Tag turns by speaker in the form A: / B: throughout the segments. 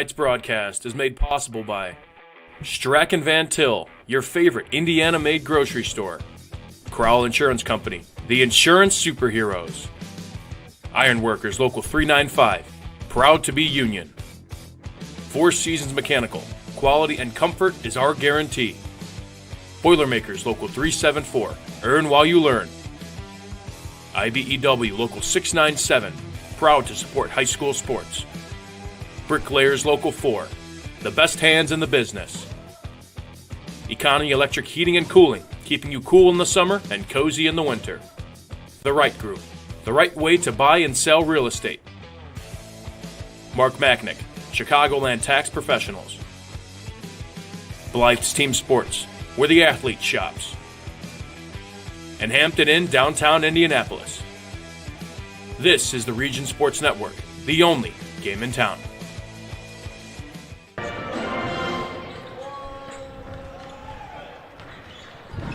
A: Tonight's broadcast is made possible by Strack & Van Til, your favorite Indiana-made grocery store. Crowell Insurance Company, the insurance superheroes. Ironworkers Local 395, proud to be union. Four Seasons Mechanical, quality and comfort is our guarantee. Boilermakers Local 374, earn while you learn. IBEW Local 697, proud to support high school sports. Bricklayers Local 4, the best hands in the business. Economy Electric Heating and Cooling, keeping you cool in the summer and cozy in the winter. The Right Group, the right way to buy and sell real estate. Mark Macknick, Chicagoland Tax Professionals. Blythe's Team Sports, where the athlete shops. And Hampton Inn, downtown Indianapolis. This is the Region Sports Network, the only game in town.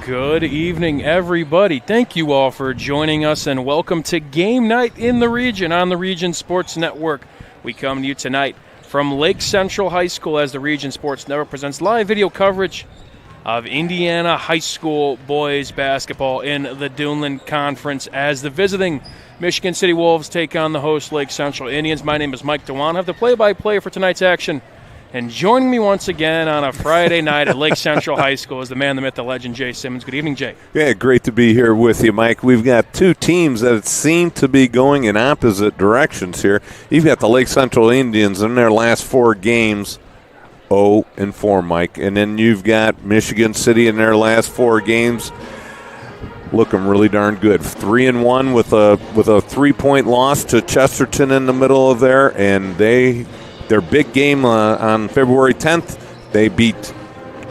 B: Good evening, everybody. Thank you all for joining us, and welcome to Game Night in the Region on the Region Sports Network. We come to you tonight from Lake Central High School as the Region Sports Network presents live video coverage of Indiana high school boys basketball in the Duneland Conference as the visiting Michigan City Wolves take on the host Lake Central Indians. My name is Mike Dewan. I have the play-by-play for tonight's action. And joining me once again on a Friday night at Lake Central High School is the man, the myth, the legend, Jay Simmons. Good evening, Jay.
C: Yeah, great to be here with you, Mike. We've got two teams that seem to be going in opposite directions here. You've got the Lake Central Indians in their last four games, 0-4, Mike. And then you've got Michigan City in their last four games looking really darn good. 3-1 with a 3-point loss to Chesterton in the middle of there, and their big game on February 10th, they beat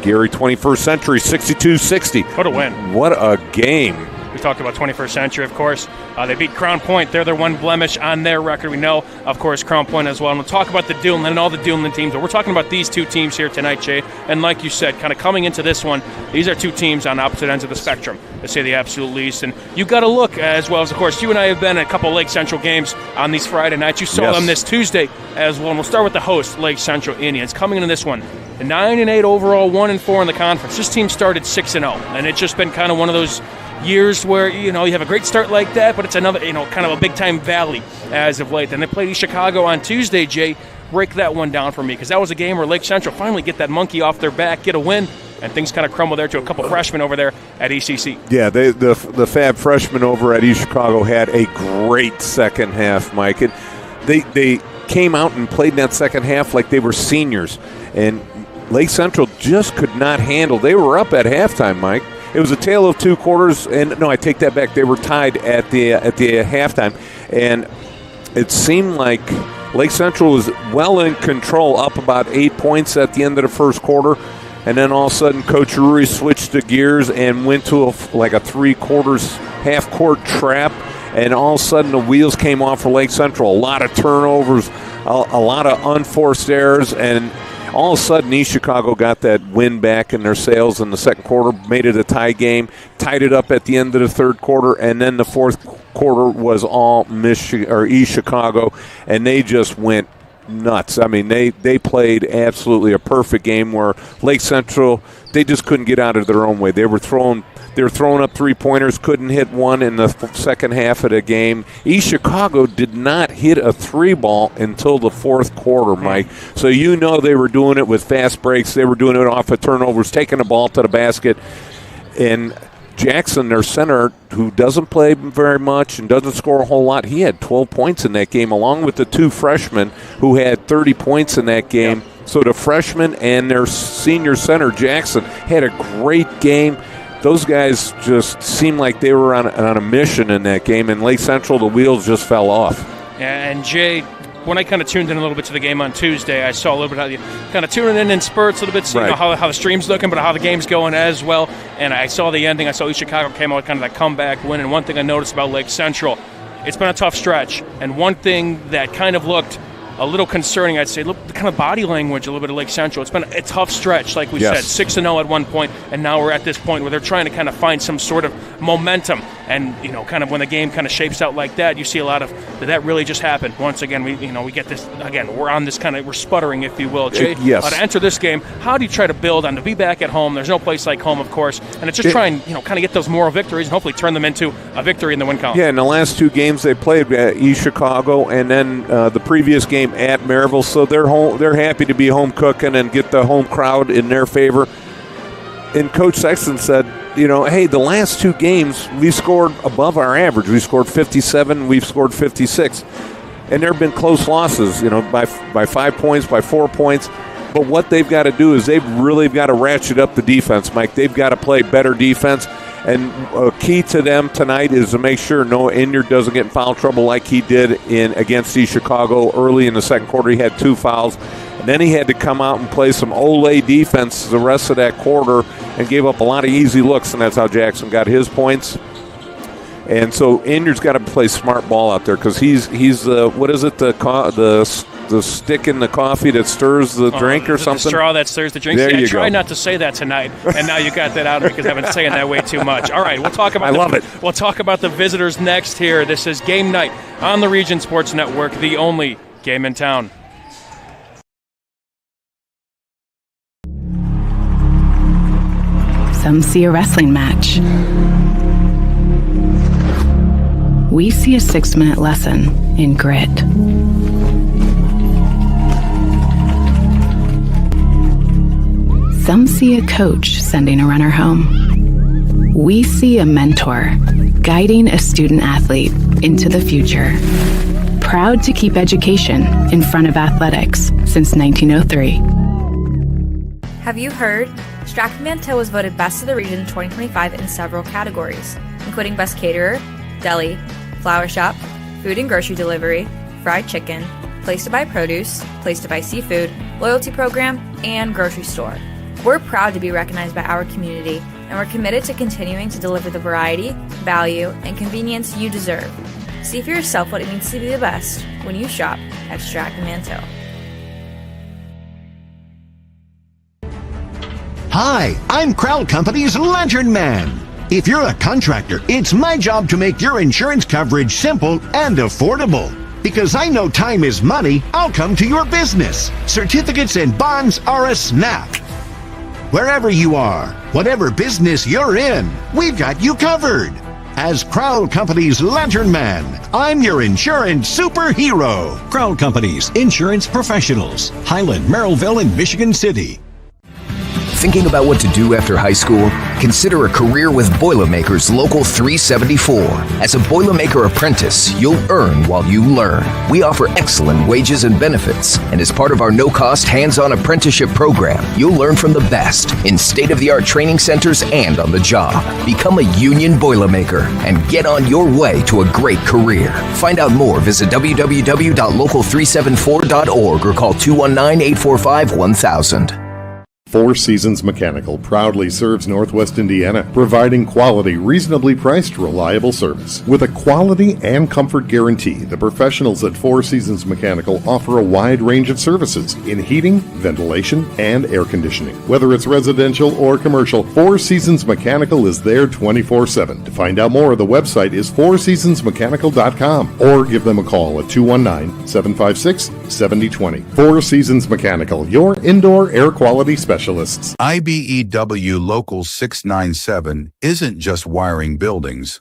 C: Gary 21st Century 62-60.
B: What a win.
C: What a game.
B: We talked about 21st Century, of course. They beat Crown Point. They're their one blemish on their record. We know, of course, Crown Point as well. And we'll talk about the Duneland and all the Duneland teams. But we're talking about these two teams here tonight, Jay. And like you said, kind of coming into this one, these are two teams on opposite ends of the spectrum, to say the absolute least. And you got to look, as well as, of course, you and I have been at a couple of Lake Central games on these Friday nights. You saw them this Tuesday as well. And we'll start with the host, Lake Central Indians. Coming into this one, 9-8 overall, 1-4 in the conference. This team started 6-0. And it's just been kind of one of those years where, you have a great start like that, but it's another, kind of a big-time valley as of late. And they played East Chicago on Tuesday, Jay. Break that one down for me, because that was a game where Lake Central finally get that monkey off their back, get a win, and things kind of crumble there to a couple freshmen over there at ECC. Yeah,
C: the fab freshmen over at East Chicago had a great second half, Mike. And they came out and played in that second half like they were seniors. And Lake Central just could not handle. They were up at halftime, Mike. It was a tale of two quarters, and no, I take that back. They were tied at the halftime, and it seemed like Lake Central was well in control, up about 8 points at the end of the first quarter, and then all of a sudden Coach Rui switched the gears and went to a three-quarters half-court trap, and all of a sudden the wheels came off for Lake Central. A lot of turnovers, a lot of unforced errors, and all of a sudden, East Chicago got that win back in their sails in the second quarter, made it a tie game, tied it up at the end of the third quarter, and then the fourth quarter was all East Chicago, and they just went nuts. I mean, they played absolutely a perfect game where Lake Central, they just couldn't get out of their own way. They were throwing up three-pointers, couldn't hit one in the second half of the game. East Chicago did not hit a three ball until the fourth quarter, Mike. So they were doing it with fast breaks. They were doing it off of turnovers, taking the ball to the basket. And Jackson, their center, who doesn't play very much and doesn't score a whole lot, he had 12 points in that game, along with the two freshmen who had 30 points in that game. Yep. So the freshmen and their senior center, Jackson, had a great game. Those guys just seemed like they were on a mission in that game, and Lake Central, the wheels just fell off.
B: And Jay, when I kind of tuned in a little bit to the game on Tuesday, I saw a little bit how you kind of tuning in spurts a little bit, seeing how the stream's looking, but how the game's going as well. And I saw the ending. I saw East Chicago came out with kind of that comeback win. And one thing I noticed about Lake Central, it's been a tough stretch. And one thing that kind of looked a little concerning, I'd say. Look, the kind of body language a little bit of Lake Central. It's been a tough stretch, like we said, 6-0 at one point, and now we're at this point where they're trying to kind of find some sort of momentum. And, kind of when the game kind of shapes out like that, you see a lot of, did that really just happen? Once again, we get this, again, we're on this kind of, we're sputtering, if you will. Jay,
C: yes.
B: To enter this game, how do you try to build on, to be back at home? There's no place like home, of course, and it's just try and, kind of get those moral victories and hopefully turn them into a victory in the win column.
C: Yeah, in the last 2 games they played at East Chicago and then the previous game at Maryville, so they're happy to be home cooking and get the home crowd in their favor. And Coach Sexton said, hey, the last 2 games we scored above our average. We scored 57, we've scored 56. And there have been close losses, by 5 points, by 4 points. But what they've got to do is they've really got to ratchet up the defense, Mike. They've got to play better defense. And a key to them tonight is to make sure Noah Inyard doesn't get in foul trouble like he did against East Chicago early in the second quarter. He had 2 fouls. And then he had to come out and play some Olay defense the rest of that quarter and gave up a lot of easy looks, and that's how Jackson got his points. And so Inyard's got to play smart ball out there because he's what is it, the stick in the coffee that stirs the drink or something?
B: The straw that stirs the drink.
C: There
B: I
C: you
B: try
C: go.
B: not to say that tonight, and now you got that out of me because I've been saying that way too much. All right, we'll talk about We'll talk about the visitors next here. This is Game Night on the Region Sports Network, the only game in town.
D: Some see a wrestling match. We see a 6-minute lesson in grit. Some see a coach sending a runner home. We see a mentor guiding a student athlete into the future. Proud to keep education in front of athletics since 1903.
E: Have you heard? Strachan Van Til was voted Best of the Region in 2025 in several categories, including Best Caterer, Deli, Flower Shop, Food and Grocery Delivery, Fried Chicken, Place to Buy Produce, Place to Buy Seafood, Loyalty Program, and Grocery Store. We're proud to be recognized by our community, and we're committed to continuing to deliver the variety, value, and convenience you deserve. See for yourself what it means to be the best when you shop at Strachan Van Til.
F: Hi, I'm Crowell Company's Lantern Man. If you're a contractor, it's my job to make your insurance coverage simple and affordable. Because I know time is money, I'll come to your business. Certificates and bonds are a snap. Wherever you are, whatever business you're in, we've got you covered. As Crowell Company's Lantern Man, I'm your insurance superhero.
G: Crowell Company's Insurance Professionals, Highland, Merrillville, and Michigan City.
H: Thinking about what to do after high school? Consider a career with Boilermakers Local 374. As a Boilermaker apprentice, you'll earn while you learn. We offer excellent wages and benefits, and as part of our no-cost hands-on apprenticeship program, you'll learn from the best in state-of-the-art training centers and on the job. Become a union Boilermaker and get on your way to a great career. Find out more, visit www.local374.org or call 219-845-1000.
I: Four Seasons Mechanical proudly serves Northwest Indiana, providing quality, reasonably priced, reliable service. With a quality and comfort guarantee, the professionals at Four Seasons Mechanical offer a wide range of services in heating, ventilation, and air conditioning. Whether it's residential or commercial, Four Seasons Mechanical is there 24/7. To find out more, the website is fourseasonsmechanical.com or give them a call at 219-756-7020. Four Seasons Mechanical, your indoor air quality specialist.
J: IBEW Local 697 isn't just wiring buildings.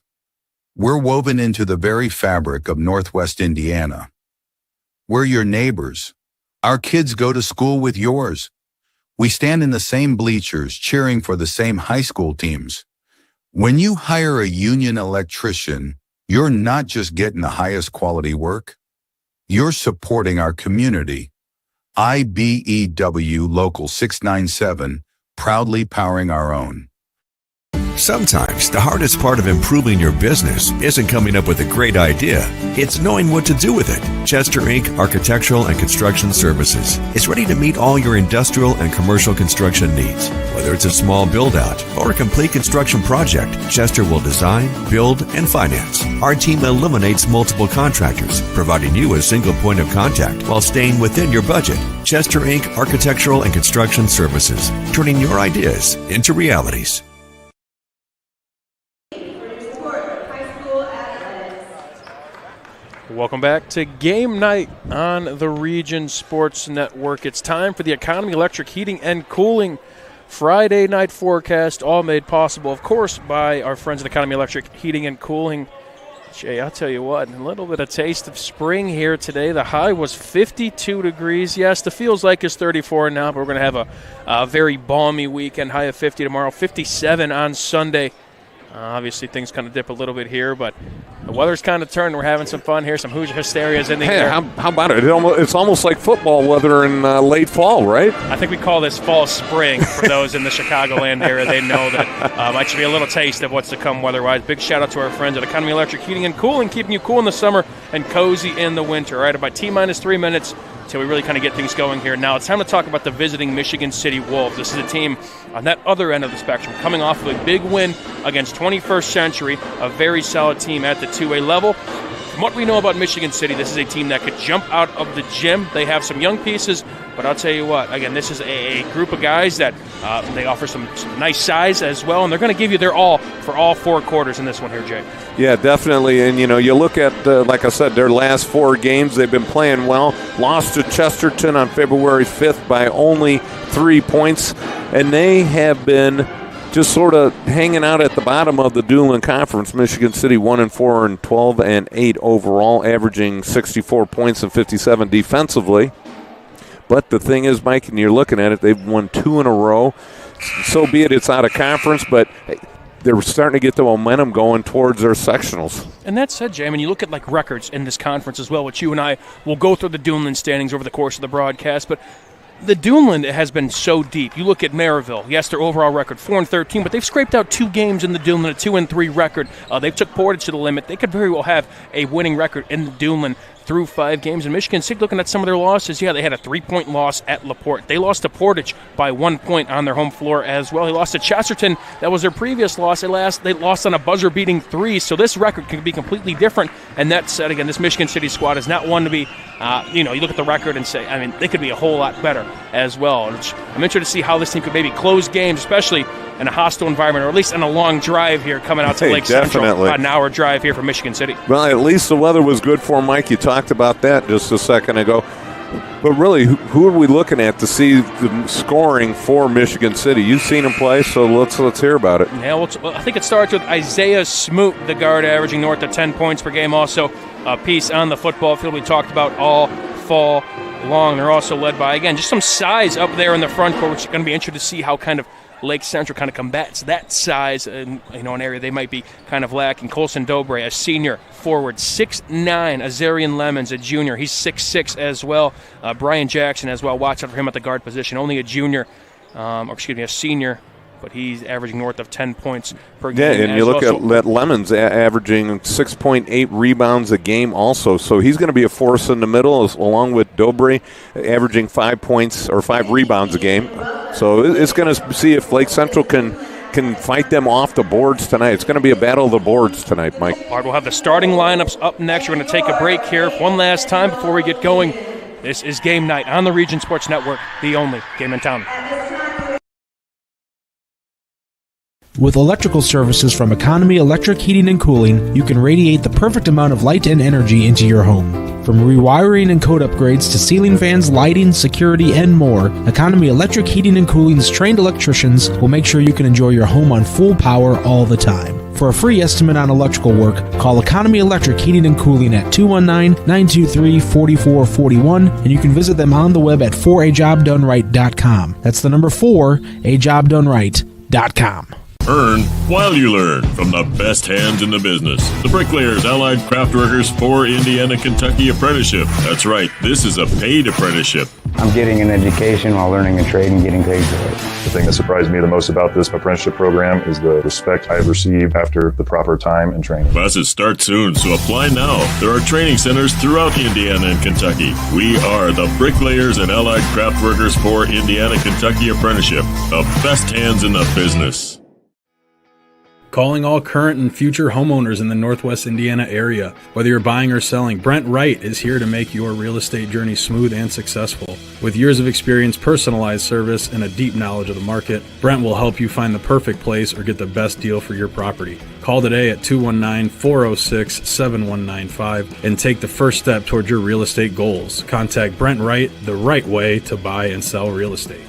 J: We're woven into the very fabric of Northwest Indiana. We're your neighbors. Our kids go to school with yours. We stand in the same bleachers cheering for the same high school teams. When you hire a union electrician, you're not just getting the highest quality work. You're supporting our community. IBEW Local 697, proudly powering our own.
K: Sometimes the hardest part of improving your business isn't coming up with a great idea. It's knowing what to do with it. Chester Inc. Architectural and Construction Services is ready to meet all your industrial and commercial construction needs. Whether it's a small build-out or a complete construction project, Chester will design, build, and finance. Our team eliminates multiple contractors, providing you a single point of contact while staying within your budget. Chester Inc. Architectural and Construction Services, turning your ideas into realities.
B: Welcome back to Game Night on the Region Sports Network. It's time for the Economy Electric Heating and Cooling Friday night forecast, all made possible, of course, by our friends at Economy Electric Heating and Cooling. Jay, I'll tell you what, a little bit of taste of spring here today. The high was 52 degrees. Yes, the feels like it's 34 now, but we're going to have a very balmy weekend. High of 50 tomorrow, 57 on Sunday. Obviously, things kind of dip a little bit here, but the weather's kind of turned. We're having some fun here. Some Hoosier hysteria's in the air.
C: How about it? It's almost like football weather in late fall, right?
B: I think we call this fall spring for those in the Chicagoland area. They know that might should be a little taste of what's to come weather-wise. Big shout-out to our friends at Economy Electric Heating and Cooling, keeping you cool in the summer and cozy in the winter. All right, about T-minus 3 minutes till we really kind of get things going here. Now it's time to talk about the visiting Michigan City Wolves. This is a team on that other end of the spectrum, coming off of a big win against 21st Century, a very solid team at the 2A level. From what we know about Michigan City, this is a team that could jump out of the gym. They have some young pieces, but I'll tell you what, again, this is a group of guys that they offer some nice size as well, and they're going to give you their all for all 4 quarters in this one here, Jay.
C: Yeah, definitely. And, you look at, like I said, their last 4 games, they've been playing well. Lost to Chesterton on February 5th by only 3 points, and they have been just sort of hanging out at the bottom of the Duneland Conference. Michigan City 1-4 and 12-8 overall, averaging 64 points and 57 defensively. But the thing is, Mike, and you're looking at it, they've won 2 in a row. So be it, it's out of conference, but they're starting to get the momentum going towards their sectionals. And
B: that said, Jay, I mean, you look at like records in this conference as well, which you and I will go through the Duneland standings over the course of the broadcast, but the Duneland has been so deep. You look at Maryville. Yes, their overall record 4-13, but they've scraped out 2 games in the Duneland, a 2-3 record. They took Portage to the limit. They could very well have a winning record in the Duneland through 5 games. And Michigan City, looking at some of their losses, they had a 3-point loss at LaPorte. They lost to Portage by 1 point on their home floor as well. They lost to Chesterton. That was their previous loss. They lost on a buzzer-beating 3. So this record can be completely different. And that said, again, this Michigan City squad is not one to be, you look at the record and say, I mean, they could be a whole lot better as well. I'm interested to see how this team could maybe close games, especially in a hostile environment, or at least in a long drive here coming out to Lake Central. An hour drive here from Michigan City.
C: Well, at least the weather was good for Mike. You talked about that just a second ago. But really, who are we looking at to see the scoring for Michigan City? You've seen them play, so let's hear about it.
B: Yeah, well, I think it starts with Isaiah Smoot, the guard, averaging north of 10 points per game. Also, a piece on the football field we talked about all fall long. They're also led by, again, just some size up there in the front court, which is going to be interesting to see how kind of Lake Central kind of combats that size in an area they might be kind of lacking. Colson Dobre, a senior forward, 6'9". Azarian Lemons, a junior. He's 6'6" as well. Brian Jackson as well. Watch out for him at the guard position. Only a junior, a senior, but he's averaging north of 10 points per game.
C: Yeah, and you look at Lemons averaging 6.8 rebounds a game also. So he's going to be a force in the middle, along with Dobre averaging 5 points or 5 rebounds a game. So it's going to see if Lake Central can fight them off the boards tonight. It's going to be a battle of the boards tonight, Mike.
B: All right, we'll have the starting lineups up next. We're going to take a break here one last time before we get going. This is Game Night on the Region Sports Network, the only game in town.
L: With electrical services from Economy Electric Heating and Cooling, you can radiate the perfect amount of light and energy into your home. From rewiring and code upgrades to ceiling fans, lighting, security, and more, Economy Electric Heating and Cooling's trained electricians will make sure you can enjoy your home on full power all the time. For a free estimate on electrical work, call Economy Electric Heating and Cooling at 219-923-4441, and you can visit them on the web at 4ajobdoneright.com. That's the number 4ajobdoneright.com.
M: Earn while you learn from the best hands in the business. The Bricklayers Allied Craft Workers for Indiana Kentucky Apprenticeship. That's right, this is a paid apprenticeship.
N: I'm getting an education while learning a trade and getting paid for it.
O: The thing that surprised me the most about this apprenticeship program is the respect I've received after the proper time and training.
M: Classes start soon, so apply now. There are training centers throughout Indiana and Kentucky. We are the Bricklayers and Allied Craft Workers for Indiana Kentucky Apprenticeship, the best hands in the business.
P: Calling all current and future homeowners in the Northwest Indiana area. Whether you're buying or selling, Brent Wright is here to make your real estate journey smooth and successful. With years of experience, personalized service, and a deep knowledge of the market, Brent will help you find the perfect place or get the best deal for your property. Call today at 219-406-7195 and take the first step toward your real estate goals. Contact Brent Wright, the right way to buy and sell real estate.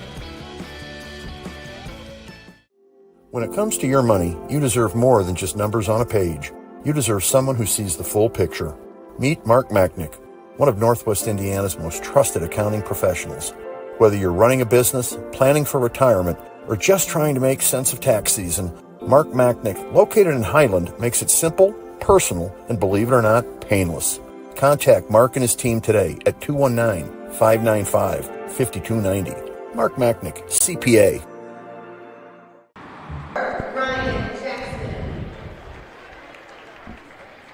Q: When it comes to your money, you deserve more than just numbers on a page. You deserve someone who sees the full picture. Meet Mark Machnick, one of Northwest Indiana's most trusted accounting professionals. Whether you're running a business, planning for retirement, or just trying to make sense of tax season, Mark Machnick, located in Highland, makes it simple, personal, and believe it or not, painless. Contact Mark and his team today at 219-595-5290. Mark Machnick, CPA.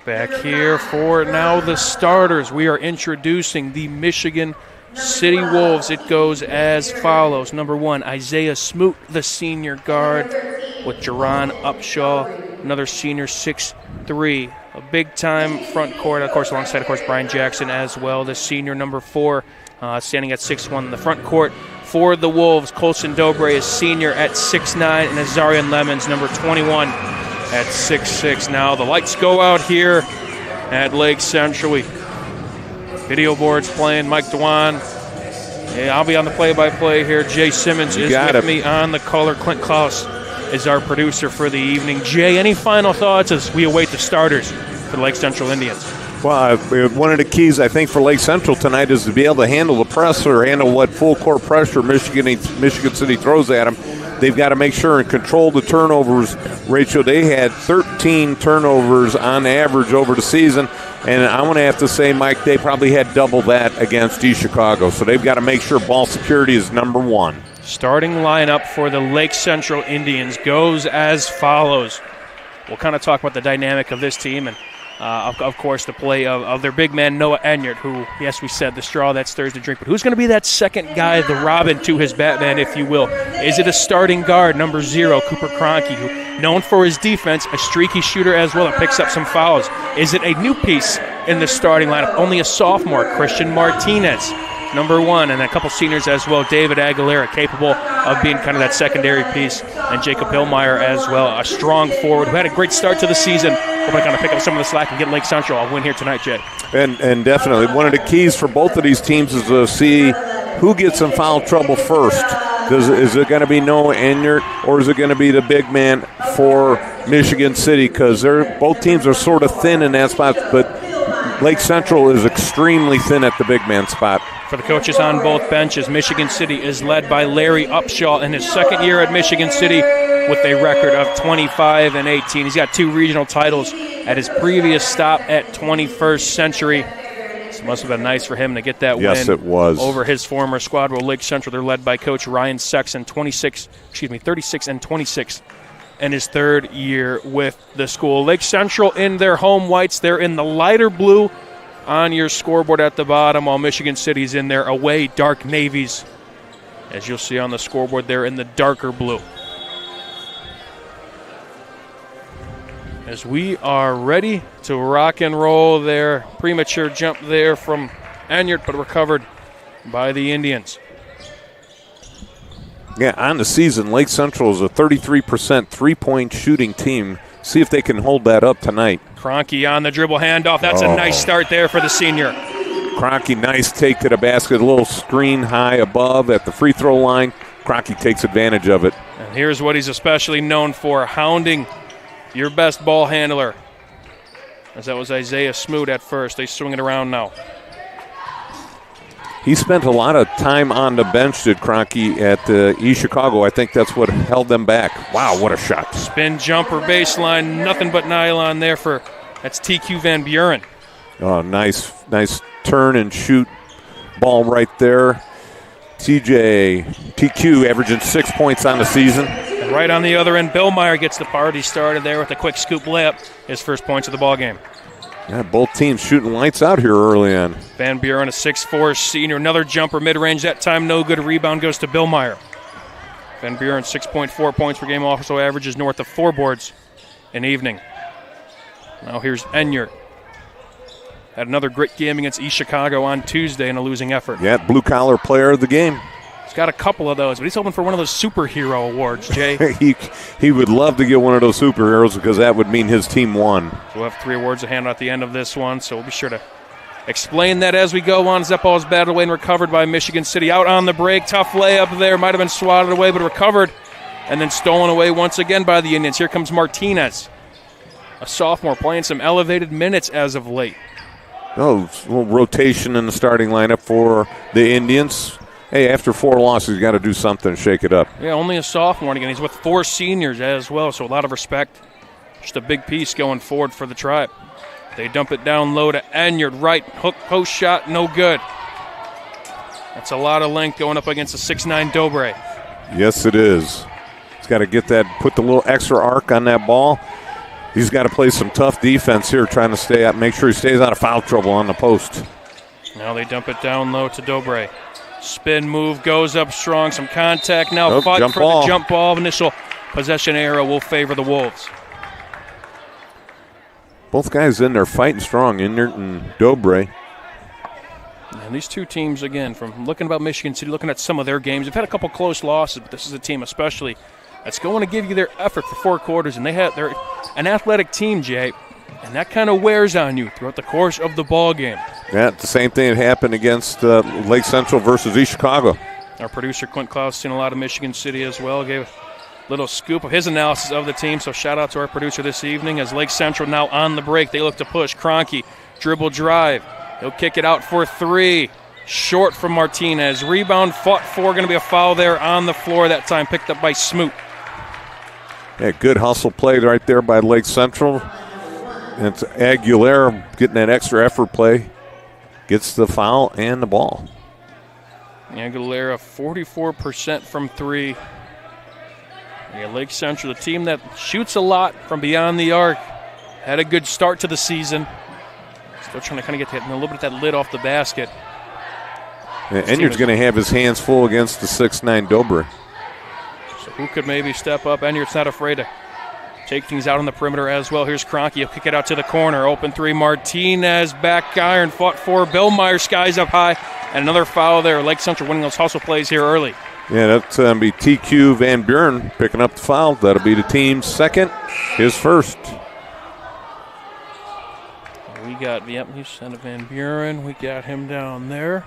B: Back here for now the starters. We are introducing the Michigan City Wolves. It goes as follows. Number 1, Isaiah Smoot, the senior guard, with Jerron Upshaw, another senior, 6'3", a big-time front court, of course, alongside, of course, Brian Jackson as well, the senior. Number 4, standing at 6'1", in the front court. For the Wolves, Colson Dobre is senior at 6'9", and Azarian Lemons, number 21, at 6'6". Now the lights go out here at Lake Central. Video boards playing. Mike Dewan. Yeah, I'll be on the play-by-play here. Jay Simmons is with me on the color. Clint Klaus is our producer for the evening. Jay, any final thoughts as we await the starters for the Lake Central Indians?
C: Well, one of the keys, I think, for Lake Central tonight is to be able to handle the press or handle what full court pressure Michigan City throws at them. They've got to make sure and control the turnovers ratio. They had 13 turnovers on average over the season, and I'm going to have to say, Mike, they probably had double that against East Chicago. So they've got to make sure ball security is number 1.
B: Starting lineup for the Lake Central Indians goes as follows. We'll kind of talk about the dynamic of this team and, of course, the play of their big man, Noah Enyart, who, yes, we said the straw that stirs the drink, but who's going to be that second guy, the Robin to his Batman, if you will? Is it a starting guard, number 0, Cooper Kroenke, who, known for his defense, a streaky shooter as well, and picks up some fouls? Is it a new piece in the starting lineup, only a sophomore, Christian Martinez, number 1, and a couple seniors as well, David Aguilera, capable of being kind of that secondary piece, and Jacob Hillmeyer as well, a strong forward who had a great start to the season. Hope I kind of pick up some of the slack and get Lake Central a win here tonight, Jay.
C: And definitely, one of the keys for both of these teams is to see who gets in foul trouble first. Is it going to be Noah Enyart, or is it going to be the big man for Michigan City? Because both teams are sort of thin in that spot, but Lake Central is extremely thin at the big man spot.
B: For the coaches on both benches, Michigan City is led by Larry Upshaw in his second year at Michigan City with a record of 25-18. He's got 2 regional titles at his previous stop at 21st Century. So it must have been nice for him to get that
C: win
B: it
C: was.
B: Over his former squad. Well, Lake Central, they're led by Coach Ryan Sexton, 36-26 in his third year with the school. Lake Central in their home whites. They're in the lighter blue on your scoreboard at the bottom, while Michigan City's in their away dark navies. As you'll see on the scoreboard, they're in the darker blue. As we are ready to rock and roll there. Premature jump there from Enyart, but recovered by the Indians.
C: Yeah, on the season, Lake Central is a 33% three-point shooting team. See if they can hold that up tonight.
B: Kroenke on the dribble handoff. That's a nice start there for the senior.
C: Kroenke, nice take to the basket. A little screen high above at the free throw line. Kroenke takes advantage of it.
B: And here's what he's especially known for, hounding your best ball handler. As that was Isaiah Smoot at first. They swing it around now.
C: He spent a lot of time on the bench, did Kroenke, at East Chicago. I think that's what held them back. Wow, what a shot.
B: Spin jumper baseline, nothing but nylon there for, that's TQ Van Buren.
C: Oh, nice turn and shoot ball right there. TJ TQ averaging 6 points on the season.
B: And right on the other end, Billmeyer gets the party started there with a quick scoop layup. His first points of the ball game.
C: Yeah, both teams shooting lights out here early on.
B: Van Buren, a 6'4 senior. Another jumper mid-range. That time no good. Rebound goes to Billmeyer. Van Buren, 6.4 points per game. Also averages north of 4 boards an evening. Now here's Enyart. Had another great game against East Chicago on Tuesday in a losing effort.
C: Yeah, blue-collar player of the game.
B: He's got a couple of those, but he's hoping for one of those superhero awards, Jay.
C: he would love to get one of those superheroes because that would mean his team won.
B: We'll have 3 awards to hand out at the end of this one, so we'll be sure to explain that as we go on. That ball is batted away and recovered by Michigan City. Out on the break, tough layup there. Might have been swatted away, but recovered and then stolen away once again by the Indians. Here comes Martinez, a sophomore playing some elevated minutes as of late.
C: Oh, a little rotation in the starting lineup for the Indians. Hey, after 4 losses, you got to do something to shake it up.
B: Yeah, only a sophomore. Again, he's with 4 seniors as well, so a lot of respect. Just a big piece going forward for the Tribe. They dump it down low to Enyart. Right hook post shot, no good. That's a lot of length going up against a 6'9 Dobre.
C: Yes, it is. He's got to get that, put the little extra arc on that ball. He's got to play some tough defense here, trying to stay out, make sure he stays out of foul trouble on the post.
B: Now they dump it down low to Dobre. Spin move, goes up strong, some contact. Now fight for the jump ball. Initial possession arrow will favor the Wolves.
C: Both guys in there fighting strong, Enyart and Dobre.
B: And these two teams, again, from looking about Michigan City, looking at some of their games, they've had a couple close losses, but this is a team especially that's going to give you their effort for 4 quarters, and they're an athletic team, Jay, and that kind of wears on you throughout the course of the ball game.
C: Yeah, the same thing that happened against Lake Central versus East Chicago.
B: Our producer, Quint Klaus, seen a lot of Michigan City as well, gave a little scoop of his analysis of the team, so shout out to our producer this evening as Lake Central now on the break. They look to push. Kroenke, dribble drive. He'll kick it out for 3. Short from Martinez. Rebound fought for. Going to be a foul there on the floor that time, picked up by Smoot.
C: Yeah, good hustle play right there by Lake Central. And it's Aguilera getting that extra effort play. Gets the foul and the ball.
B: Aguilera, 44% from 3. Yeah, Lake Central, the team that shoots a lot from beyond the arc, had a good start to the season. Still trying to kind of get a little bit of that lid off the basket.
C: Yeah, Enyart's going to have his hands full against the 6'9 Dobre.
B: So who could maybe step up? Enyart's not afraid to take things out on the perimeter as well. Here's Kroenke. He'll kick it out to the corner. Open 3. Martinez back iron. Fought for. Billmeyer skies up high. And another foul there. Lake Central winning those hustle plays here early.
C: Yeah, that's going to be TQ Van Buren picking up the foul. That'll be the team's second, his first.
B: We got, you sent Van Buren. We got him down there.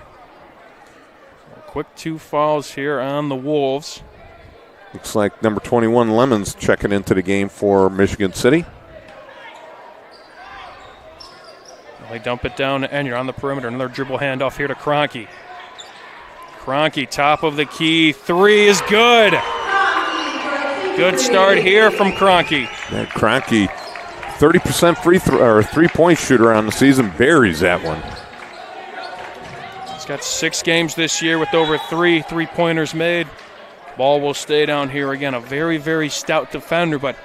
B: A quick 2 fouls here on the Wolves.
C: Looks like number 21, Lemons, checking into the game for Michigan City.
B: They dump it down to Enyart on the perimeter. Another dribble handoff here to Kroenke. Kroenke, top of the key. 3 is good. Good start here from Kroenke.
C: Yeah, Kroenke, 30% free throw or 3-point shooter on the season, buries that one.
B: He's got 6 games this year with over 3 3-pointers made. Ball will stay down here again. A very, very stout defender, but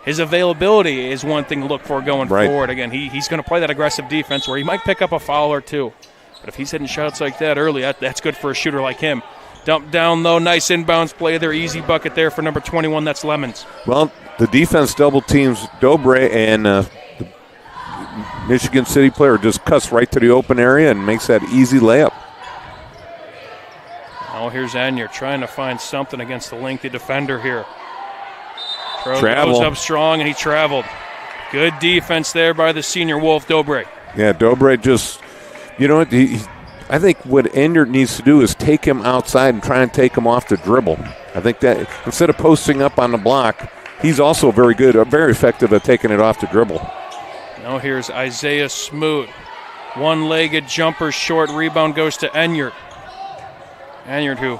B: his availability is one thing to look for going forward. Again, he's going to play that aggressive defense where he might pick up a foul or 2. But if he's hitting shots like that early, that's good for a shooter like him. Dump down low, nice inbounds play there. Easy bucket there for number 21, that's Lemons.
C: Well, the defense double teams Dobre, and the Michigan City player just cuts right to the open area and makes that easy layup.
B: Now here's Enyart trying to find something against the lengthy defender here.
C: Travel.
B: Goes up strong, and he traveled. Good defense there by the senior Wolf, Dobre.
C: Yeah, Dobre just, you know what, I think what Enyart needs to do is take him outside and try and take him off the dribble. I think that instead of posting up on the block, he's also very good, very effective at taking it off the dribble.
B: Now here's Isaiah Smoot. One-legged jumper short. Rebound goes to Enyart. Enyart, who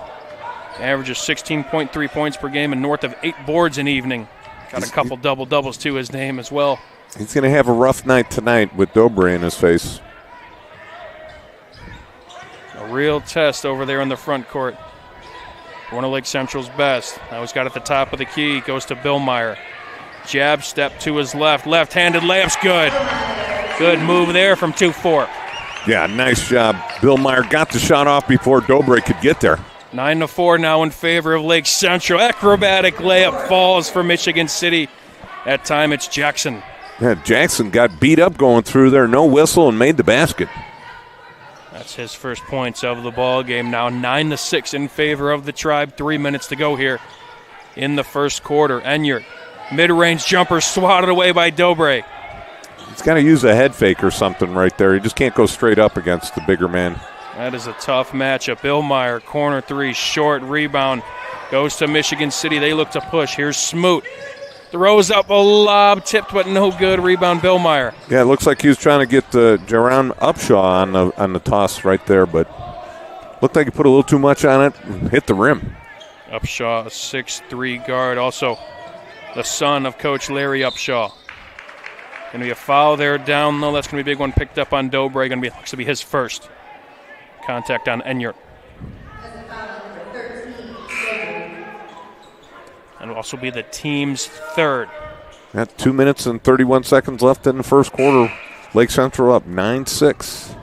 B: averages 16.3 points per game and north of 8 boards an evening. Got a couple double-doubles to his name as well.
C: He's going to have a rough night tonight with Dobre in his face.
B: A real test over there in the front court. One of Lake Central's best. Now he's got at the top of the key. Goes to Billmeyer. Jab step to his left. Left-handed layup's good. Good move there from 2-4.
C: Yeah, nice job. Billmeyer got the shot off before Dobre could get there.
B: 9-4 now in favor of Lake Central. Acrobatic layup falls for Michigan City. That time it's Jackson.
C: Yeah, Jackson got beat up going through there. No whistle and made the basket.
B: That's his first points of the ball game. Now 9-6 in favor of the Tribe. 3 minutes to go here in the first quarter. Enyart, mid-range jumper swatted away by Dobre.
C: He's got to use a head fake or something right there. He just can't go straight up against the bigger man.
B: That is a tough matchup. Billmeyer, corner three, short rebound. Goes to Michigan City. They look to push. Here's Smoot. Throws up a lob, tipped but no good. Rebound Billmeyer.
C: Yeah, it looks like he was trying to get Jaron Upshaw on the toss right there, but looked like he put a little too much on it and hit the rim.
B: Upshaw, a 6'3" guard, also the son of Coach Larry Upshaw. Going to be a foul there down low. That's going to be a big one picked up on Dobre. Going to be his first. Contact on Enyart. And will also be the team's third.
C: Got 2 minutes and 31 seconds left in the first quarter. Lake Central up 9-6.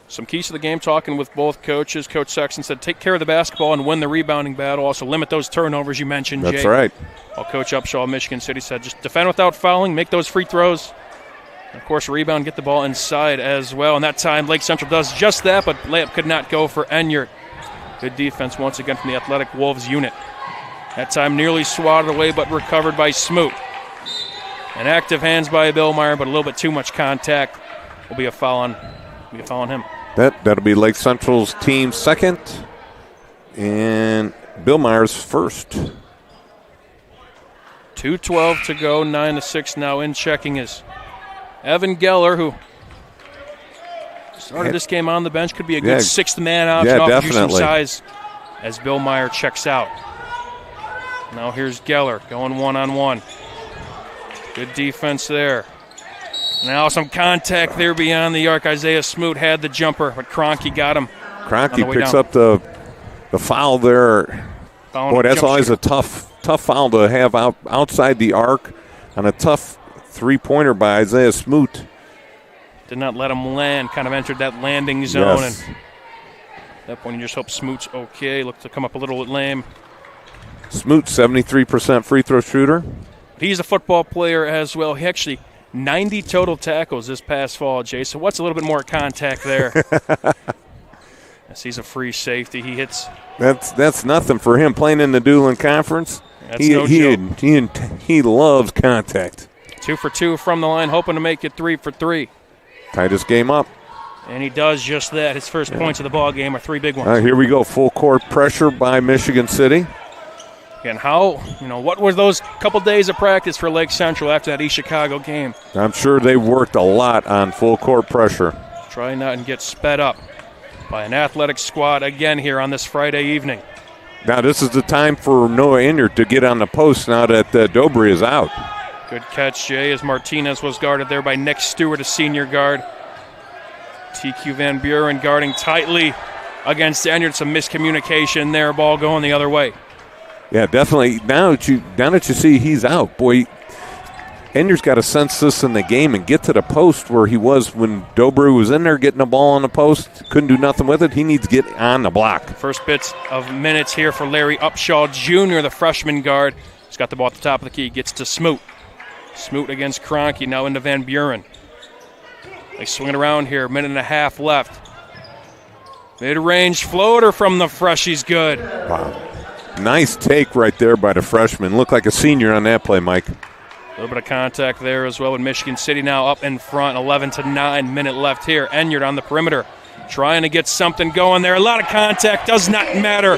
B: Some keys to the game, talking with both coaches. Coach Sexton said take care of the basketball and win the rebounding battle. Also limit those turnovers you mentioned, Jay.
C: That's right.
B: While Coach Upshaw of Michigan City said just defend without fouling, make those free throws. And of course, rebound, get the ball inside as well. And that time, Lake Central does just that, but layup could not go for Enyart. Good defense once again from the Athletic Wolves unit. That time nearly swatted away, but recovered by Smoot. And active hands by Billmeyer, but a little bit too much contact. Will be a foul on him.
C: That'll be Lake Central's team second, and Billmeyer's first.
B: 2:12 to go, 9-6 now. In checking is Evan Geller, who started this game on the bench. Could be a good sixth man option.
C: Yeah,
B: offers you some
C: definitely.
B: size as Billmeyer checks out. Now here's Geller going one-on-one. Good defense there. Now some contact there beyond the arc. Isaiah Smoot had the jumper, but Kroenke got him.
C: Kroenke picks up the foul there. Boy, that's always a tough foul to have outside the arc on a tough three-pointer by Isaiah Smoot.
B: Did not let him land, kind of entered that landing zone.
C: Yes.
B: And at that point, you just hope Smoot's okay. Looked to come up a little lame.
C: Smoot, 73% free throw shooter.
B: He's a football player as well. He actually 90 total tackles this past fall, Jay. So what's a little bit more contact there? As he's a free safety. He hits.
C: That's nothing for him playing in the Doolin Conference.
B: That's no joke.
C: He loves contact.
B: 2 for 2 from the line, hoping to make it 3 for 3.
C: Tightest game up.
B: And he does just that. His first points of the ball game are 3 big ones.
C: Here we go. Full court pressure by Michigan City.
B: And what were those couple days of practice for Lake Central after that East Chicago game?
C: I'm sure they worked a lot on full court pressure.
B: Try not and get sped up by an athletic squad again here on this Friday evening.
C: Now this is the time for Noah Enyart to get on the post now that Dobre is out.
B: Good catch, Jay, as Martinez was guarded there by Nick Stewart, a senior guard. TQ Van Buren guarding tightly against Enyart. Some miscommunication there, ball going the other way.
C: Yeah, definitely. Now that you see he's out, boy, Enyart's got to sense this in the game and get to the post where he was when Dobre was in there getting the ball on the post. Couldn't do nothing with it. He needs to get on the block.
B: First bits of minutes here for Larry Upshaw Jr., the freshman guard. He's got the ball at the top of the key. Gets to Smoot. Smoot against Kroenke, now into Van Buren. They swing it around here, minute and a half left. Mid-range floater from the fresh, he's good.
C: Wow. Nice take right there by the freshman. Looked like a senior on that play, Mike.
B: A little bit of contact there as well with Michigan City now up in front. 11-9 minute left here. Enyart on the perimeter trying to get something going there. A lot of contact, does not matter.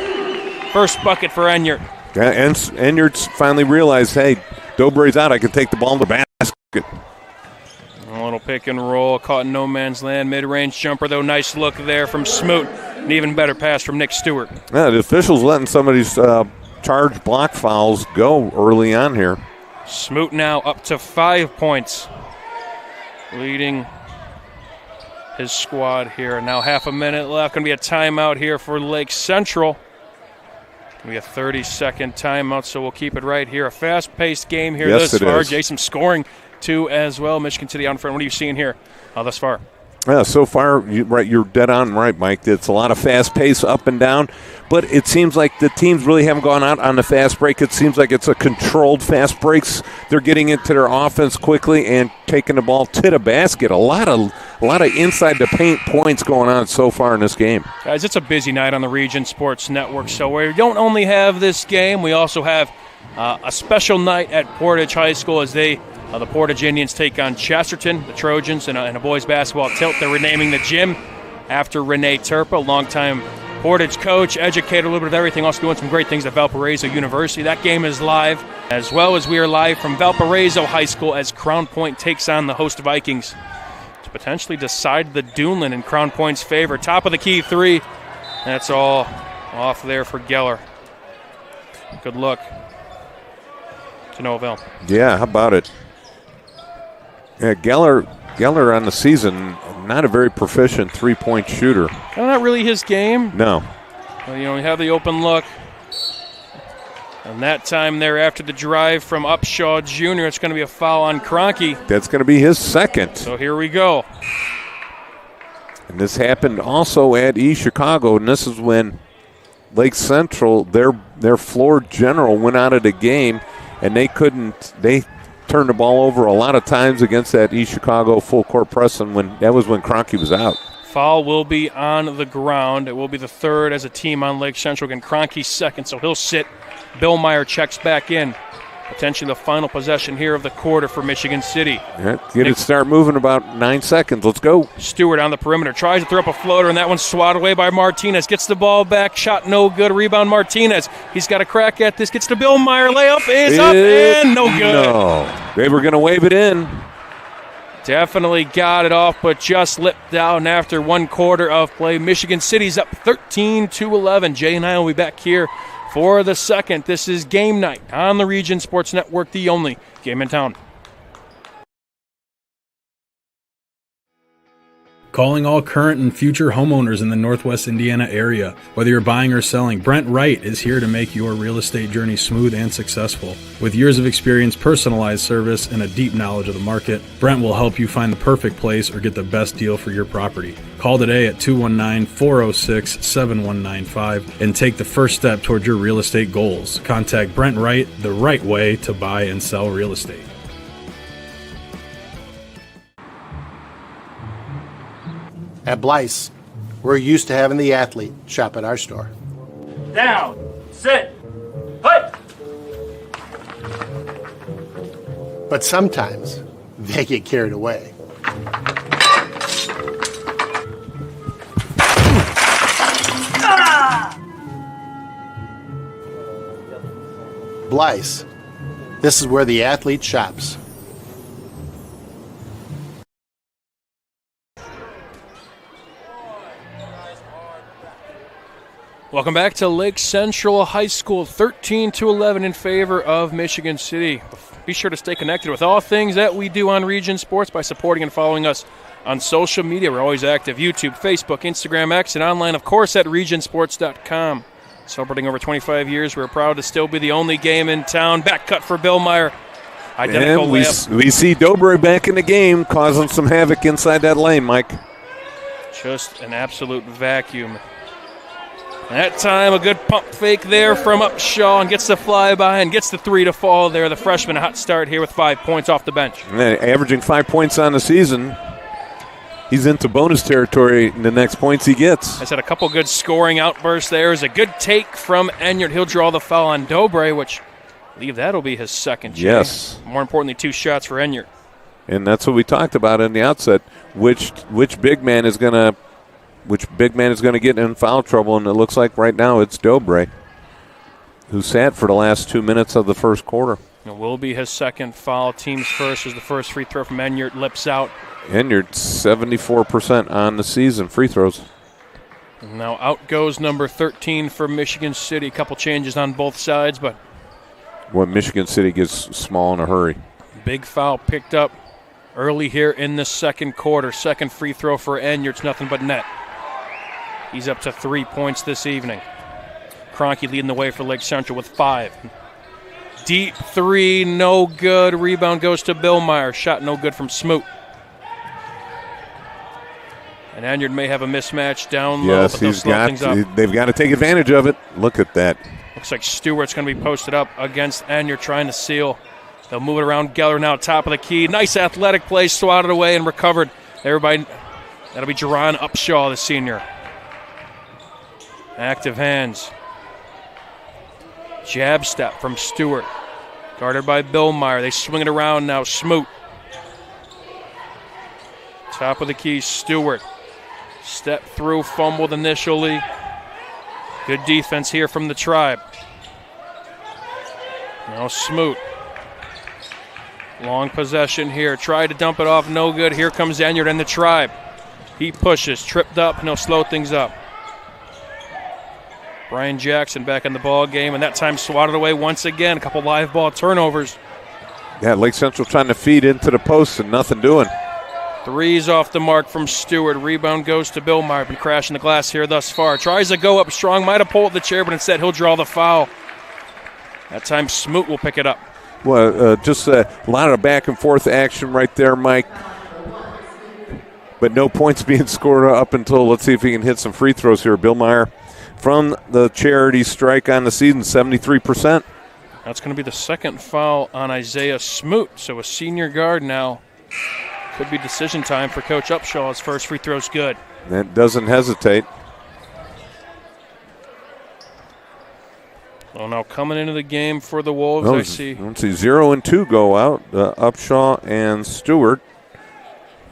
B: First bucket for Enyart.
C: Yeah, and Enyart's finally realized, hey, Dobre's out. I can take the ball in the basket.
B: A little pick and roll, caught in no man's land. Mid-range jumper, though. Nice look there from Smoot. An even better pass from Nick Stewart.
C: Yeah, the officials letting some of these charged block fouls go early on here.
B: Smoot now up to 5 points, leading his squad here. Now half a minute left. Going to be a timeout here for Lake Central. Going to be a 30-second timeout, so we'll keep it right here. A fast-paced game here thus far. Jason scoring too as well. Michigan City out in front. What are you seeing here thus far?
C: Yeah, so far, you're dead on right, Mike. It's a lot of fast pace up and down, but it seems like the teams really haven't gone out on the fast break. It seems like it's a controlled fast breaks. They're getting into their offense quickly and taking the ball to the basket. A lot of inside the paint points going on so far in this game.
B: Guys, it's a busy night on the Region Sports Network, so we don't only have this game, we also have a special night at Portage High School as the Portage Indians take on Chesterton, the Trojans, in a boys basketball tilt. They're renaming the gym after Renee Turpa, longtime Portage coach, educator, a little bit of everything, also doing some great things at Valparaiso University. That game is live, as well as we are live from Valparaiso High School as Crown Point takes on the host Vikings to potentially decide the Duneland in Crown Point's favor. Top of the key three. That's all off there for Geller. Good luck to Noel.
C: Yeah, how about it? Yeah, Geller on the season, not a very proficient three-point shooter.
B: Not really his game.
C: No.
B: Well, we have the open look. And that time there after the drive from Upshaw Jr., it's going to be a foul on Kroenke.
C: That's going to be his second.
B: So here we go.
C: And this happened also at East Chicago, and this is when Lake Central, their floor general, went out of the game, and they turned the ball over a lot of times against that East Chicago full court press, and that was when Kroenke was out.
B: Foul will be on the ground. It will be the third as a team on Lake Central. Again, Kroenke's second, so he'll sit. Bill Meyer checks back in. Potentially the final possession here of the quarter for Michigan City.
C: Yeah, it start moving about 9 seconds. Let's go.
B: Stewart on the perimeter. Tries to throw up a floater, and that one's swatted away by Martinez. Gets the ball back. Shot no good. Rebound Martinez. He's got a crack at this. Gets to Bill Meyer. Layup is up and no good.
C: No. They were going to wave it in.
B: Definitely got it off, but just slipped down after 1 quarter of play. Michigan City's up 13-11. Jay and I will be back here for the second. This is Game Night on the Region Sports Network, the only game in town.
P: Calling all current and future homeowners in the Northwest Indiana area. Whether you're buying or selling, Brent Wright is here to make your real estate journey smooth and successful. With years of experience, personalized service, and a deep knowledge of the market, Brent will help you find the perfect place or get the best deal for your property. Call today at 219-406-7195 and take the first step toward your real estate goals. Contact Brent Wright, the right way to buy and sell real estate.
R: At Blyce, we're used to having the athlete shop at our store.
S: Down, sit, put.
R: But sometimes they get carried away. Blyce, this is where the athlete shops.
B: Welcome back to Lake Central High School, 13-11 in favor of Michigan City. Be sure to stay connected with all things that we do on Region Sports by supporting and following us on social media. We're always active: YouTube, Facebook, Instagram, X, and online, of course, at regionsports.com. Celebrating over 25 years, we're proud to still be the only game in town. Back cut for Bill Meyer. Identical
C: and
B: layup.
C: We see Dobry back in the game, causing some havoc inside that lane, Mike.
B: Just an absolute vacuum. That time, a good pump fake there from Upshaw and gets the flyby and gets the three to fall there. The freshman, a hot start here with 5 points off the bench.
C: And then averaging 5 points on the season. He's into bonus territory in the next points he gets.
B: I said a couple good scoring outbursts there. It was a good take from Enyart. He'll draw the foul on Dobry, which I believe that'll be his second.
C: Yes.
B: More importantly, 2 shots for Enyart.
C: And that's what we talked about in the outset. Which big man is going to get in foul trouble, and it looks like right now it's Dobry, who sat for the last 2 minutes of the first quarter.
B: It will be his second foul. Team's first is the first free throw from Enyart. Lips out.
C: Enyart 74% on the season free throws.
B: And now out goes number 13 for Michigan City. A couple changes on both sides, but
C: when Michigan City gets small in a hurry.
B: Big foul picked up early here in the second quarter. Second free throw for Enyards, nothing but net. He's up to 3 points this evening. Kroenke leading the way for Lake Central with 5. Deep three, no good. Rebound goes to Billmeyer. Shot no good from Smoot. And Enyard may have a mismatch down low.
C: Yes, they've got to take advantage of it. Look at that.
B: Looks like Stewart's going to be posted up against Enyard trying to seal. They'll move it around. Geller now top of the key. Nice athletic play, swatted away and recovered. Everybody, that'll be Jerron Upshaw, the senior. Active hands. Jab step from Stewart. Guarded by Billmeyer. They swing it around now. Smoot. Top of the key, Stewart. Step through, fumbled initially. Good defense here from the Tribe. Now Smoot. Long possession here. Tried to dump it off, no good. Here comes Enyard and the Tribe. He pushes, tripped up, and he'll slow things up. Brian Jackson back in the ball game, and that time swatted away once again. A couple live ball turnovers.
C: Yeah, Lake Central trying to feed into the post and nothing doing.
B: Threes off the mark from Stewart. Rebound goes to Billmeyer. Been crashing the glass here thus far. Tries to go up strong. Might have pulled the chair, but instead he'll draw the foul. That time Smoot will pick it up.
C: Well, just a lot of back and forth action right there, Mike. But no points being scored up until, let's see if he can hit some free throws here. Billmeyer from the charity strike on the season, 73%.
B: That's going to be the second foul on Isaiah Smoot. So a senior guard now. Could be decision time for Coach Upshaw. His first free throw's good.
C: That doesn't hesitate.
B: Well, now coming into the game for the Wolves, I see
C: 0 and 2 go out. Upshaw and Stewart.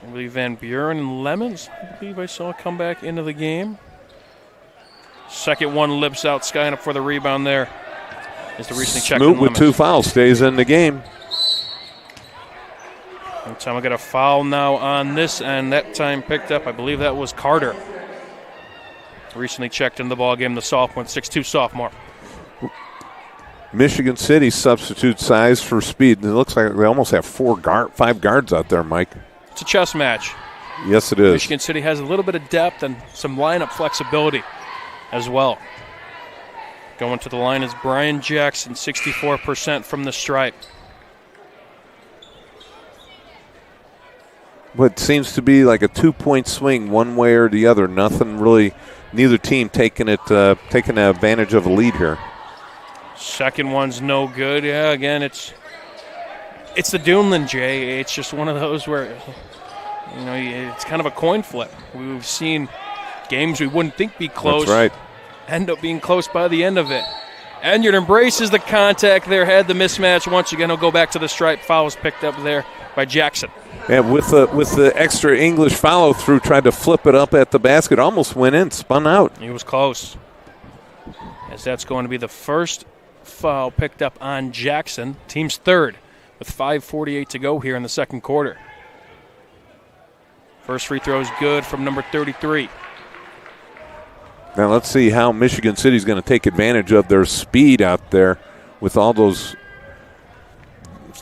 B: I believe Van Buren and Lemons, I believe I saw come back into the game. Second one lips out, skying up for the rebound there. Is the recently checked
C: Smoot with 2 fouls, stays in the game.
B: And time I got a foul now on this end. That time picked up, I believe that was Carter. Recently checked in the ball game, the sophomore, 6'2" sophomore.
C: Michigan City substitute size for speed. It looks like they almost have 5 guards out there, Mike.
B: It's a chess match.
C: Yes, it is.
B: Michigan City has a little bit of depth and some lineup flexibility as well. Going to the line is Brian Jackson, 64% from the stripe.
C: What seems to be like a 2-point swing one way or the other. Nothing really, neither team taking advantage of a lead here.
B: Second one's no good. Yeah, again, it's the Duneland, Jay. It's just one of those where, it's kind of a coin flip. We've seen games we wouldn't think be close.
C: That's right.
B: End up being close by the end of it. Enyard embraces the contact there, had the mismatch. Once again, he'll go back to the stripe. Foul was picked up there by Jackson.
C: And with the extra English follow-through, tried to flip it up at the basket. Almost went in, spun out.
B: He was close. As that's going to be the first foul picked up on Jackson. Team's third with 5:48 to go here in the second quarter. First free throw is good from number 33.
C: Now let's see how Michigan City's going to take advantage of their speed out there with all those,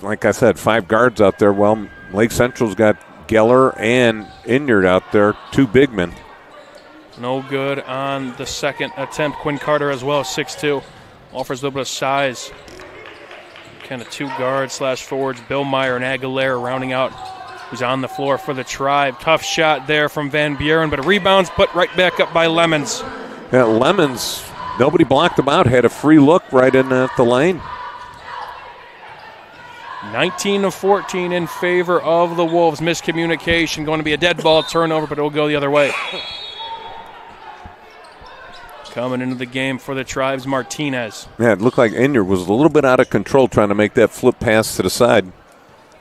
C: like I said, 5 guards out there. Well, Lake Central's got Geller and Enyard out there, 2 big men.
B: No good on the second attempt. Quinn Carter as well, 6'2". Offers a little bit of size. Kind of 2 guards / forwards. Billmeyer and Aguilera rounding out who's on the floor for the Tribe. Tough shot there from Van Buren, but a rebound's put right back up by Lemons.
C: Yeah, Lemons, nobody blocked him out, had a free look right in at the lane.
B: 19 of 14 in favor of the Wolves. Miscommunication, going to be a dead ball turnover, but it will go the other way. Coming into the game for the Tribes, Martinez.
C: Yeah, it looked like Enyard was a little bit out of control trying to make that flip pass to the side.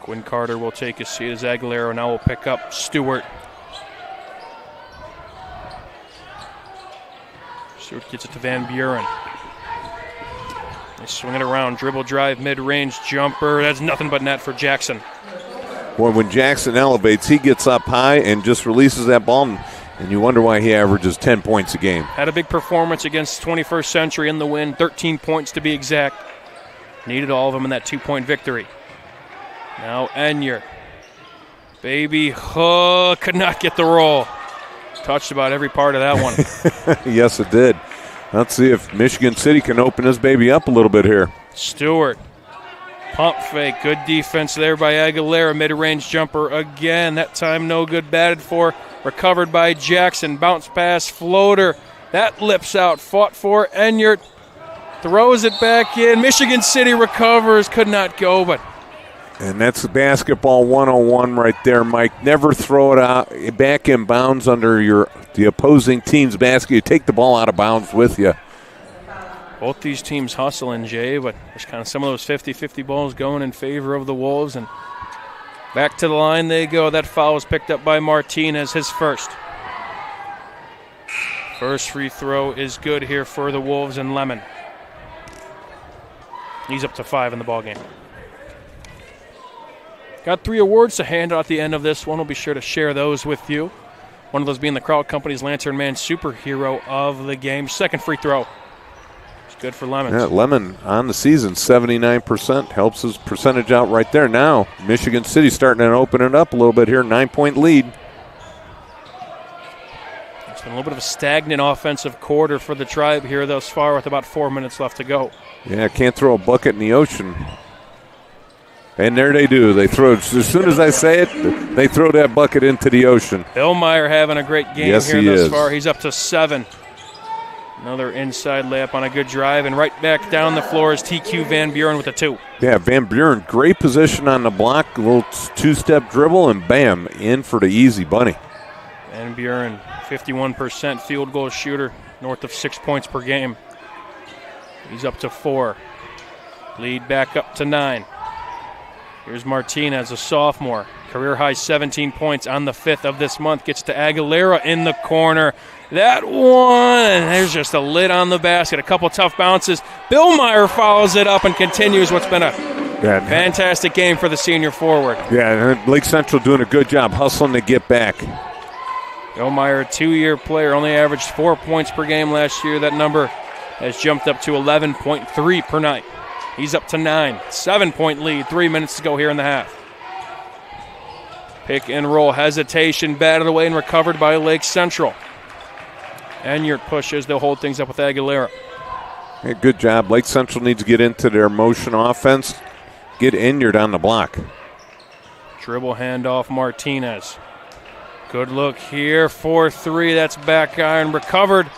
B: Quinn Carter will take his seat as Aguilera now will pick up Stewart. Stewart gets it to Van Buren. They swing it around, dribble drive, mid-range jumper. That's nothing but net for Jackson.
C: Boy, when Jackson elevates, he gets up high and just releases that ball, and you wonder why he averages 10 points a game.
B: Had a big performance against 21st Century in the win, 13 points to be exact. Needed all of them in that 2-point victory. Now Enyard. Baby Hook could not get the roll. Touched about every part of that one.
C: Yes, it did. Let's see if Michigan City can open this baby up a little bit here.
B: Stewart. Pump fake. Good defense there by Aguilera. Mid-range jumper again. That time no good. Batted for. Recovered by Jackson. Bounce pass. Floater. That lips out. Fought for. Enyart throws it back in. Michigan City recovers. Could not go, but.
C: And that's basketball 101 right there, Mike. Never throw it out back in bounds under the opposing team's basket. You take the ball out of bounds with you.
B: Both these teams hustling, Jay, but there's kind of some of those 50-50 balls going in favor of the Wolves. And back to the line they go. That foul was picked up by Martinez, his first. First free throw is good here for the Wolves and Lemon. He's up to 5 in the ballgame. Got 3 awards to hand out at the end of this one. We'll be sure to share those with you. One of those being the Crowd Company's Lantern Man Superhero of the game. Second free throw. It's good for Lemon.
C: Yeah, Lemon on the season, 79%. Helps his percentage out right there. Now, Michigan City starting to open it up a little bit here. 9-point lead.
B: It's been a little bit of a stagnant offensive quarter for the Tribe here thus far with about 4 minutes left to go.
C: Yeah, can't throw a bucket in the ocean. And there they do. They throw, as soon as I say it, they throw that bucket into the ocean.
B: Bill Meyer having a great game here thus far. He's up to 7. Another inside layup on a good drive. And right back down the floor is TQ Van Buren with a 2.
C: Yeah, Van Buren, great position on the block. A little 2-step dribble, and bam, in for the easy bunny.
B: Van Buren, 51% field goal shooter, north of 6 points per game. He's up to 4. Lead back up to 9. Here's Martinez, a sophomore. Career-high 17 points on the 5th of this month. Gets to Aguilera in the corner. That one, there's just a lid on the basket. A couple tough bounces. Bill Meyer follows it up and continues what's been a fantastic game for the senior forward.
C: Yeah, and Lake Central doing a good job hustling to get back.
B: Bill Meyer, a 2-year player, only averaged 4 points per game last year. That number has jumped up to 11.3 per night. He's up to 9. 7-point lead. 3 minutes to go here in the half. Pick and roll. Hesitation. Batted away and recovered by Lake Central. Enyart pushes. They'll hold things up with Aguilera.
C: Hey, good job. Lake Central needs to get into their motion offense. Get Enyart on the block.
B: Dribble handoff Martinez. Good look here. 4-3. That's back iron. Recovered.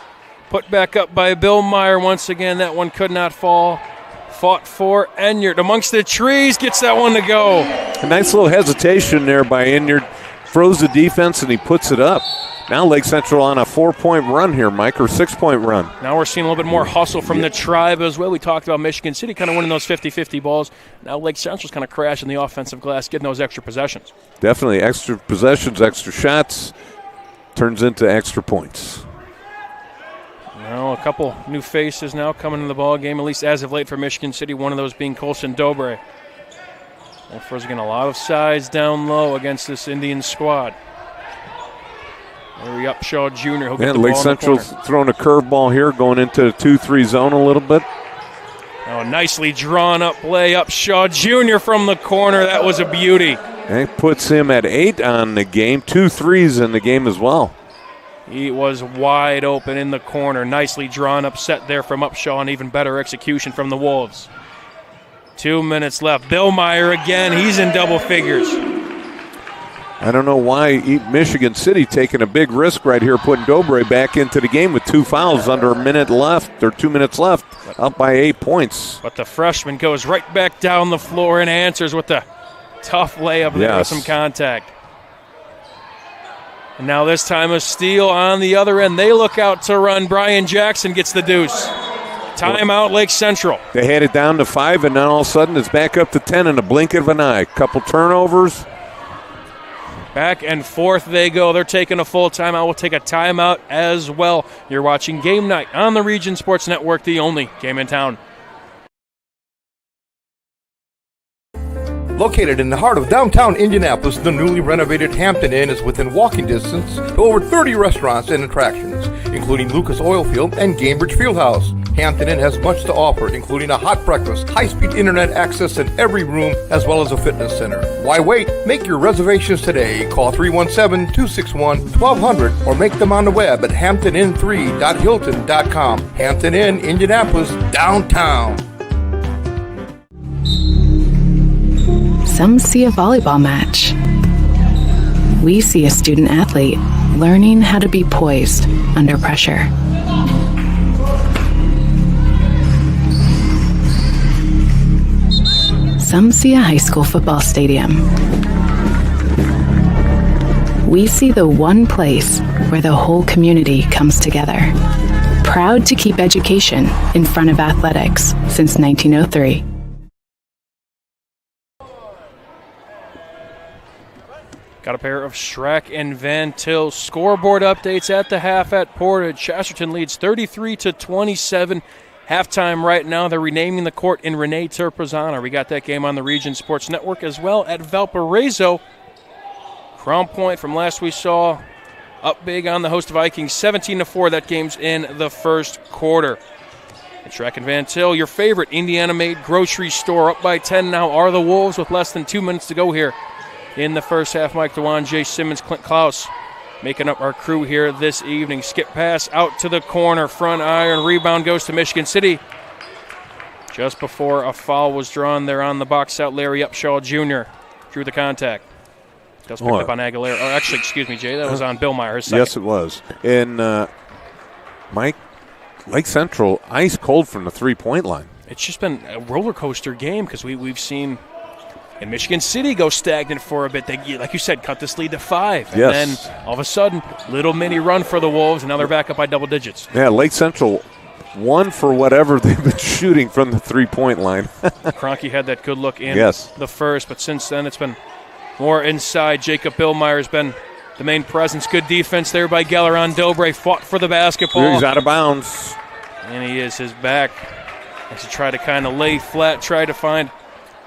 B: Put back up by Bill Meyer once again. That one could not fall. Fought for Enyart amongst the trees, gets that one to go.
C: A nice little hesitation there by Enyart. Throws the defense and he puts it up. Now Lake Central on a 4-point run here, Mike, or 6-point run.
B: Now we're seeing a little bit more hustle from the Tribe as well. We talked about Michigan City kind of winning those 50-50 balls. Now Lake Central's kind of crashing the offensive glass, getting those extra possessions.
C: Definitely extra possessions, extra shots, turns into extra points.
B: Now a couple new faces now coming in the ball game, at least as of late for Michigan City, one of those being Colson Dobre. Wolfers getting a lot of size down low against this Indian squad. Larry Upshaw Jr. He'll get the
C: Lake
B: ball
C: Central's throwing a curveball here, going into the 2-3 zone a little bit.
B: Now a nicely drawn up play, Upshaw Jr. from the corner. That was a beauty.
C: That puts him at 8 on the game, 2 threes in the game as well.
B: He was wide open in the corner. Nicely drawn up set there from Upshaw, and even better execution from the Wolves. 2 minutes left. Bill Meyer again. He's in double figures.
C: I don't know why Michigan City taking a big risk right here, putting Dobre back into the game with 2 fouls under a minute left, or 2 minutes left, up by 8 points.
B: But the freshman goes right back down the floor and answers with the tough layup there with some contact. And now this time a steal on the other end. They look out to run. Brian Jackson gets the deuce. Timeout, Lake Central.
C: They had it down to 5, and then all of a sudden it's back up to 10 in a blink of an eye. Couple turnovers.
B: Back and forth they go. They're taking a full timeout. We'll take a timeout as well. You're watching Game Night on the Region Sports Network, the only game in town.
T: Located in the heart of downtown Indianapolis, the newly renovated Hampton Inn is within walking distance to over 30 restaurants and attractions, including Lucas Oil Field and Gainbridge Fieldhouse. Hampton Inn has much to offer, including a hot breakfast, high-speed internet access in every room, as well as a fitness center. Why wait? Make your reservations today. Call 317-261-1200 or make them on the web at hamptonin3.hilton.com. Hampton Inn, Indianapolis, downtown.
D: Some see a volleyball match. We see a student athlete learning how to be poised under pressure. Some see a high school football stadium. We see the one place where the whole community comes together. Proud to keep education in front of athletics since 1903.
B: Got a pair of Schrack and Van Til scoreboard updates at the half at Portage. Chesterton leads 33-27. Halftime right now. They're renaming the court in Rene Terprazana. We got that game on the Region Sports Network as well at Valparaiso. Crown Point from last we saw up big on the host Vikings, 17-4. That game's in the first quarter. And Schrack and Van Til, your favorite Indiana-made grocery store, up by 10 now are the Wolves with less than 2 minutes to go here in the first half. Mike Dewan, Jay Simmons, Clint Klaus making up our crew here this evening. Skip pass out to the corner, front iron, rebound goes to Michigan City. Just before a foul was drawn there on the box out, Larry Upshaw Jr. drew the contact. Does pick up on Aguilera. Oh, actually, excuse me, Jay, that was on Billmeyer. His second.
C: Yes, it was. And Mike, Lake Central, ice cold from the three-point line.
B: It's just been a roller coaster game because we've seen in Michigan City go stagnant for a bit. They, like you said, cut this lead to 5. And then all of a sudden, little mini run for the Wolves, and now they're back up by double digits.
C: Yeah, Lake Central won for whatever they've been shooting from the three-point line.
B: Kroenke had that good look in the first, but since then it's been more inside. Jacob Billmeyer has been the main presence. Good defense there by Geller on Dobre. Fought for the basketball.
C: He's out of bounds.
B: And he is. His back as he tried to kind of lay flat, try to find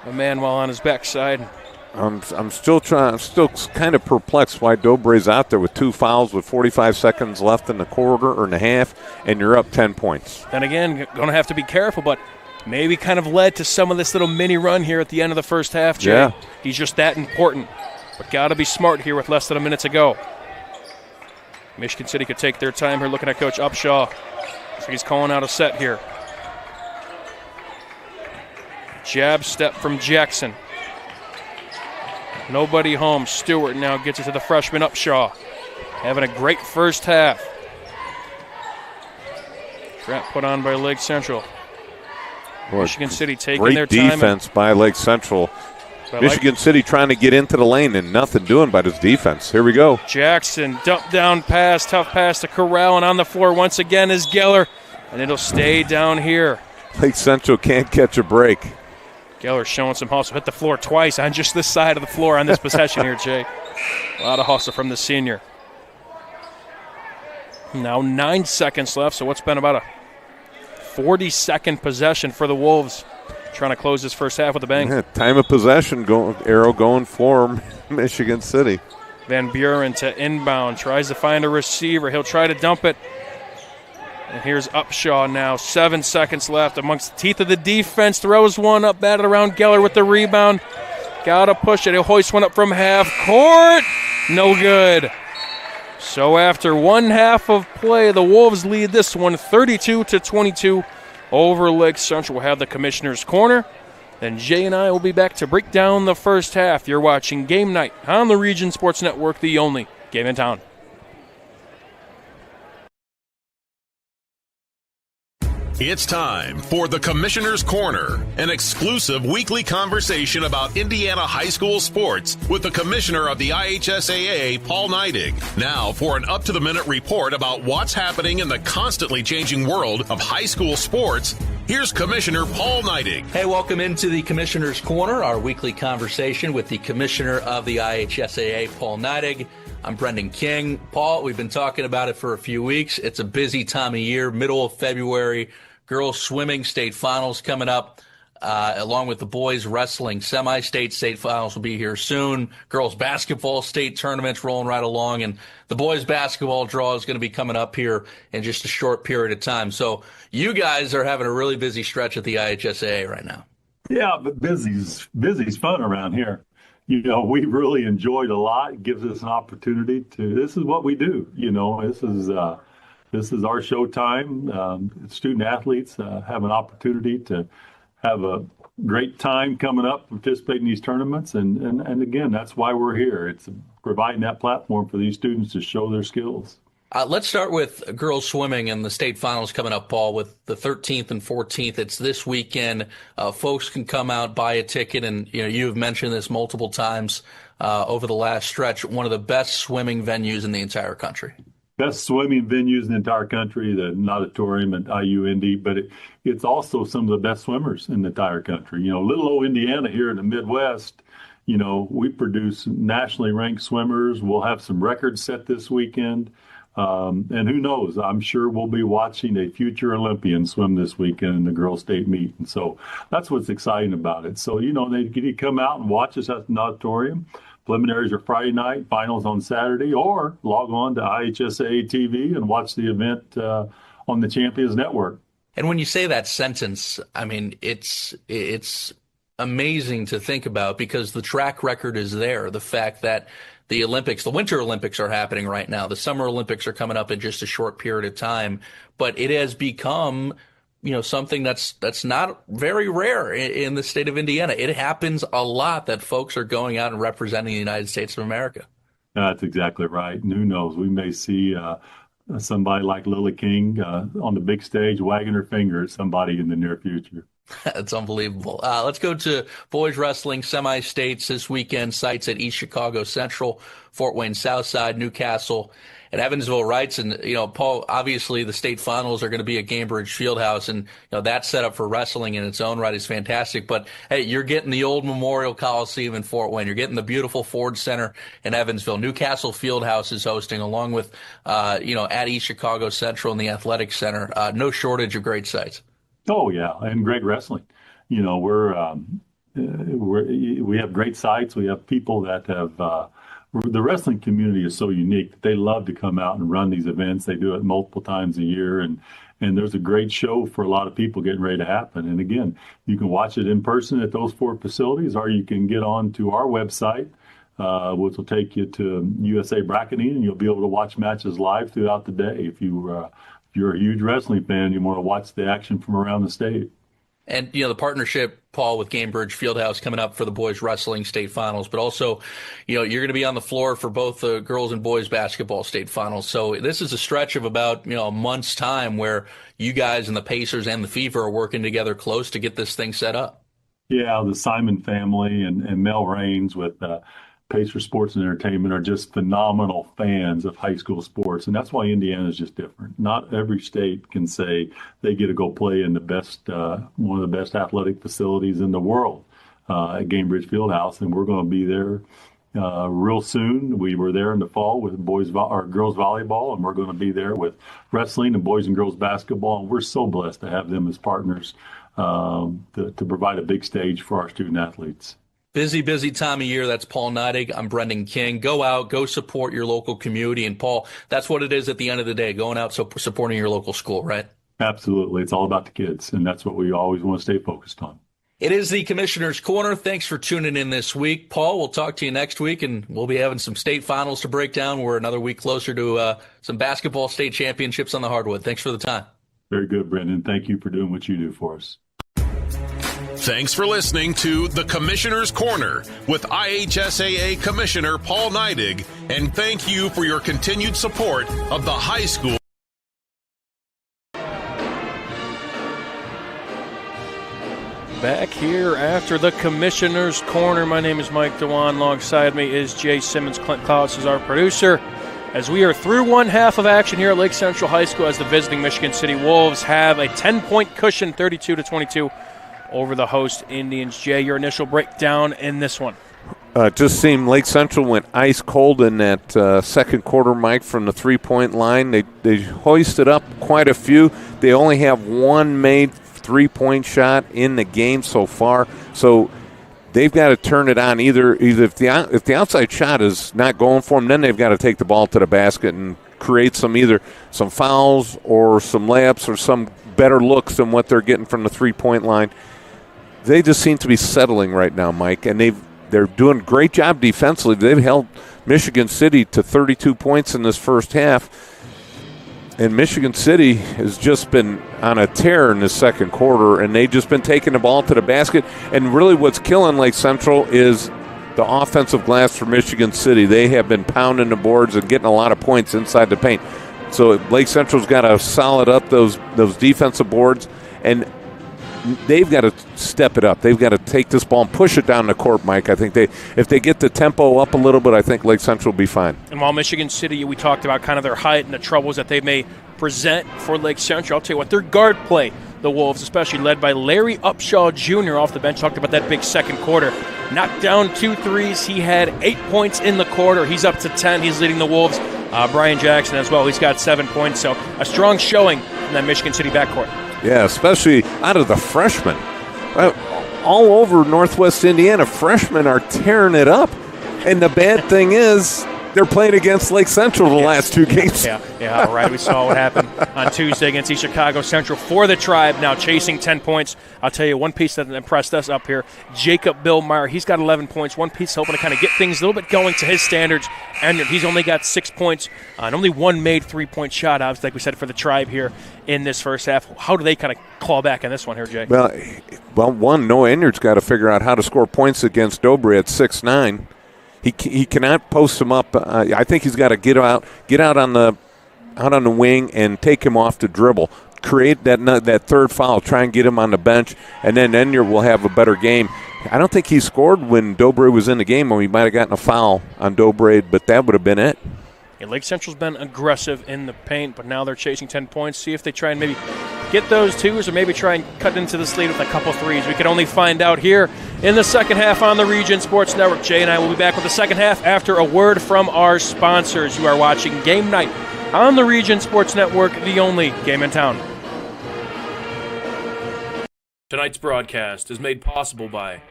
B: a man while on his backside.
C: I'm still kind of perplexed why Dobre's out there with 2 fouls with 45 seconds left in the quarter or in the half, and you're up 10 points.
B: Then again, going to have to be careful, but maybe kind of led to some of this little mini run here at the end of the first half, Jay.
C: Yeah.
B: He's just that important. But got to be smart here with less than a minute to go. Michigan City could take their time here looking at Coach Upshaw. So he's calling out a set here. Jab step from Jackson. Nobody home. Stewart now gets it to the freshman Upshaw. Having a great first half. Trap put on by Lake Central.
C: Boy,
B: Michigan City taking their time.
C: Great defense by Lake Central. Michigan City trying to get into the lane and nothing doing by this defense. Here we go.
B: Jackson, dump down pass, tough pass to Corral, and on the floor once again is Geller, and it'll stay down here.
C: Lake Central can't catch a break.
B: Geller showing some hustle. Hit the floor twice on just this side of the floor on this possession here, Jay. A lot of hustle from the senior. Now 9 seconds left, so what's been about a 40-second possession for the Wolves. Trying to close this first half with a bang.
C: Yeah, time of possession, arrow going for Michigan City.
B: Van Buren to inbound, tries to find a receiver. He'll try to dump it. And here's Upshaw now. 7 seconds left amongst the teeth of the defense. Throws one up, batted around Geller with the rebound. Got to push it. He'll hoist one up from half court. No good. So after one half of play, the Wolves lead this one 32-22 over Lake Central. We'll have the Commissioner's Corner. Then Jay and I will be back to break down the first half. You're watching Game Night on the Region Sports Network, the only game in town.
U: It's time for the Commissioner's Corner, an exclusive weekly conversation about Indiana high school sports with the Commissioner of the IHSAA, Paul Neidig. Now for an up-to-the-minute report about what's happening in the constantly changing world of high school sports, here's Commissioner Paul Neidig.
V: Hey, welcome into the Commissioner's Corner, our weekly conversation with the Commissioner of the IHSAA, Paul Neidig. I'm Brendan King. Paul, we've been talking about it for a few weeks. It's a busy time of year, middle of February. Girls swimming state finals coming up. along with the boys wrestling semi-state, state finals will be here soon. Girls basketball state tournaments rolling right along, and the boys basketball draw is going to be coming up here in just a short period of time. So you guys are having a really busy stretch at the IHSAA right now.
A: Yeah, but busy's fun around here. You know, we really enjoyed a lot. It gives us an opportunity this is what we do. You know, this is our showtime. Student athletes have an opportunity to have a great time coming up, participating in these tournaments. And again, that's why we're here. It's providing that platform for these students to show their skills.
V: Let's start with girls swimming and the state finals coming up, Paul, with the 13th and 14th. It's this weekend. Folks can come out, buy a ticket, and you've mentioned this multiple times over the last stretch, one of the best swimming venues in the entire country.
A: Best swimming venues in the entire country, the Auditorium at IU Indy, but it's also some of the best swimmers in the entire country. You know, little old Indiana here in the Midwest, you know, we produce nationally ranked swimmers. We'll have some records set this weekend. And who knows, I'm sure we'll be watching a future Olympian swim this weekend in the girls' state meet. And so that's what's exciting about it. So, you know, they can come out and watch us at the Auditorium. Preliminaries are Friday night, finals on Saturday, or log on to IHSAA TV and watch the event on the Champions Network.
V: And when you say that sentence, I mean, it's amazing to think about because the track record is there. The fact that the Olympics, the Winter Olympics are happening right now. The Summer Olympics are coming up in just a short period of time. But it has become, you know, something that's not very rare in the state of Indiana. It happens a lot that folks are going out and representing the United States of America.
A: That's exactly right. And who knows, we may see somebody like Lily King on the big stage wagging her finger at somebody in the near future.
V: That's unbelievable. Let's go to boys wrestling semi-states this weekend. Sites at East Chicago Central, Fort Wayne Southside, Newcastle, and Evansville Rights. And, you know, Paul, obviously the state finals are going to be at Gainbridge Fieldhouse. And, you know, that setup for wrestling in its own right is fantastic. But, hey, you're getting the old Memorial Coliseum in Fort Wayne. You're getting the beautiful Ford Center in Evansville. Newcastle Fieldhouse is hosting, along with, at East Chicago Central and the Athletic Center. No shortage of great sites.
A: Oh yeah, and great wrestling. You know, we have great sites. We have people that have the wrestling community is so unique that they love to come out and run these events. They do it multiple times a year, and there's a great show for a lot of people getting ready to happen. And again, you can watch it in person at those 4 facilities, or you can get on to our website, which will take you to USA Bracketing, and you'll be able to watch matches live throughout the day. If you're a huge wrestling fan, you want to watch the action from around the state.
V: And, you know, the partnership, Paul, with Gainbridge Fieldhouse coming up for the boys wrestling state finals, but also, you know, you're going to be on the floor for both the girls and boys basketball state finals. So this is a stretch of about, you know, a month's time where you guys and the Pacers and the Fever are working together close to get this thing set up.
A: Yeah, the Simon family and Mel Raines with Pacer Sports and Entertainment are just phenomenal fans of high school sports, and that's why Indiana is just different. Not every state can say they get to go play in the best, one of the best athletic facilities in the world at Gainbridge Fieldhouse, and we're going to be there real soon. We were there in the fall with girls volleyball, and we're going to be there with wrestling and boys and girls basketball, and we're so blessed to have them as partners to provide a big stage for our student athletes.
V: Busy time of year. That's Paul Neidig. I'm Brendan King. Go out, go support your local community. And Paul, that's what it is at the end of the day, going out, supporting your local school, right?
A: Absolutely. It's all about the kids, and that's what we always want to stay focused on.
V: It is the Commissioner's Corner. Thanks for tuning in this week. Paul, we'll talk to you next week, and we'll be having some state finals to break down. We're another week closer to some basketball state championships on the hardwood. Thanks for the time.
A: Very good, Brendan. Thank you for doing what you do for us.
U: Thanks for listening to The Commissioner's Corner with IHSAA Commissioner Paul Neidig, and thank you for your continued support of the high school.
B: Back here after The Commissioner's Corner. My name is Mike Dewan. Alongside me is Jay Simmons. Clint Klaus is our producer. As we are through one half of action here at Lake Central High School, as the visiting Michigan City Wolves have a 10-point cushion, 32-22. Over the host Indians. Jay, your initial breakdown in this one.
C: Just seemed Lake Central went ice cold in that second quarter, Mike, from the three-point line. They hoisted up quite a few. They only have one made 3-point shot in the game so far. So they've got to turn it on. Either if the outside shot is not going for them, then they've got to take the ball to the basket and create either some fouls or some layups or some better looks than what they're getting from the 3-point line. They just seem to be settling right now, Mike, and they're doing a great job defensively. They've held Michigan City to 32 points in this first half, and Michigan City has just been on a tear in the second quarter, and they've just been taking the ball to the basket. And really what's killing Lake Central is the offensive glass for Michigan City. They have been pounding the boards and getting a lot of points inside the paint. So Lake Central's got to solid up those defensive boards, and they've got to step it up. They've got to take this ball and push it down the court, Mike. I think if they get the tempo up a little bit, I think Lake Central will be fine.
B: And while Michigan City, we talked about kind of their height and the troubles that they may present for Lake Central, I'll tell you what, their guard play, the Wolves, especially led by Larry Upshaw Jr. off the bench, talked about that big second quarter. Knocked down 2 threes. He had 8 points in the quarter. He's up to 10. He's leading the Wolves. Brian Jackson as well. He's got 7 points. So a strong showing in that Michigan City backcourt.
C: Yeah, especially out of the freshmen. All over Northwest Indiana, freshmen are tearing it up. And the bad thing is they're playing against Lake Central the last 2 games.
B: Yeah, all right. We saw what happened on Tuesday against East Chicago Central for the Tribe, now chasing 10 points. I'll tell you one piece that impressed us up here, Jacob Billmeyer. He's got 11 points. One piece hoping to kind of get things a little bit going to his standards. And he's only got 6 points and only one made 3-point shot, obviously, like we said, for the Tribe here in this first half. How do they kind of claw back in this one here, Jay?
C: Well, Noah Inyard's got to figure out how to score points against Dobre at 6'9". He cannot post him up. I think he's got to get out on the wing and take him off the dribble. Create that third foul. Try and get him on the bench, and then Enyard will have a better game. I don't think he scored when Dobre was in the game, or he might have gotten a foul on Dobre, but that would have been it.
B: Yeah, Lake Central's been aggressive in the paint, but now they're chasing 10 points. See if they try and maybe get those twos or maybe try and cut into the lead with a couple threes. We can only find out here in the second half on the Region Sports Network. Jay and I will be back with the second half after a word from our sponsors. You are watching Game Night on the Region Sports Network, the only game in town. Tonight's broadcast is made possible by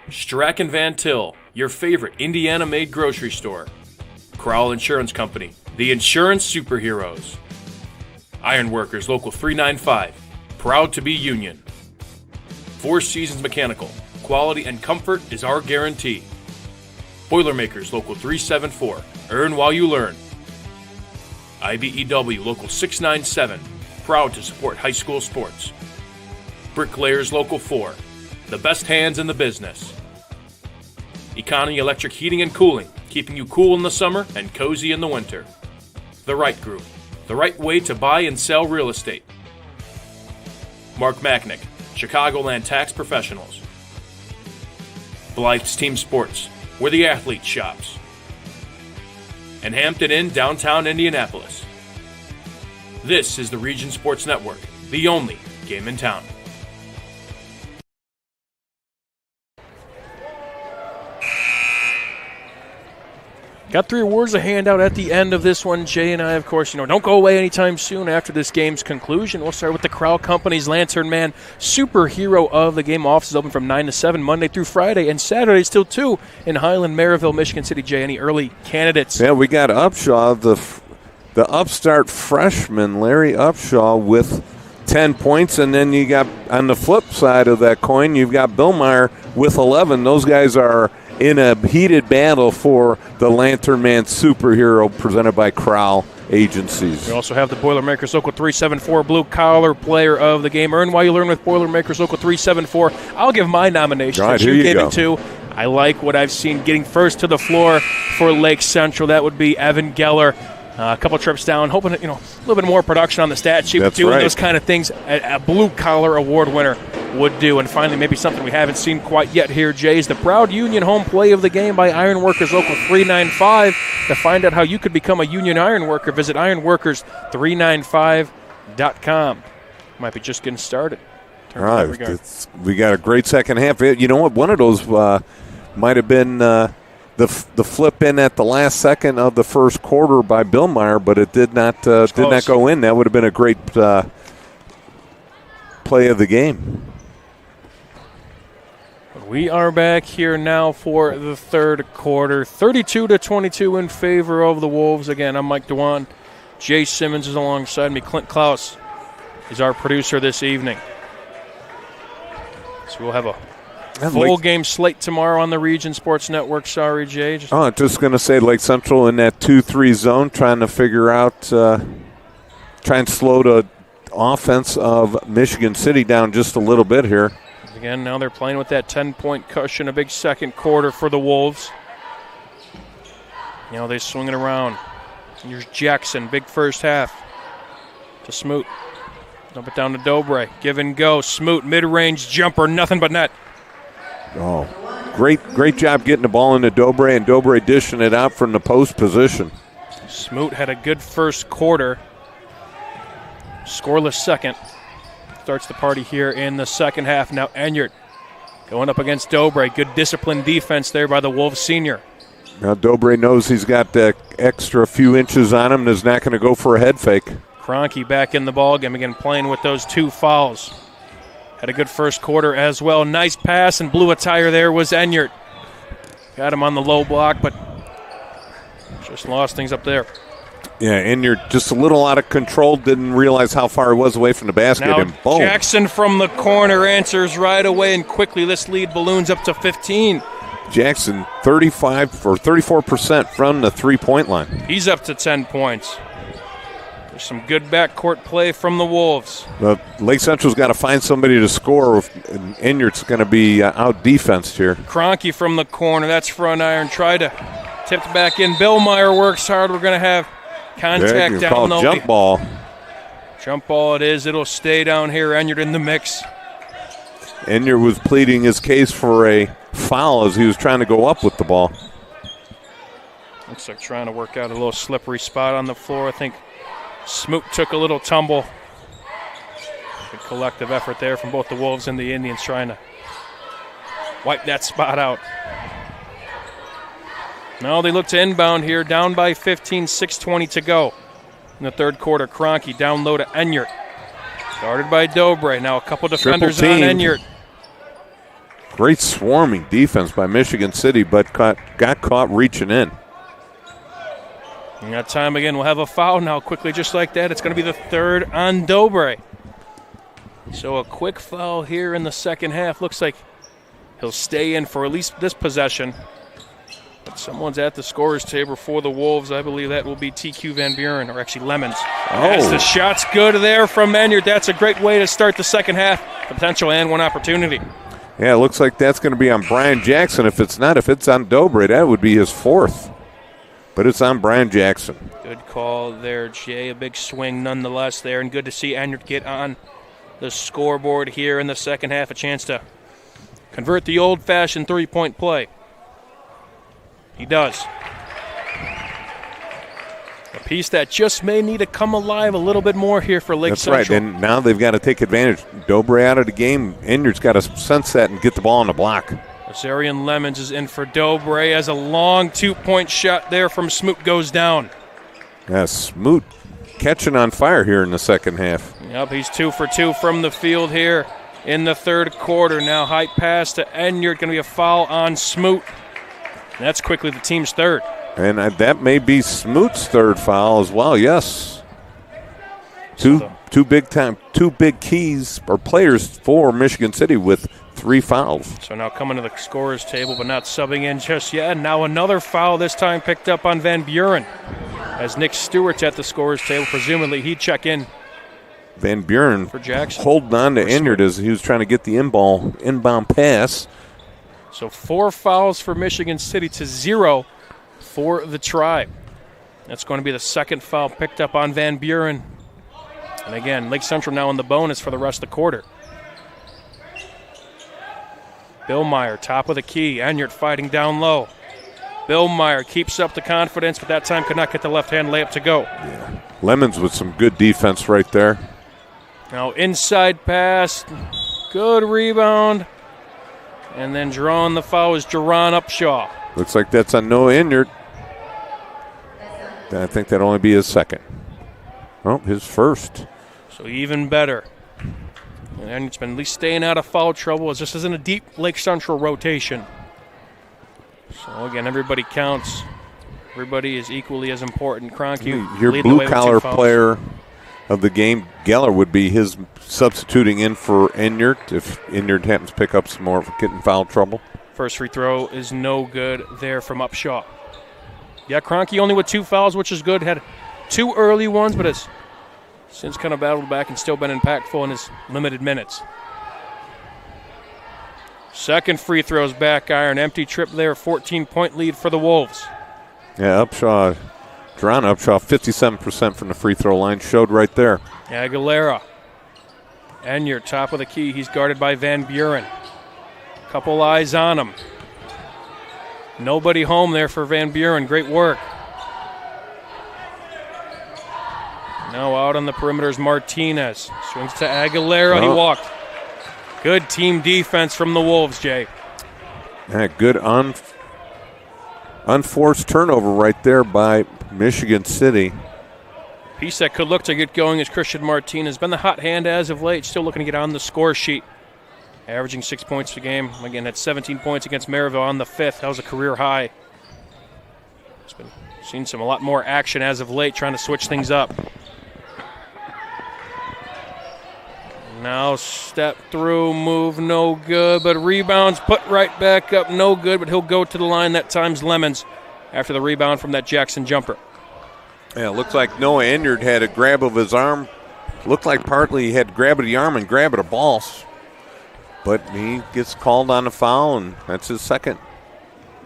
B: Strack & Van Til, your favorite Indiana-made grocery store. Crowell Insurance Company, the insurance superheroes. Ironworkers Local 395, proud to be union. Four Seasons Mechanical, quality and comfort is our guarantee. Boilermakers Local 374, earn while you learn. IBEW Local 697, proud to support high school sports. Bricklayers Local 4, the best hands in the business. Economy Electric Heating and Cooling, keeping you cool in the summer and cozy in the winter. The Right Group, the right way to buy and sell real estate. Mark Machnick, Chicagoland Tax Professionals. Blythe's Team Sports, where the athlete shops. And Hampton Inn, downtown Indianapolis. This is the Region Sports Network, the only game in town. Got 3 awards to hand out at the end of this one. Jay and I, of course, don't go away anytime soon after this game's conclusion. We'll start with the Crowell Company's Lantern Man Superhero of the Game. Office is open from 9 to 7, Monday through Friday, and Saturdays till 2 in Highland, Maryville, Michigan City. Jay, any early candidates?
C: Yeah, we got Upshaw, the upstart freshman, Larry Upshaw, with 10 points, and then you got, on the flip side of that coin, you've got Billmeyer with 11. Those guys are in a heated battle for the Lantern Man Superhero presented by Crowell Agencies.
B: We also have the Boilermakers Local 374 Blue Collar Player of the Game. Earn while you learn with Boilermakers Local 374. I'll give my nomination.
C: Right, here you go.
B: Two. I like what I've seen getting first to the floor for Lake Central. That would be Evan Geller. A couple trips down, hoping a little bit more production on the stat sheet.
C: That's
B: doing
C: right.
B: Those kind of things a blue collar award winner would do. And finally, maybe something we haven't seen quite yet here, Jay, is the proud Union home play of the game by Ironworkers Local 395. To find out how you could become a Union Ironworker, visit ironworkers395.com. Might be just getting started.
C: All right, we got a great second half. You know what? One of those might have been the flip in at the last second of the first quarter by Billmeyer, but it did not go in. That would have been a great play play of the game.
B: We are back here now for the third quarter. 32-22 in favor of the Wolves. Again, I'm Mike Dewan. Jay Simmons is alongside me. Clint Klaus is our producer this evening. So we'll have a full game slate tomorrow on the Region Sports Network. Sorry, Jay.
C: I'm just going to say Lake Central in that 2-3 zone, trying to figure out, try and slow the offense of Michigan City down just a little bit here.
B: Again, now they're playing with that 10-point cushion. A big second quarter for the Wolves. Now they swing it around. Here's Jackson, big first half. To Smoot. Dump it down to Dobre. Give and go. Smoot, mid-range jumper, nothing but net.
C: Oh, great job getting the ball into Dobre, and Dobre dishing it out from the post position.
B: Smoot had a good first quarter. Scoreless second. Starts the party here in the second half. Now Enyart going up against Dobre. Good disciplined defense there by the Wolves senior.
C: Now Dobre knows he's got the extra few inches on him and is not going to go for a head fake.
B: Kroenke back in the ballgame again, playing with those 2 fouls. Had a good first quarter as well. Nice pass and blew a tire there was Enyart. Got him on the low block, but just lost things up there.
C: Yeah, and you're just a little out of control. Didn't realize how far he was away from the basket.
B: Now
C: And boom.
B: Jackson from the corner answers right away, and quickly this lead balloons up to 15.
C: Jackson 35 or 34% from the three-point line.
B: He's up to 10 points. There's some good backcourt play from the Wolves.
C: Lake Central's got to find somebody to score. And Enyart's going to be out-defensed here.
B: Kroenke from the corner. That's front iron. Tried to tip back in. Billmeyer works hard. We're going to have contact down low.
C: Jump ball.
B: Jump ball it is. It'll stay down here. Enyart in the mix.
C: Enyart was pleading his case for a foul as he was trying to go up with the ball.
B: Looks like trying to work out a little slippery spot on the floor. I think Smoot took a little tumble. Good collective effort there from both the Wolves and the Indians trying to wipe that spot out. Now they look to inbound here, down by 15, 6:20 to go. In the third quarter, Kroenke down low to Enyart. Guarded by Dobre. Now a couple defenders on Enyart.
C: Great swarming defense by Michigan City, but got caught reaching in.
B: And that time again, we'll have a foul now quickly just like that. It's going to be the third on Dobre. So a quick foul here in the second half. Looks like he'll stay in for at least this possession. But someone's at the scorer's table for the Wolves. I believe that will be TQ Van Buren, or actually Lemons. As the shot's good there from Enyart. That's a great way to start the second half. Potential and one opportunity.
C: Yeah, it looks like that's going to be on Brian Jackson. If it's on Dobre, that would be his fourth. But it's on Brian Jackson.
B: Good call there, Jay. A big swing nonetheless there, and good to see Enyart get on the scoreboard here in the second half. A chance to convert the old-fashioned three-point play. He does. A piece that just may need to come alive a little bit more here for Lake Central.
C: That's right, and now they've got to take advantage. Dobre out of the game. Enyart's got to sense that and get the ball on the block.
B: Azarian Lemons is in for Dobre as a long two-point shot there from Smoot goes down.
C: Yeah, Smoot catching on fire here in the second half.
B: Yep, he's 2 for 2 from the field here in the third quarter. Now high pass to Enyart, going to be a foul on Smoot. And that's quickly the team's third.
C: And that may be Smoot's third foul as well, yes. Two big keys or players for Michigan City with 3 fouls.
B: So now coming to the scorer's table, but not subbing in just yet. And now another foul, this time picked up on Van Buren. As Nick Stewart's at the scorer's table, presumably he'd check in.
C: Van Buren
B: for Jackson.
C: Holding on to Enyart as he was trying to get the inbound pass.
B: So 4 fouls for Michigan City to 0 for the Tribe. That's going to be the second foul picked up on Van Buren. And again, Lake Central now in the bonus for the rest of the quarter. Billmeyer, top of the key. Enyart fighting down low. Billmeyer keeps up the confidence, but that time could not get the left-hand layup to go.
C: Yeah. Lemons with some good defense right there.
B: Now inside pass. Good rebound. And then drawing the foul is Jerron Upshaw.
C: Looks like that's on Noah Enyart. I think that'll only be his second. Oh, his first.
B: So even better. And it's been at least staying out of foul trouble. It just isn't a deep Lake Central rotation. So, again, everybody counts. Everybody is equally as important. Kroenke,
C: your
B: lead the way with 2
C: blue-collar
B: fouls.
C: player of the game, Geller, would be his substituting in for Enyart if Enyart happens to pick up some more, getting foul trouble.
B: First free throw is no good there from Upshaw. Yeah, Kroenke only with 2 fouls, which is good. Had 2 early ones, but has since kind of battled back and still been impactful in his limited minutes. Second free throw's back iron. Empty trip there, 14-point lead for the Wolves.
C: Yeah, Upshaw, Deron Upshaw, 57% from the free throw line, showed right there.
B: Aguilera. Enyart, top of the key. He's guarded by Van Buren. Couple eyes on him. Nobody home there for Van Buren. Great work. Now out on the perimeter is Martinez. Swings to Aguilera. He walked. Good team defense from the Wolves, Jay.
C: Yeah, good unforced turnover right there by Michigan City.
B: Piece that could look to get going is Christian Martinez. Been the hot hand as of late. Still looking to get on the score sheet. Averaging 6 points per game. Again, had 17 points against Maryville on the 5th. That was a career high. It's been seen a lot more action as of late, trying to switch things up. Now step through, move, no good, but rebounds put right back up, no good, but he'll go to the line. That time's Lemons after the rebound from that Jackson jumper.
C: Yeah, it looked like Noah Enyart had a grab of his arm. Looked like partly he had to grab at the arm and grab at a ball. But he gets called on a foul, and that's his second.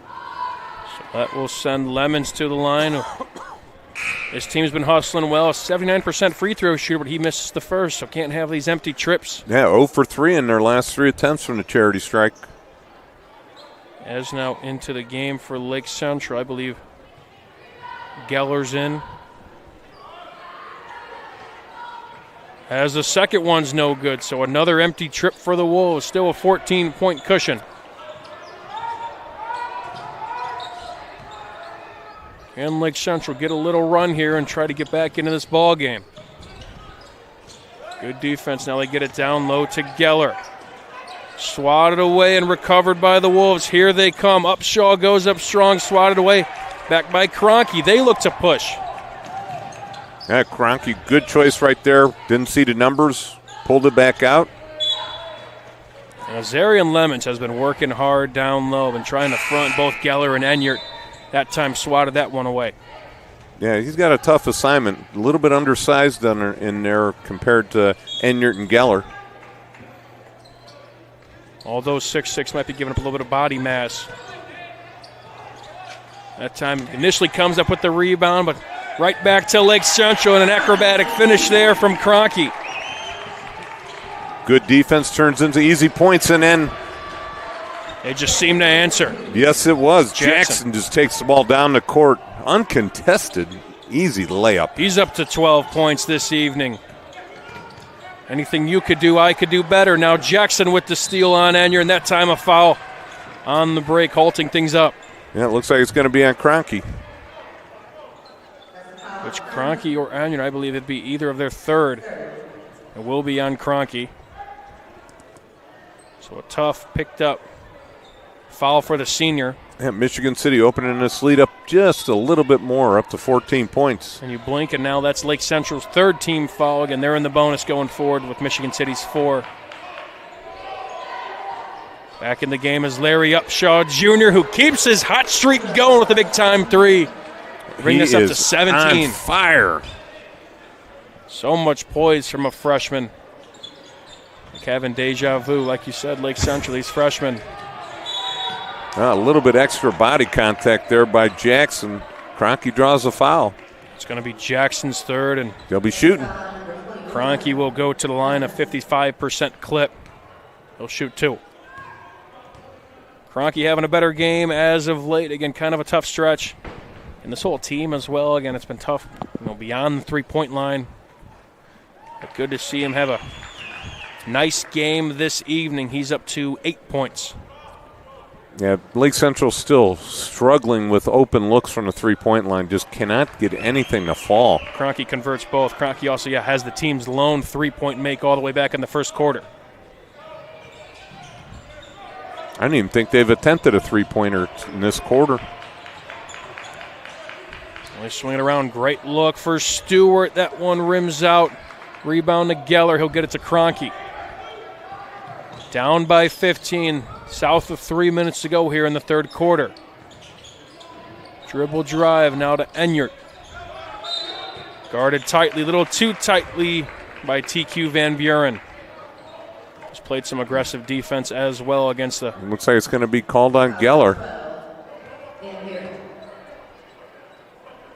B: So that will send Lemons to the line. His team's been hustling well. 79% free throw shooter, but he misses the first, so can't have these empty trips.
C: Yeah, 0 for 3 in their last 3 attempts from the charity strike.
B: As now into the game for Lake Central, I believe Geller's in. As the second one's no good, so another empty trip for the Wolves. Still a 14-point cushion. And Lake Central get a little run here and try to get back into this ball game. Good defense. Now they get it down low to Geller. Swatted away and recovered by the Wolves. Here they come. Upshaw goes up strong, swatted away. Back by Kroenke. They look to push.
C: Yeah, Kroenke, good choice right there. Didn't see the numbers. Pulled it back out.
B: Now Zarian Lemons has been working hard down low and trying to front both Geller and Enyart. That time swatted that one away.
C: Yeah, he's got a tough assignment. A little bit undersized in there compared to Enyart and Geller.
B: Although 6'6" might be giving up a little bit of body mass. That time initially comes up with the rebound, but right back to Lake Central and an acrobatic finish there from Kroenke.
C: Good defense turns into easy points, and then
B: they just seem to answer.
C: Yes, it was. Jackson just takes the ball down the court. Uncontested, easy layup.
B: He's up to 12 points this evening. Anything you could do, I could do better. Now Jackson with the steal on Enyart, and that time a foul on the break, halting things up.
C: Yeah, it looks like it's going to be on Kroenke.
B: Which Kroenke or Enyart, I believe it'd be either of their third. It will be on Kroenke. So a tough, picked up foul for the senior.
C: Yeah, Michigan City opening this lead up just a little bit more, up to 14 points.
B: And you blink, and now that's Lake Central's third team foul. Again, they're in the bonus going forward with Michigan City's 4. Back in the game is Larry Upshaw Jr., who keeps his hot streak going with a big-time 3. Bring this up to 17.
C: On fire.
B: So much poise from a freshman. Like having deja vu, like you said, Lake Central, these freshmen.
C: A little bit extra body contact there by Jackson. Kroenke draws a foul.
B: It's going to be Jackson's third, and
C: they'll be shooting.
B: Kroenke will go to the line, a 55% clip. He'll shoot 2. Kroenke having a better game as of late. Again, kind of a tough stretch. And this whole team as well. Again, it's been tough, beyond the three-point line. But good to see him have a nice game this evening. He's up to 8 points.
C: Yeah, Lake Central still struggling with open looks from the three-point line. Just cannot get anything to fall.
B: Kroenke converts both. Kroenke also has the team's lone three-point make all the way back in the first quarter.
C: I don't even think they've attempted a three-pointer in this quarter.
B: They swing it around. Great look for Stewart. That one rims out. Rebound to Geller. He'll get it to Kroenke. Down by 15. South of 3 minutes to go here in the third quarter. Dribble drive now to Enyart. Guarded tightly, a little too tightly by TQ Van Buren. He's played some aggressive defense as well against the...
C: Looks like it's going to be called on Geller.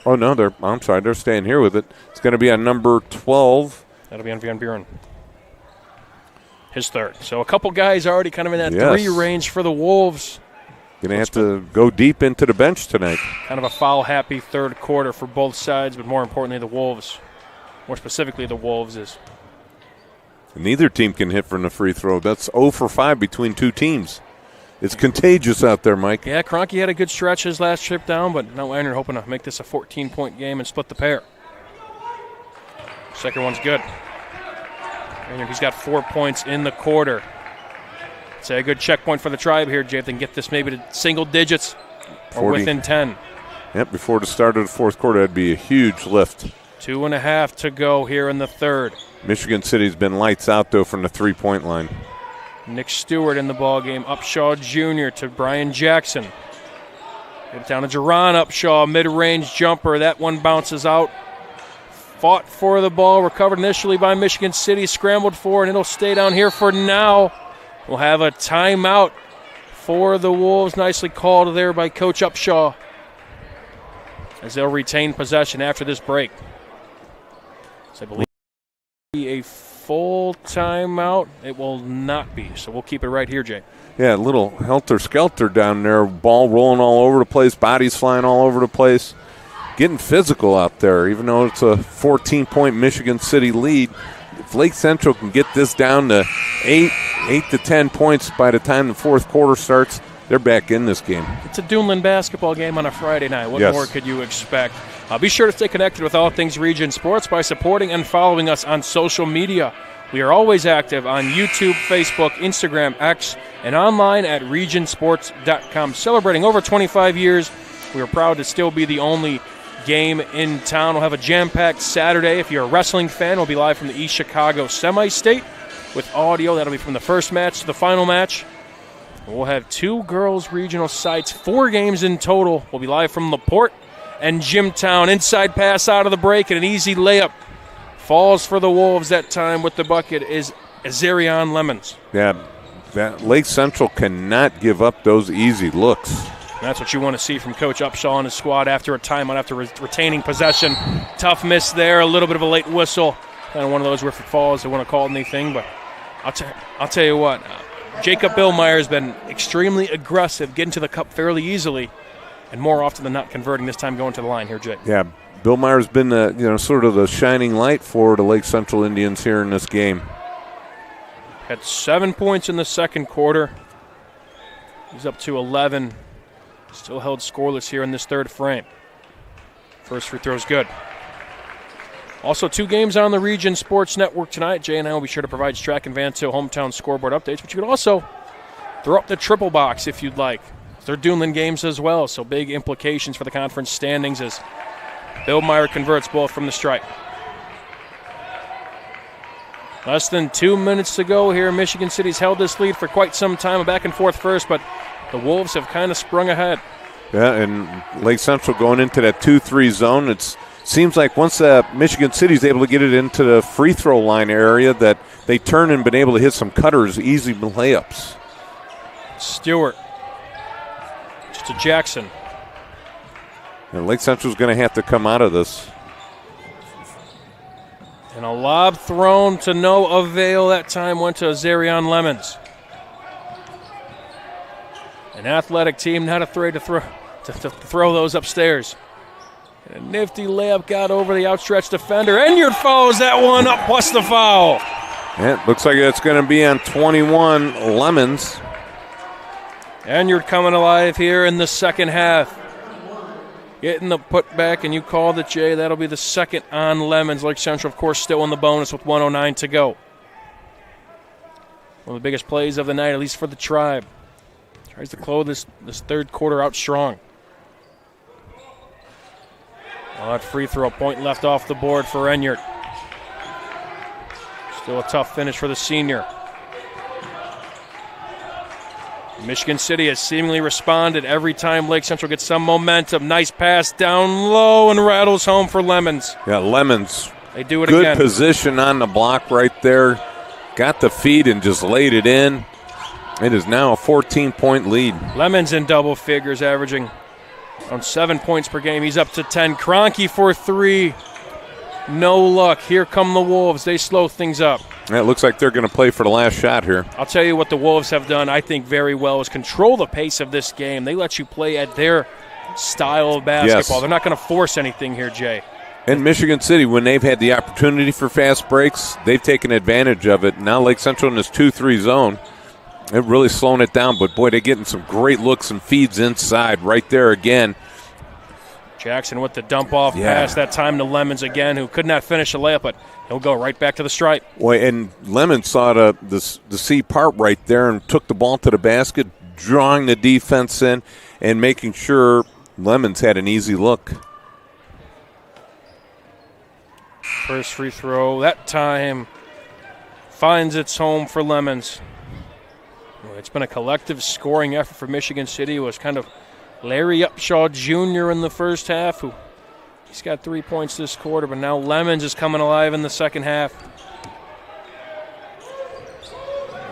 C: Oh, no, they're staying here with it. It's going to be on number 12.
B: That'll be on Van Buren. His third. So a couple guys already kind of in that three range for the Wolves.
C: Going to have to go deep into the bench tonight.
B: Kind of a foul-happy third quarter for both sides, but more importantly, the Wolves. More specifically, the Wolves is.
C: Neither team can hit from the free throw. That's 0 for 5 between two teams. It's contagious out there, Mike.
B: Yeah, Kroenke had a good stretch his last trip down, but now Enyart hoping to make this a 14-point game and split the pair. Second one's good. Enyart, he's got 4 points in the quarter. It's a good checkpoint for the Tribe here, Jay. If they can get this maybe to single digits or
C: 40.
B: within 10.
C: Yep, before the start of the fourth quarter, that'd be a huge lift.
B: 2.5 to go here in the third.
C: Michigan City's been lights out, though, from the three-point line.
B: Nick Stewart in the ballgame. Upshaw Jr. to Brian Jackson. Get it down to Jerron Upshaw. Mid-range jumper. That one bounces out. Fought for the ball. Recovered initially by Michigan City. Scrambled for, and it'll stay down here for now. We'll have a timeout for the Wolves. Nicely called there by Coach Upshaw, as they'll retain possession after this break. So I believe it will be a full timeout. It will not be, so we'll keep it right here, Jay.
C: Yeah, a little helter-skelter down there. Ball rolling all over the place, bodies flying all over the place. Getting physical out there, even though it's a 14-point Michigan City lead. If Lake Central can get this down to 8 to 10 points by the time the fourth quarter starts, they're back in this game.
B: It's a Duneland basketball game on a Friday night. What
C: Yes.
B: more could you expect? Be sure to stay connected with all things Region Sports by supporting and following us on social media. We are always active on YouTube, Facebook, Instagram, X, and online at regionsports.com. Celebrating over 25 years, we are proud to still be the only game in town. We'll have a jam-packed Saturday. If you're a wrestling fan, we'll be live from the East Chicago Semi-State with audio. That'll be from the first match to the final match. We'll have 2 girls' regional sites, 4 games in total. We'll be live from LaPorte and Jimtown. Inside pass out of the break and an easy layup. Falls for the Wolves that time with the bucket is Azarion Lemons.
C: Yeah, that Lake Central cannot give up those easy looks.
B: That's what you want to see from Coach Upshaw and his squad after a timeout, after retaining possession. Tough miss there, a little bit of a late whistle. Kind of one of those where if it falls, they want to call anything. But I'll tell you what, Jacob Billmeyer has been extremely aggressive, getting to the cup fairly easily, and more often than not converting, this time going to the line here, Jake.
C: Yeah, Billmeyer's been sort of the shining light for the Lake Central Indians here in this game.
B: Had 7 points in the second quarter. He's up to 11. Still held scoreless here in this third frame. First free throw's good. Also, 2 games on the Region Sports Network tonight. Jay and I will be sure to provide Strack and Van Til hometown scoreboard updates, but you can also throw up the triple box if you'd like. They're Duneland games as well, so big implications for the conference standings as Billmeyer converts both from the stripe. Less than 2 minutes to go here. Michigan City's held this lead for quite some time, a back and forth first, but the Wolves have kind of sprung ahead.
C: Yeah, and Lake Central going into that 2-3 zone. It seems like once Michigan City's able to get it into the free throw line area, that they turn and been able to hit some cutters, easy layups.
B: Stewart just to Jackson.
C: And Lake Central's going to have to come out of this.
B: And a lob thrown to no avail. That time went to Azarion Lemons. An athletic team, not afraid to throw those upstairs. And a nifty layup got over the outstretched defender. Enyart follows that one up, plus the foul.
C: Yeah, it looks like it's going to be on 21, Lemons.
B: Enyart coming alive here in the second half. Getting the putback, and you called it, Jay. That'll be the second on Lemons. Lake Central, of course, still in the bonus with 1:09 to go. One of the biggest plays of the night, at least for the Tribe. Tries to close this third quarter out strong. Well, that free throw point left off the board for Enyart. Still a tough finish for the senior. Michigan City has seemingly responded every time Lake Central gets some momentum. Nice pass down low and rattles home for Lemons.
C: Yeah, Lemons.
B: They do it
C: Good
B: again.
C: Good position on the block right there. Got the feed and just laid it in. It is now a 14-point lead.
B: Lemons in double figures, averaging on 7 points per game. He's up to 10. Kroenke for 3. No luck. Here come the Wolves. They slow things up.
C: It looks like they're going to play for the last shot here.
B: I'll tell you what the Wolves have done, I think, very well is control the pace of this game. They let you play at their style of basketball.
C: Yes.
B: They're not going to force anything here, Jay.
C: And Michigan City, when they've had the opportunity for fast breaks, they've taken advantage of it. Now Lake Central in this 2-3 zone, they've really slowing it down. But, boy, they're getting some great looks and feeds inside right there again.
B: Jackson with the dump-off pass, that time to Lemons again, who could not finish the layup, but he'll go right back to the stripe.
C: Boy, and Lemons saw the C part right there and took the ball to the basket, drawing the defense in and making sure Lemons had an easy look.
B: First free throw, that time finds its home for Lemons. It's been a collective scoring effort for Michigan City. It was kind of Larry Upshaw Jr. in the first half, he's got 3 points this quarter, but now Lemons is coming alive in the second half.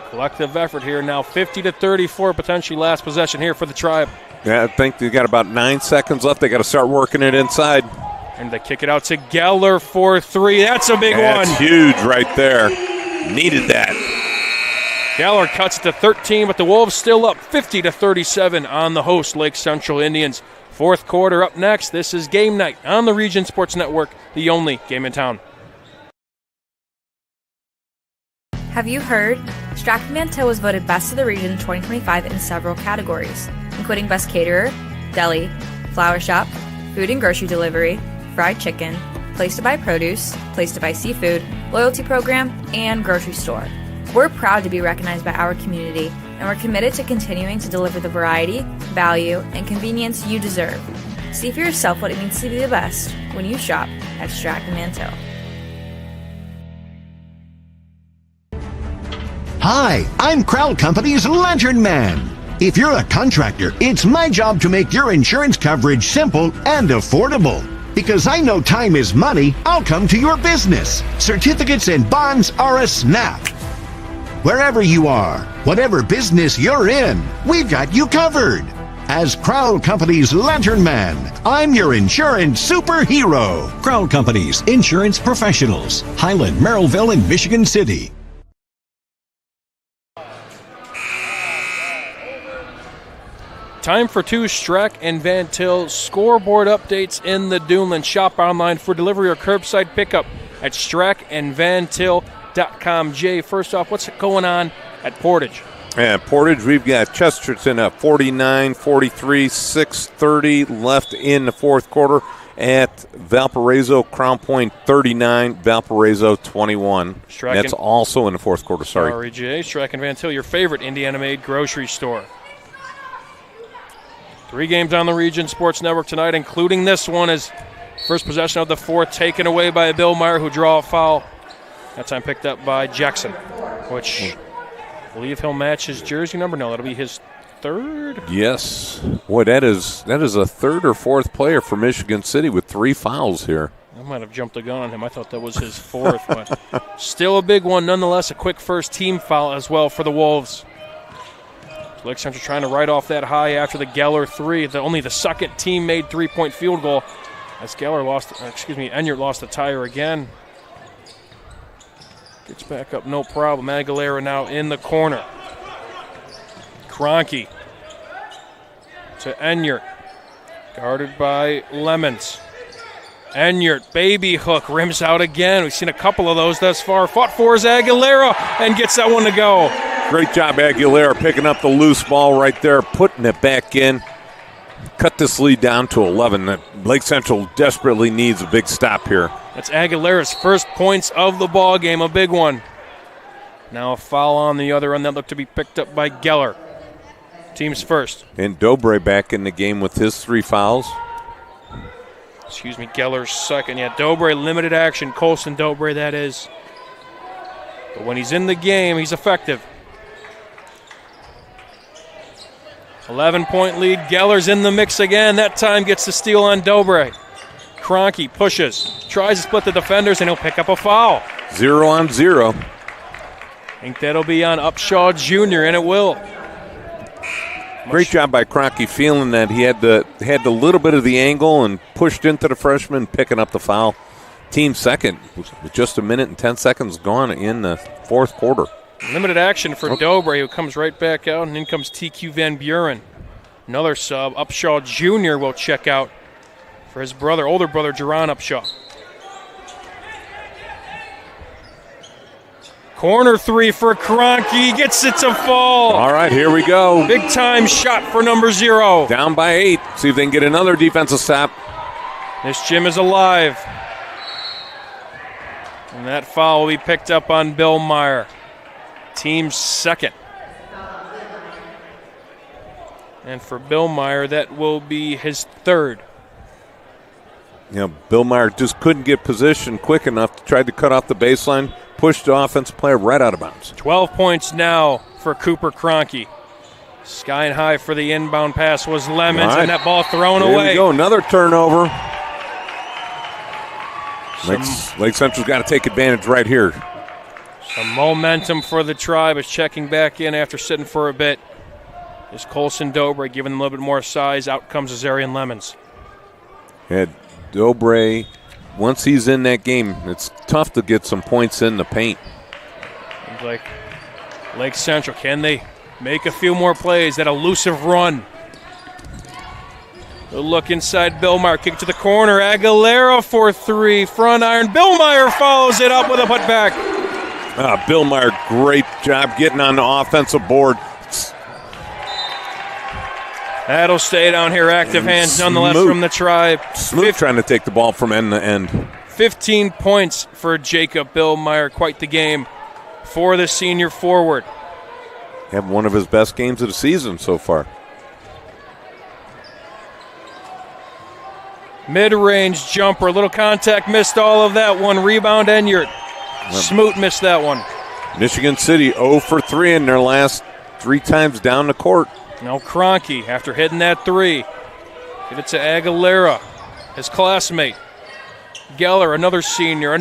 B: A collective effort here now, 50-34, potentially last possession here for the Tribe.
C: Yeah, I think they got about 9 seconds left. They got to start working it inside.
B: And they kick it out to Geller for 3. That's a big one.
C: That's huge right there. Needed that.
B: Geller cuts it to 13, but the Wolves still up 50-37 on the host Lake Central Indians. Fourth quarter up next. This is Game Night on the Region Sports Network, the only game in town.
E: Have you heard? Stratton Manteau was voted Best of the Region 2025 in several categories, including Best Caterer, Deli, Flower Shop, Food and Grocery Delivery, Fried Chicken, Place to Buy Produce, Place to Buy Seafood, Loyalty Program, and Grocery Store. We're proud to be recognized by our community, and we're committed to continuing to deliver the variety, value, and convenience you deserve. See for yourself what it means to be the best when you shop at Stratton Manteau.
G: Hi, I'm Crowd Company's Lantern Man. If you're a contractor, it's my job to make your insurance coverage simple and affordable. Because I know time is money, I'll come to your business. Certificates and bonds are a snap. Wherever you are, whatever business you're in, we've got you covered. As Crowd Company's Lantern Man, I'm your insurance superhero. Crowd Company's Insurance Professionals, Highland, Merrillville, and Michigan City.
B: Time for 2 Strack and Van Til scoreboard updates in the Duneland. Shop online for delivery or curbside pickup at strackandvantil.com. Jay, first off, what's going on at Portage?
C: At Portage, we've got Chesterton up 49-43, 6:30 left in the fourth quarter. At Valparaiso, Crown Point 39, Valparaiso 21. That's also in the fourth quarter, sorry.
B: Jay. Strack and Van Til, your favorite Indiana-made grocery store. 3 games on the Region Sports Network tonight, including this one, as first possession of the fourth taken away by Bill Meyer, who draw a foul. That time picked up by Jackson, which I believe he'll match his jersey number. No, that'll be his third.
C: Yes. Boy, that is a third or fourth player for Michigan City with 3 fouls here.
B: I might have jumped the gun on him. I thought that was his fourth, but still a big one. Nonetheless, a quick first team foul as well for the Wolves. Lake Central trying to write off that high after the Geller 3. Only the second team made 3-point field goal as Enyart lost the tire again. Gets back up, no problem. Aguilera now in the corner. Kroenke to Enyart. Guarded by Lemons. Enyart, baby hook, rims out again. We've seen a couple of those thus far. Fought for is Aguilera and gets that one to go.
C: Great job, Aguilera, picking up the loose ball right there, putting it back in. Cut this lead down to 11. Lake Central desperately needs a big stop here.
B: That's Aguilera's first points of the ball game, a big one. Now a foul on the other end that looked to be picked up by Geller. Team's first.
C: And Dobre back in the game with his 3 fouls.
B: Excuse me, Geller's second. Yeah, Dobre, limited action. Colson Dobre, that is. But when he's in the game, he's effective. 11-point lead. Geller's in the mix again. That time gets the steal on Dobre. Kroenke pushes, tries to split the defenders, and he'll pick up a foul.
C: 0 on 0.
B: I think that'll be on Upshaw Jr., and it will.
C: Great job by Kroenke, feeling that he had the little bit of the angle and pushed into the freshman, picking up the foul. Team second with just a minute and 10 seconds gone in the fourth quarter.
B: Limited action for Dobre, who comes right back out, and in comes TQ Van Buren. Another sub. Upshaw Jr. will check out for his brother, older brother, Jerron Upshaw. Corner 3 for Kroenke. Gets it to fall.
C: All right, here we go.
B: Big time shot for number 0.
C: Down by 8. See if they can get another defensive stop.
B: This gym is alive. And that foul will be picked up on Bill Meyer. Team's second. And for Bill Meyer, that will be his third.
C: Bill Meyer just couldn't get position quick enough. Tried to cut off the baseline, pushed the offensive player right out of bounds.
B: 12 points now for Cooper Kroenke. Sky and high for the inbound pass was Lemons, and that ball thrown away.
C: There we go, another turnover. Lake Central's got to take advantage right here.
B: Some momentum for the Tribe is checking back in after sitting for a bit. Is Colson Dobre giving them a little bit more size. Out comes Azarian Lemons.
C: Yeah, Dobre, once he's in that game, it's tough to get some points in the paint.
B: Seems like Lake Central, can they make a few more plays? That elusive run. A look inside Bill Meyer, kick to the corner. Aguilera for 3, front iron. Bill Meyer follows it up with a putback.
C: Bill Meyer, great job getting on the offensive board.
B: That'll stay down here. Active hands nonetheless from the Tribe.
C: Smooth trying to take the ball from end to end.
B: 15 points for Jacob Bill Meyer. Quite the game for the senior forward.
C: Have one of his best games of the season so far.
B: Mid-range jumper, a little contact, missed all of that one. Rebound, Enyart. Smoot missed that one.
C: Michigan City 0 for 3 in their last 3 times down the court.
B: Now Kroenke, after hitting that 3, give it to Aguilera, his classmate. Geller, another senior,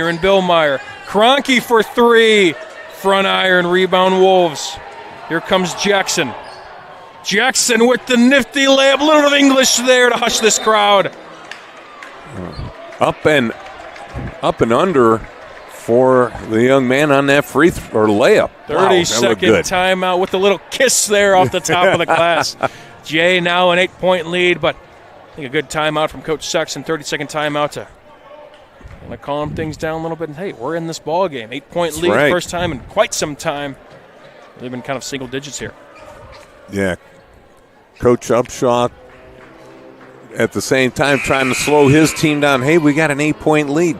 B: and Bill Meyer. Kroenke for 3, front iron, rebound Wolves. Here comes Jackson. Jackson with the nifty layup, a little bit of English there to hush this crowd.
C: Up and under for the young man on that free or layup.
B: 30-second timeout with a little kiss there off the top of the glass. Jay now an 8-point lead, but I think a good timeout from Coach Sexton. 30-second timeout to kind of calm things down a little bit. And hey, we're in this ball game. 8-point lead,
C: right.
B: First time in quite some time. They've been kind of single digits here.
C: Yeah. Coach Upshaw at the same time trying to slow his team down. Hey, we got an 8-point lead.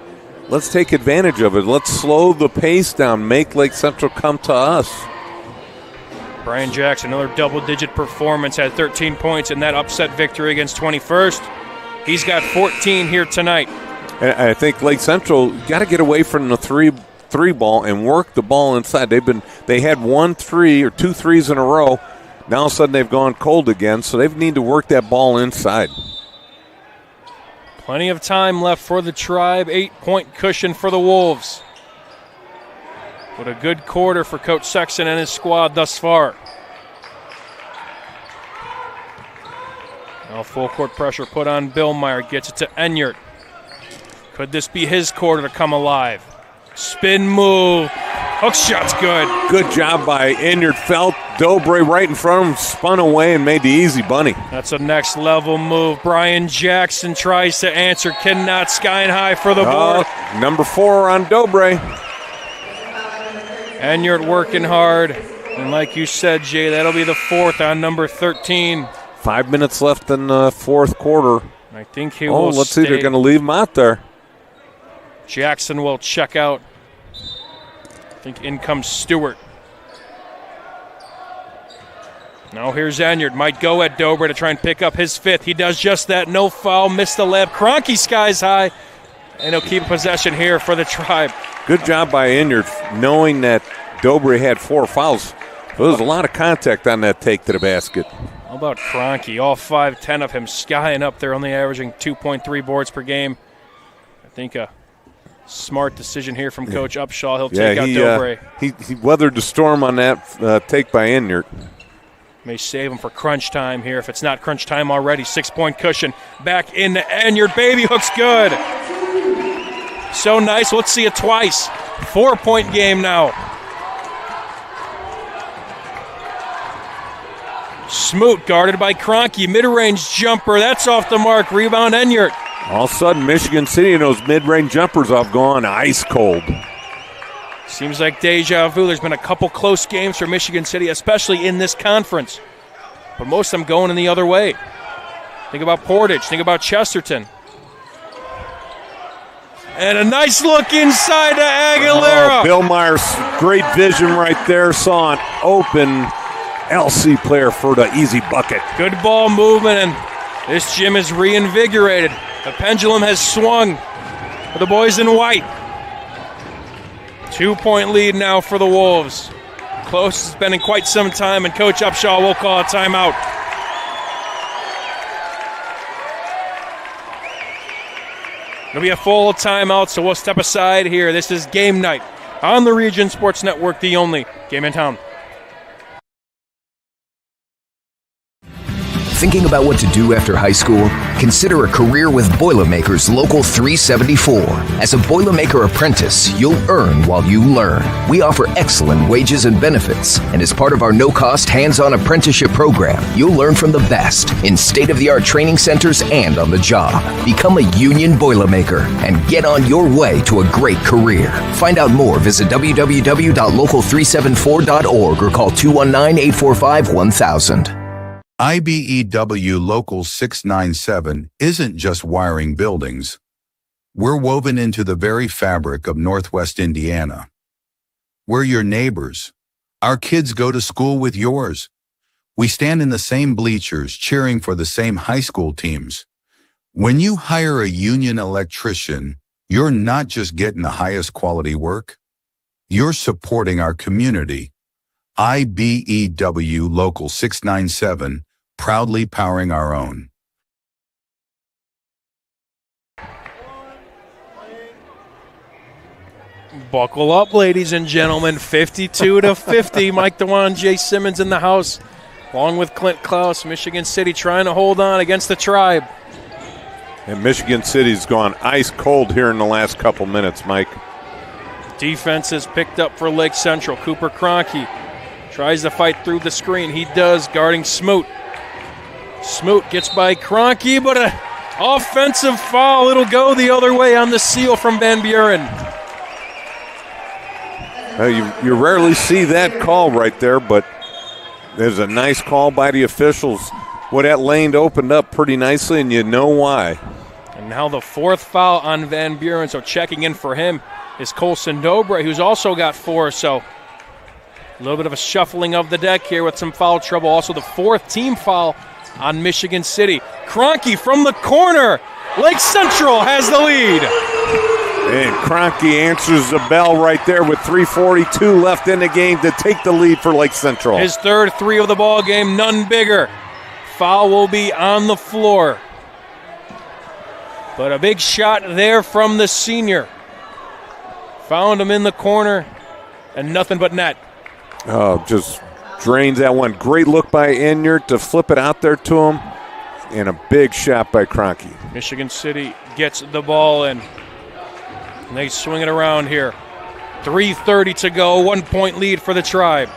C: Let's take advantage of it. Let's slow the pace down. Make Lake Central come to us.
B: Brian Jackson, another double-digit performance, had 13 points in that upset victory against 21st. He's got 14 here tonight.
C: And I think Lake Central got to get away from the three ball and work the ball inside. They had 1 3 or 2 threes in a row. Now all of a sudden they've gone cold again, so they need to work that ball inside.
B: Plenty of time left for the Tribe. 8-point cushion for the Wolves. What a good quarter for Coach Sexton and his squad thus far. Now full court pressure put on Bill Meyer. Gets it to Enyart. Could this be his quarter to come alive? Spin move. Hook shot's good.
C: Good job by Enyart. Felt Dobre right in front of him, spun away and made the easy bunny.
B: That's a next level move. Brian Jackson tries to answer. Cannot. Sky and high for the board.
C: Number 4 on Dobre.
B: Enyart working hard. And like you said, Jay, that'll be the 4th on number 13.
C: 5 minutes left in the fourth quarter.
B: I think he will
C: let's see. They're going to leave him out there.
B: Jackson will check out. I think in comes Stewart. Now here's Enyart. Might go at Dobre to try and pick up his 5th. He does just that. No foul. Missed the layup. Kroenke skies high. And he'll keep possession here for the Tribe.
C: Good job by Enyart, knowing that Dobre had 4 fouls. There was a lot of contact on that take to the basket.
B: How about Kroenke? All 5'10" of him skying up there, only averaging 2.3 boards per game. I think a smart decision here from Coach Upshaw. He'll take out Dobre.
C: He weathered the storm on that take by Enyart.
B: May save him for crunch time here if it's not crunch time already. 6-point cushion. Back into Enyart. Baby hook's good. So nice. Let's see it twice. 4-point game now. Smoot guarded by Kroenke. Mid-range jumper. That's off the mark. Rebound Enyart.
C: All of a sudden, Michigan City and those mid-range jumpers have gone ice cold.
B: Seems like deja vu. There's been a couple close games for Michigan City, especially in this conference. But most of them going in the other way. Think about Portage. Think about Chesterton. And a nice look inside to Aguilera.
C: Bill Myers, great vision right there. Saw an open LC player for the easy bucket.
B: Good ball movement, and this gym is reinvigorated. The pendulum has swung for the boys in white. 2-point lead now for the Wolves. Close it's been in quite some time, and Coach Upshaw will call a timeout. It'll be a full timeout, so we'll step aside here. This is Game Night on the Region Sports Network, the only game in town.
F: Thinking about what to do after high school? Consider a career with Boilermakers Local 374. As a Boilermaker apprentice, you'll earn while you learn. We offer excellent wages and benefits, and as part of our no-cost hands-on apprenticeship program, you'll learn from the best in state-of-the-art training centers and on the job. Become a union Boilermaker and get on your way to a great career. Find out more, visit www.local374.org or call 219-845-1000.
J: IBEW Local 697 isn't just wiring buildings. We're woven into the very fabric of Northwest Indiana. We're your neighbors. Our kids go to school with yours. We stand in the same bleachers cheering for the same high school teams. When you hire a union electrician, you're not just getting the highest quality work. You're supporting our community. IBEW Local 697, proudly powering our own.
B: Buckle up, ladies and gentlemen. 52-50. Mike DeWan, Jay Simmons in the house, along with Clint Klaus. Michigan City trying to hold on against the Tribe.
C: And Michigan City's gone ice cold here in the last couple minutes, Mike.
B: Defense is picked up for Lake Central. Cooper Kroenke tries to fight through the screen. He does, guarding Smoot. Smoot gets by Kroenke, but an offensive foul. It'll go the other way on the seal from Van Buren.
C: You rarely see that call right there, but there's a nice call by the officials. Well, that lane opened up pretty nicely, and you know why.
B: And now the 4th foul on Van Buren, so checking in for him is Colson Dobre, who's also got 4, so a little bit of a shuffling of the deck here with some foul trouble. Also the 4th team foul on Michigan City. Kroenke from the corner. Lake Central has the lead.
C: And Kroenke answers the bell right there with 3:42 left in the game to take the lead for Lake Central.
B: His 3rd 3 of the ball game, none bigger. Foul will be on the floor. But a big shot there from the senior. Found him in the corner, and nothing but net.
C: Oh, just drains that one. Great look by Enyart to flip it out there to him, and a big shot by Kroenke.
B: Michigan City gets the ball, and they swing it around here. 3:30 to go, 1-point lead for the Tribe.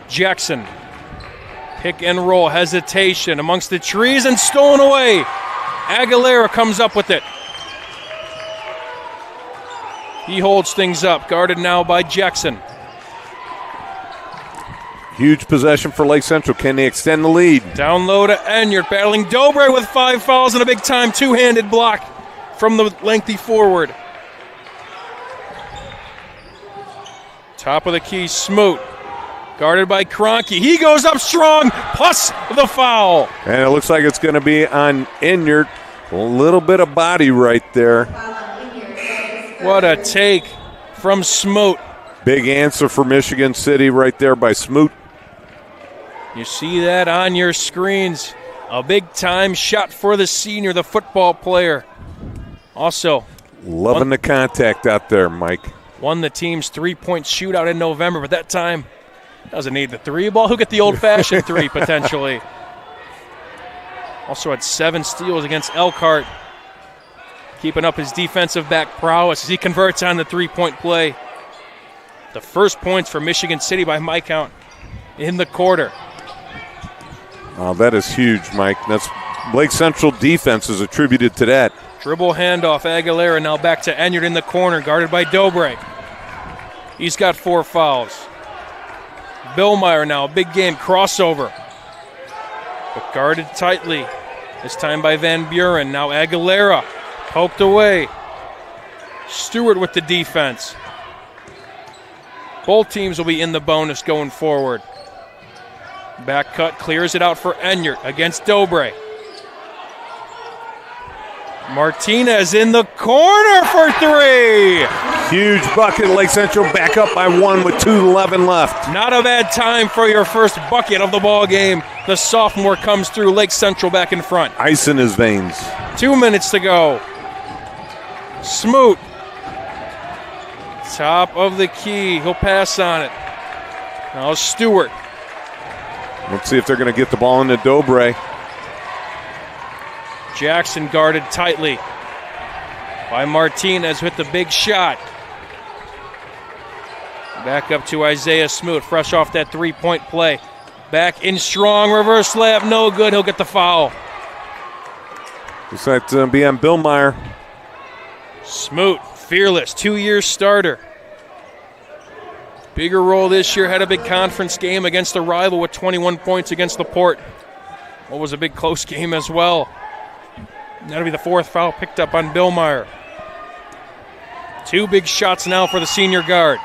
B: Jackson, pick and roll, hesitation amongst the trees, and stolen away. Aguilera comes up with it. He holds things up, guarded now by Jackson.
C: Huge possession for Lake Central. Can they extend the lead?
B: Down low to Enyart, battling Dobre with 5 fouls and a big-time two-handed block from the lengthy forward. Top of the key, Smoot. Guarded by Kroenke. He goes up strong, plus the foul.
C: And it looks like it's going to be on Enyart. A little bit of body right there.
B: What a take from Smoot.
C: Big answer for Michigan City right there by Smoot.
B: You see that on your screens. A big-time shot for the senior, the football player. Also,
C: loving the contact out there, Mike.
B: Won the team's three-point shootout in November, but that time doesn't need the three ball. He'll get the old-fashioned three, potentially. Also had 7 steals against Elkhart. Keeping up his defensive back prowess as he converts on the three-point play. The first points for Michigan City by my count in the quarter.
C: Oh, that is huge, Mike. That's Lake Central defense is attributed to that.
B: Dribble handoff, Aguilera now back to Enyart in the corner, guarded by Dobre. He's got 4 fouls. Billmeyer now, big game, crossover. But guarded tightly, this time by Van Buren. Now Aguilera, poked away. Stewart with the defense. Both teams will be in the bonus going forward. Back cut, clears it out for Enyart against Dobre. Martinez in the corner for 3.
C: Huge bucket. Lake Central back up by 1 with 2:11 left.
B: Not a bad time for your first bucket of the ball game. The sophomore comes through. Lake Central back in front.
C: Ice in his veins.
B: 2 minutes to go. Smoot. Top of the key. He'll pass on it. Now Stewart.
C: Let's see if they're going to get the ball into Dobre.
B: Jackson guarded tightly by Martinez with the big shot. Back up to Isaiah Smoot, fresh off that three-point play. Back in strong, reverse layup, no good. He'll get the foul.
C: Looks like it's going to be on Billmeyer.
B: Smoot, fearless, 2-year starter. Bigger role this year, had a big conference game against a rival with 21 points against LaPorte. What was a big close game as well. That'll be the 4th foul picked up on Billmeyer. 2 big shots now for the senior guard.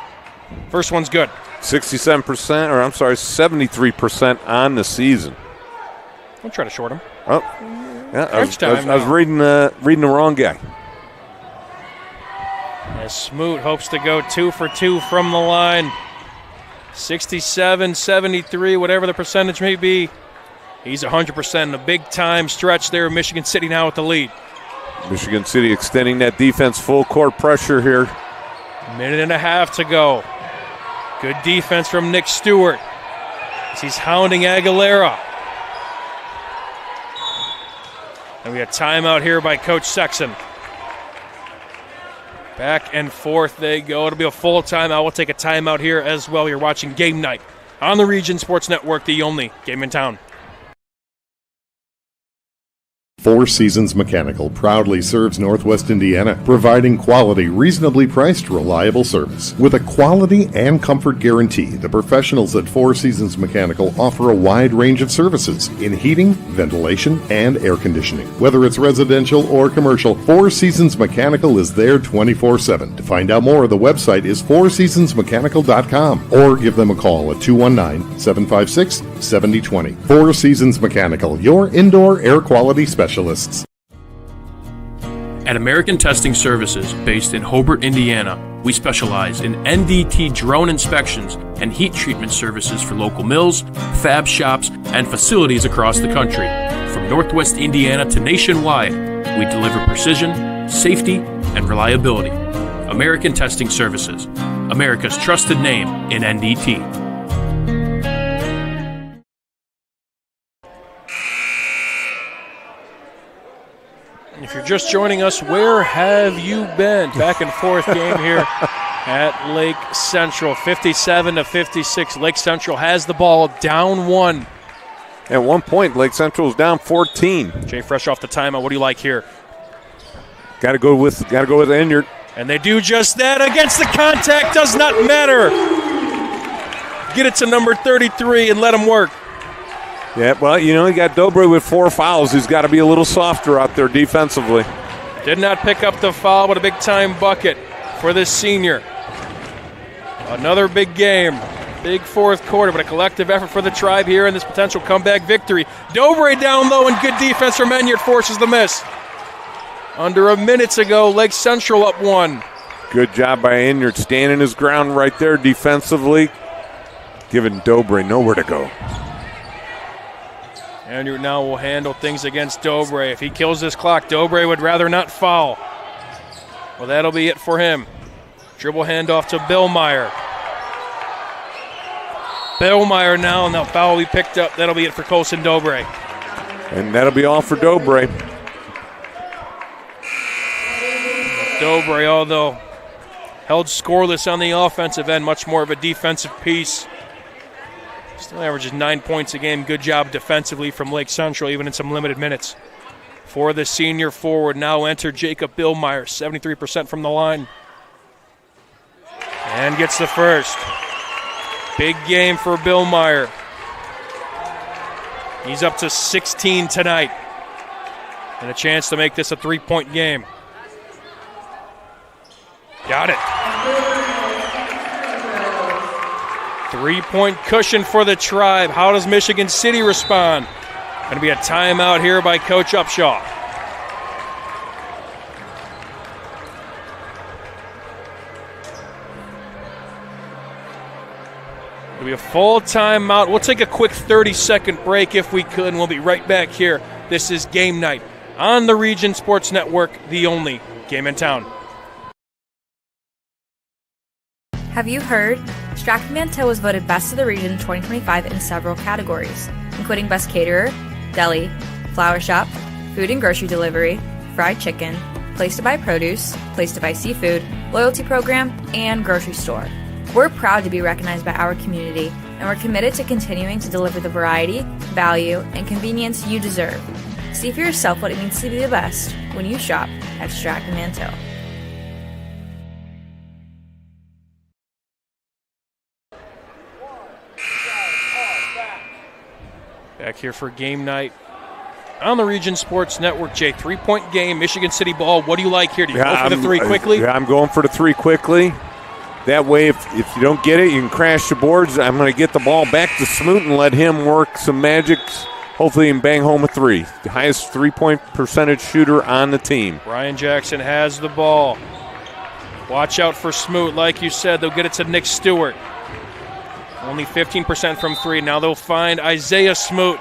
B: First one's good.
C: 73% on the season.
B: Don't try to short him.
C: Oh, yeah, I was reading the wrong guy.
B: As Smoot hopes to go 2 for 2 from the line. 67, 73, whatever the percentage may be. He's 100% in a big-time stretch there. Michigan City now with the lead.
C: Michigan City extending that defense, full court pressure here.
B: Minute and a half to go. Good defense from Nick Stewart as he's hounding Aguilera. And we have timeout here by Coach Sexton. Back and forth they go. It'll be a full timeout. We'll take a timeout here as well. You're watching Game Night on the Region Sports Network, the only game in town.
H: Four Seasons Mechanical proudly serves Northwest Indiana, providing quality, reasonably priced, reliable service. With a quality and comfort guarantee, the professionals at Four Seasons Mechanical offer a wide range of services in heating, ventilation, and air conditioning. Whether it's residential or commercial, Four Seasons Mechanical is there 24/7. To find out more, the website is fourseasonsmechanical.com or give them a call at 219-756-7020. Four Seasons Mechanical, your indoor air quality specialist.
B: At American Testing Services, based in Hobart, Indiana, we specialize in NDT drone inspections and heat treatment services for local mills, fab shops, and facilities across the country. From Northwest Indiana to nationwide, we deliver precision, safety, and reliability. American Testing Services, America's trusted name in NDT. If you're just joining us, where have you been? Back and forth game here at Lake Central, 57-56. Lake Central has the ball, down 1.
C: At one point, Lake Central is down 14.
B: Jay, fresh off the timeout, what do you like here?
C: Got to go with Enyart.
B: And they do just that against the contact. Does not matter. Get it to number 33 and let him work.
C: Yeah, well, you got Dobre with 4 fouls. He's got to be a little softer out there defensively.
B: Did not pick up the foul, but a big-time bucket for this senior. Another big game Big fourth quarter, but a collective effort for the Tribe here in this potential comeback victory. Dobre down low and good defense from Enyart forces the miss. Under a minute ago, Lake Central up 1.
C: Good job by Enyart, standing his ground right there defensively, giving Dobre nowhere to go.
B: Enyart now will handle things against Dobre. If he kills this clock, Dobre would rather not foul. Well, that'll be it for him. Dribble handoff to Billmeyer. Billmeyer now, and that foul will be picked up. That'll be it for Colson Dobre.
C: And that'll be all for Dobre.
B: Dobre, although held scoreless on the offensive end, much more of a defensive piece. Still averages 9 points a game. Good job defensively from Lake Central, even in some limited minutes. For the senior forward, now enter Jacob Billmeyer, 73% from the line. And gets the first. Big game for Billmeyer. He's up to 16 tonight. And a chance to make this a 3-point game. Got it. 3-point cushion for the Tribe. How does Michigan City respond? Going to be a timeout here by Coach Upshaw. It'll be a full timeout. We'll take a quick 30-second break if we could, and we'll be right back here. This is Game Night on the Region Sports Network, the only game in town.
E: Have you heard? Strachan Mantel was voted Best of the Region 2025 in several categories, including Best Caterer, Deli, Flower Shop, Food and Grocery Delivery, Fried Chicken, Place to Buy Produce, Place to Buy Seafood, Loyalty Program, and Grocery Store. We're proud to be recognized by our community, and we're committed to continuing to deliver the variety, value, and convenience you deserve. See for yourself what it means to be the best when you shop at Strachan Mantel.
B: Back here for Game Night on the Region Sports Network. Jay, 3-point game, Michigan City ball. What do you like here? Do you go for the three quickly?
C: Yeah, I'm going for the 3 quickly. That way, if you don't get it, you can crash the boards. I'm going to get the ball back to Smoot and let him work some magic. Hopefully, he can bang home a 3. The highest 3-point percentage shooter on the team.
B: Brian Jackson has the ball. Watch out for Smoot. Like you said, they'll get it to Nick Stewart. Only 15% from 3. Now they'll find Isaiah Smoot.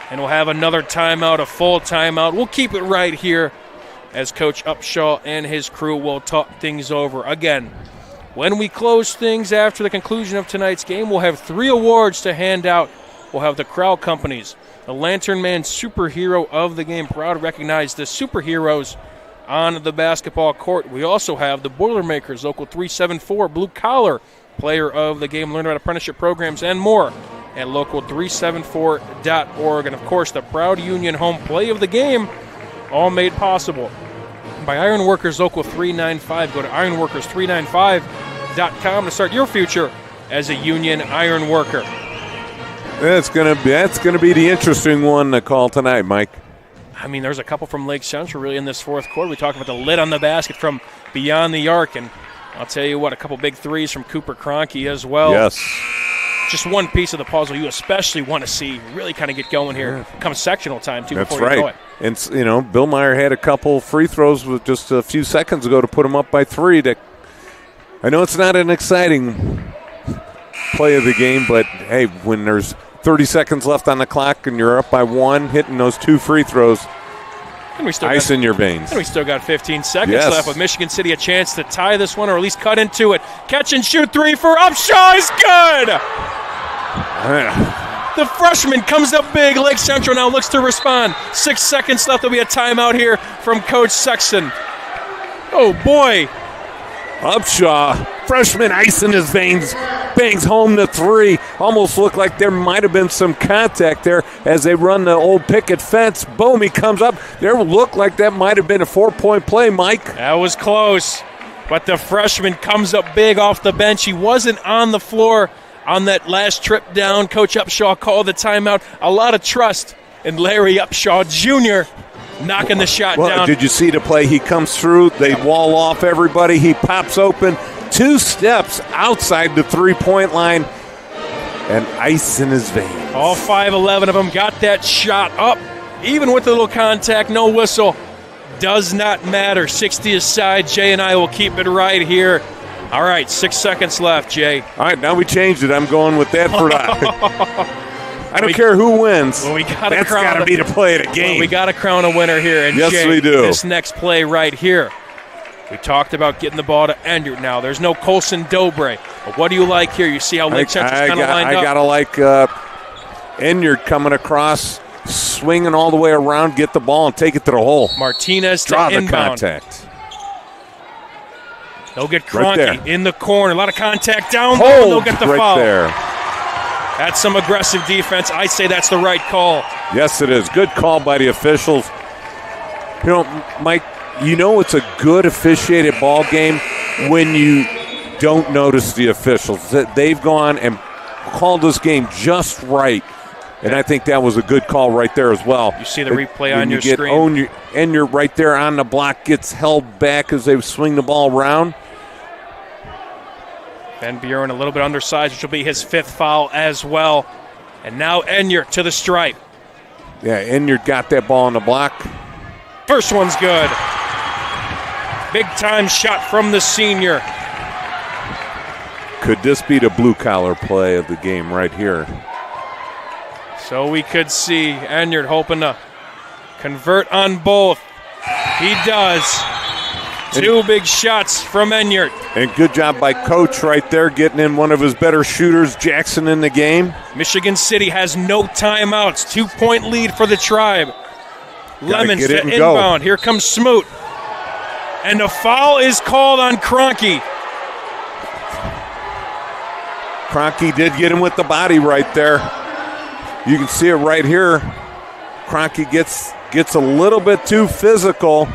B: And we'll have another timeout, a full timeout. We'll keep it right here as Coach Upshaw and his crew will talk things over. Again, when we close things after the conclusion of tonight's game, we'll have 3 awards to hand out. We'll have the Crowd Companies, the Lantern Man Superhero of the Game, proud to recognize the superheroes on the basketball court. We also have the Boilermakers, Local 374, Blue Collar Player of the Game, learn about apprenticeship programs and more at local374.org. And, of course, the Proud Union Home Play of the Game, all made possible by Ironworkers Local 395. Go to ironworkers395.com to start your future as a union iron worker.
C: That's gonna be the interesting one to call tonight, Mike.
B: I mean, there's a couple from Lake Central really in this fourth quarter. We talked about the lid on the basket from beyond the arc, and I'll tell you what, a couple big threes from Cooper Kroenke as well.
C: Yes.
B: Just one piece of the puzzle you especially want to see really kind of get going here come sectional time, too,
C: That's
B: before
C: right.
B: you know it.
C: And, Billmeyer had a couple free throws with just a few seconds ago to put him up by 3. That I know it's not an exciting play of the game, but, hey, when there's 30 seconds left on the clock and you're up by 1, hitting those 2 free throws, ice in your veins.
B: And we still got 15 seconds left with Michigan City a chance to tie this one or at least cut into it. Catch and shoot 3 for Upshaw is good! The freshman comes up big. Lake Central now looks to respond. 6 seconds left. There'll be a timeout here from Coach Sexton. Oh, boy.
C: Upshaw, freshman, ice in his veins, bangs home the 3. Almost looked like there might have been some contact there as they run the old picket fence. Boom, he comes up. There looked like that might have been a 4-point play, Mike.
B: That was close, but the freshman comes up big off the bench. He wasn't on the floor on that last trip down. Coach Upshaw called the timeout. A lot of trust in Larry Upshaw Jr., knocking the shot down.
C: Did you see the play? He comes through. They wall off everybody. He pops open. 2 steps outside the three-point line, and ice in his veins.
B: All 5'11 of them got that shot up. Even with a little contact, no whistle. Does not matter. 60 aside. Jay and I will keep it right here. All right, 6 seconds left, Jay.
C: All right, now we changed it. I'm going with that for I don't care who wins.
B: Well,
C: that's got to be the play of the game.
B: Well, we got to crown a winner here. And
C: yes,
B: Jay,
C: we do.
B: This next play right here. We talked about getting the ball to Enyart now. There's no Colson Dobre. But what do you like here? You see how Lake Central's kind of lined up?
C: I got to like Enyart coming across, swinging all the way around, get the ball and take it to the hole.
B: Martinez
C: Draw
B: to
C: the
B: inbound.
C: contact.
B: They'll get
C: Right
B: Kroenke in the corner. A lot of contact down
C: Hold
B: low, and they'll get the
C: right
B: foul.
C: there.
B: That's some aggressive defense. I say that's the right call.
C: Yes, it is. Good call by the officials. You know, Mike, you know it's a good officiated ball game when you don't notice the officials. They've gone and called this game just right. And I think that was a good call right there as well.
B: You see the replay on your
C: screen. And you're right there on the block, gets held back as they swing the ball around.
B: Van Buren a little bit undersized, which will be his 5th foul as well. And now Enyart to the stripe.
C: Yeah, Enyart got that ball on the block.
B: First one's good. Big time shot from the senior.
C: Could this be the blue-collar play of the game right here?
B: So we could see Enyart hoping to convert on both. He does. 2 big shots from Enyart.
C: And good job by Coach right there, getting in one of his better shooters, Jackson, in the game.
B: Michigan City has no timeouts. 2-point lead for the Tribe. Lemons to inbound. Here comes Smoot. And a foul is called on Kroenke.
C: Kroenke did get him with the body right there. You can see it right here. Kroenke gets a little bit too physical.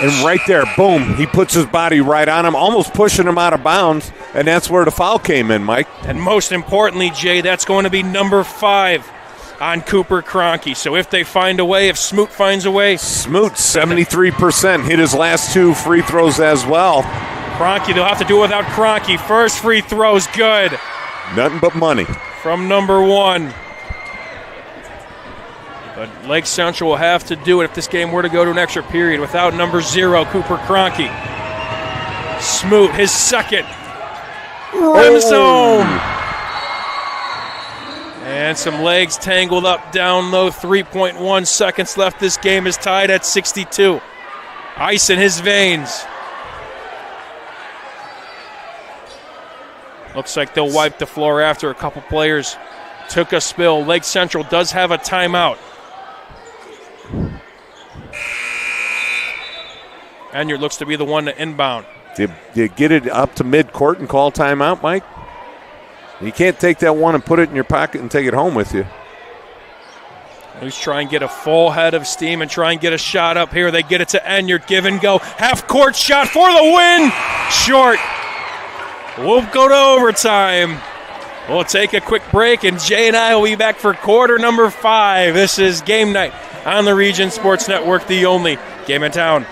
C: And right there, boom, he puts his body right on him, almost pushing him out of bounds, and that's where the foul came in, Mike.
B: And most importantly, Jay, that's going to be number 5 on Cooper Kroenke. So if they find a way, if Smoot finds a way.
C: Smoot, 73%, hit his last 2 free throws as well.
B: Kroenke, they'll have to do it without Kroenke. First free throw's good.
C: Nothing but money.
B: From number 1. But Lake Central will have to do it if this game were to go to an extra period without number 0, Cooper Kroenke. Smoot, his second. Rims home. And some legs tangled up down low. 3.1 seconds left. This game is tied at 62. Ice in his veins. Looks like they'll wipe the floor after a couple players took a spill. Lake Central does have a timeout. Enyart looks to be the one to inbound.
C: Did you get it up to midcourt and call timeout, Mike? You can't take that one and put it in your pocket and take it home with you.
B: He's trying to get a full head of steam and try and get a shot up here. They get it to Enyart. Give and go. Half-court shot for the win. Short. We'll go to overtime. We'll take a quick break, and Jay and I will be back for quarter number 5. This is Game Night on the Region Sports Network, the only game in town.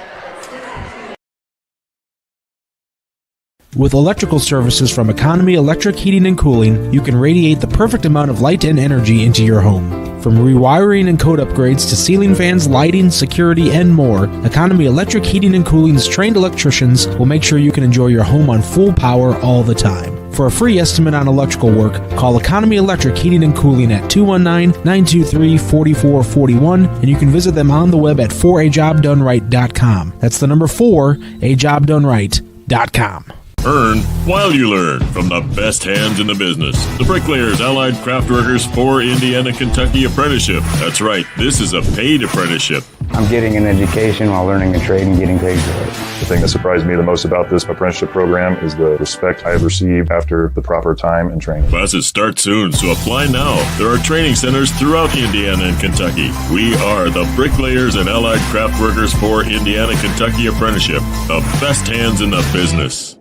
L: With electrical services from Economy Electric Heating and Cooling, you can radiate the perfect amount of light and energy into your home. From rewiring and code upgrades to ceiling fans, lighting, security, and more, Economy Electric Heating and Cooling's trained electricians will make sure you can enjoy your home on full power all the time. For a free estimate on electrical work, call Economy Electric Heating and Cooling at 219-923-4441, and you can visit them on the web at 4ajobdoneright.com. That's the number 4ajobdoneright.com.
M: Earn while you learn from the best hands in the business. The Bricklayers Allied Craftworkers for Indiana Kentucky Apprenticeship. That's right, this is a paid apprenticeship.
N: I'm getting an education while learning a trade and getting paid for it.
O: The thing that surprised me the most about this apprenticeship program is the respect I have received after the proper time and training.
M: Classes start soon, so apply now. There are training centers throughout Indiana and Kentucky. We are the Bricklayers and Allied Craftworkers for Indiana Kentucky Apprenticeship. The best hands in the business.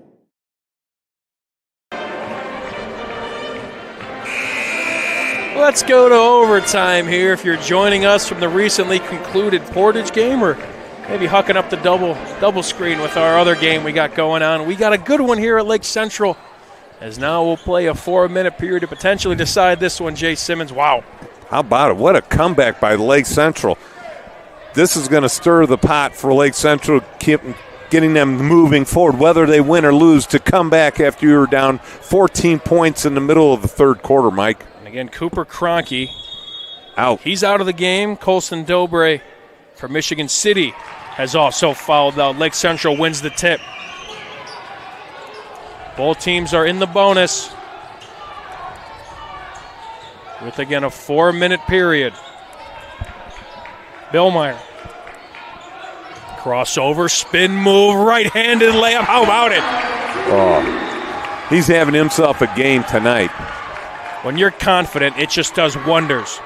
B: Let's go to overtime here. If you're joining us from the recently concluded Portage game or maybe hucking up the double screen with our other game we got going on. We got a good one here at Lake Central, as now we'll play a 4-minute period to potentially decide this one, Jay Simmons. Wow.
C: How about it? What a comeback by Lake Central. This is going to stir the pot for Lake Central, getting them moving forward, whether they win or lose, to come back after you were down 14 points in the middle of the third quarter, Mike.
B: And again, Cooper Cronky
C: out.
B: He's out of the game. Colson Dobre for Michigan City has also fouled out. Lake Central wins the tip. Both teams are in the bonus with, again, a 4-minute period. Billmeyer. Crossover, spin move, right-handed layup. How about it?
C: Oh, he's having himself a game tonight.
B: When you're confident, it just does wonders.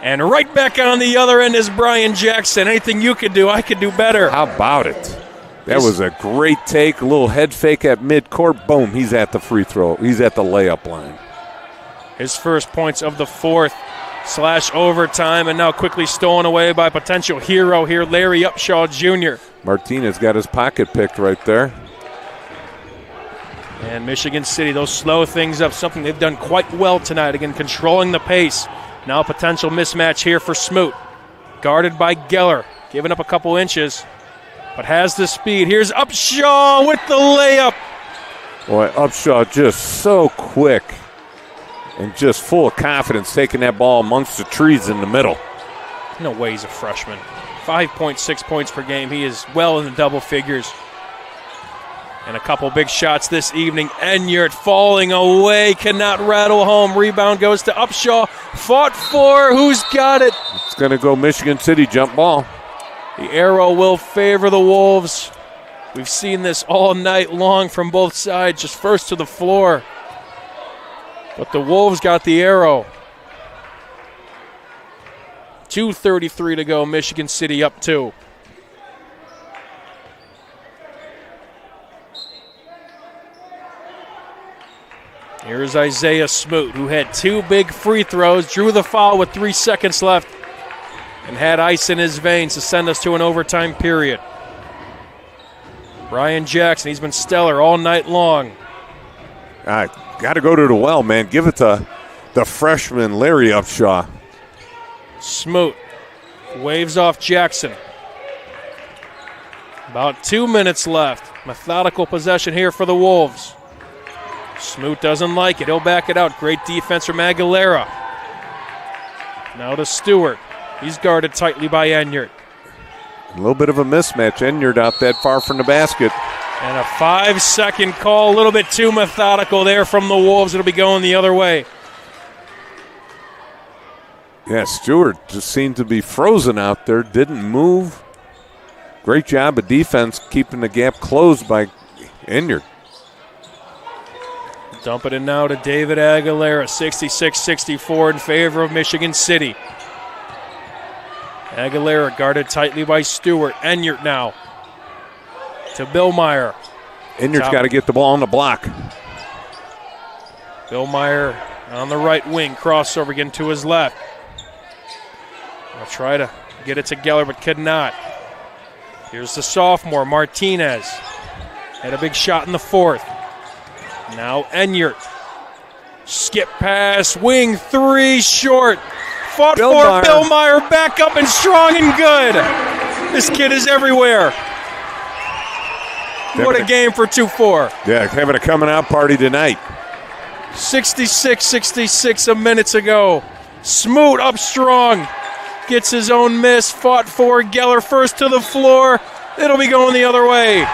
B: And right back on the other end is Brian Jackson. Anything you could do, I could do better.
C: How about it? That was a great take, a little head fake at midcourt. Boom, he's at the free throw. He's at the layup line.
B: His first points of the fourth / overtime, and now quickly stolen away by potential hero here, Larry Upshaw Jr.
C: Martinez got his pocket picked right there.
B: And Michigan City, those slow things up, something they've done quite well tonight. Again, controlling the pace. Now a potential mismatch here for Smoot. Guarded by Geller, giving up a couple inches, but has the speed. Here's Upshaw with the layup.
C: Boy, Upshaw just so quick and just full of confidence, taking that ball amongst the trees in the middle.
B: No way he's a freshman. 5.6 points per game. He is well in the double figures. And a couple big shots this evening. Enyart falling away, cannot rattle home. Rebound goes to Upshaw. Fought for. Who's got it?
C: It's going to go Michigan City jump ball.
B: The arrow will favor the Wolves. We've seen this all night long from both sides, just first to the floor. But the Wolves got the arrow. 2:33 to go. Michigan City up 2. Here's Isaiah Smoot, who had 2 big free throws, drew the foul with 3 seconds left, and had ice in his veins to send us to an overtime period. Brian Jackson, he's been stellar all night long.
C: Got to go to the well, man. Give it to the freshman, Larry Upshaw.
B: Smoot waves off Jackson. About 2 minutes left. Methodical possession here for the Wolves. Smoot doesn't like it. He'll back it out. Great defense from Aguilera. Now to Stewart. He's guarded tightly by Enyart.
C: A little bit of a mismatch. Enyart out that far from the basket.
B: And a 5-second call. A little bit too methodical there from the Wolves. It'll be going the other way.
C: Yeah, Stewart just seemed to be frozen out there. Didn't move. Great job of defense keeping the gap closed by Enyart.
B: Dump it in now to David Aguilera, 66-64 in favor of Michigan City. Aguilera guarded tightly by Stewart. Enyart now to Billmeyer.
C: Enyart's got to get the ball on the block.
B: Billmeyer on the right wing, crossover again to his left. I'll try to get it to Geller, but could not. Here's the sophomore, Martinez. Had a big shot in the fourth. Now Enyart. Skip pass, wing 3, short. Fought for Billmeyer, back up and strong and good. This kid is everywhere. What a game for 2-4.
C: Yeah, having a coming out party tonight.
B: 66-66 minutes ago. Smoot up strong. Gets his own miss. Fought for Geller first to the floor. It'll be going the other way.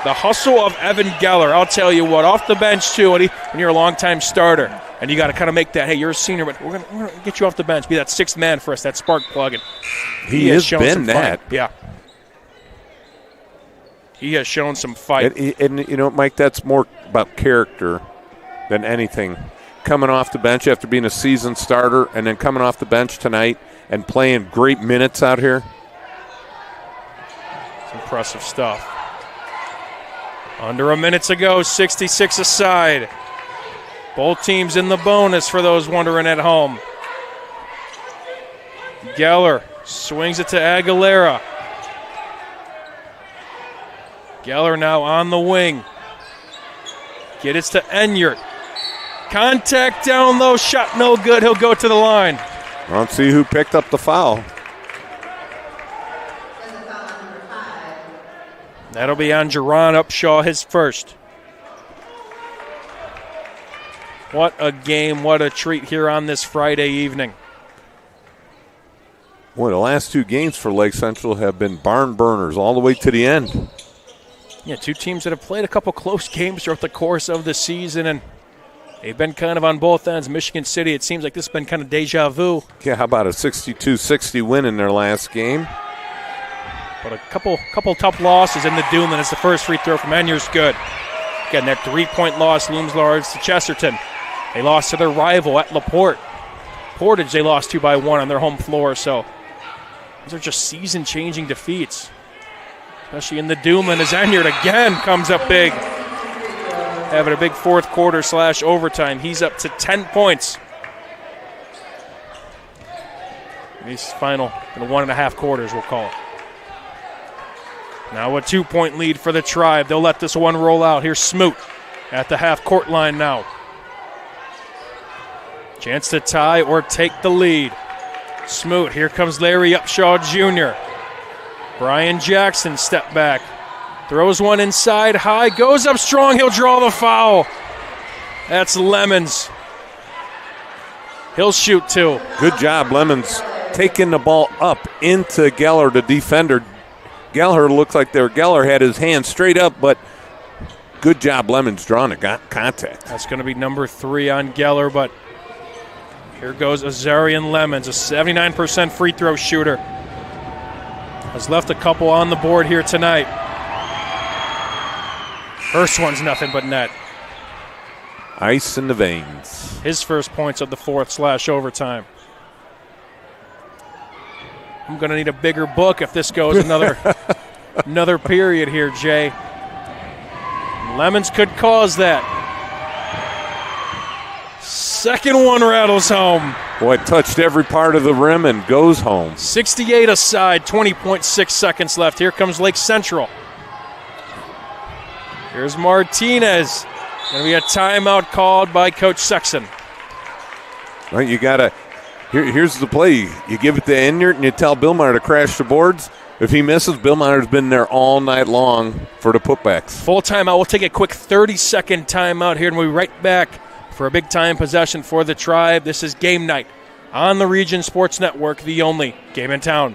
B: The hustle of Evan Geller, I'll tell you what, off the bench too, when you're a longtime starter, and you got to kind of make that, hey, you're a senior, but we're gonna get you off the bench, be that sixth man for us, that spark plug. And
C: he has been that.
B: Yeah. He has shown some fight.
C: And, you know, Mike, that's more about character than anything. Coming off the bench after being a seasoned starter and then coming off the bench tonight and playing great minutes out here.
B: It's impressive stuff. Under a minute to go, 66 aside. Both teams in the bonus for those wondering at home. Geller swings it to Aguilera. Geller now on the wing. Get it to Enyart. Contact down low, shot no good. He'll go to the line.
C: Let's see who picked up the foul.
B: That'll be on Jerron Upshaw, his first. What a game, what a treat here on this Friday evening.
C: Boy, the last two games for Lake Central have been barn burners all the way to the end.
B: Yeah, two teams that have played a couple close games throughout the course of the season, and they've been kind of on both ends. Michigan City, it seems like this has been kind of deja vu.
C: Yeah, how about a 62-60 win in their last game?
B: But a couple tough losses in the Duneland as the first free throw from Enyart's good. Again, that 3-point loss looms large to Chesterton. They lost to their rival at LaPorte. Portage they lost 2 by 1 on their home floor, so these are just season-changing defeats. Especially in the Duneland as Enyart again comes up big. Having a big fourth quarter / overtime. He's up to 10 points. These final 1.5 quarters, we'll call it. Now a 2-point lead for the Tribe. They'll let this one roll out. Here's Smoot at the half-court line now. Chance to tie or take the lead. Smoot, here comes Larry Upshaw Jr. Brian Jackson step back. Throws one inside high, goes up strong, he'll draw the foul. That's Lemons. He'll shoot 2.
C: Good job, Lemons, taking the ball up into Geller, the defender. Geller looked like Geller had his hand straight up, but good job, Lemons, drawing a contact.
B: That's going to be number 3 on Geller, but here goes Azarian Lemons, a 79% free throw shooter. Has left a couple on the board here tonight. First one's nothing but net.
C: Ice in the veins.
B: His first points of the fourth / overtime. I'm going to need a bigger book if this goes another period here, Jay. Lemons could cause that. Second one rattles home.
C: Boy, it touched every part of the rim and goes home.
B: 68 aside, 20.6 seconds left. Here comes Lake Central. Here's Martinez. Going to be a timeout called by Coach Sexton.
C: Right, you got to. Here's the play. You give it to Enyart and you tell Billmeyer to crash the boards. If he misses, Billmeyer's been there all night long for the putbacks.
B: Full timeout. We'll take a quick 30-second timeout here, and we'll be right back for a big-time possession for the Tribe. This is Game Night on the Region Sports Network, the only game in town.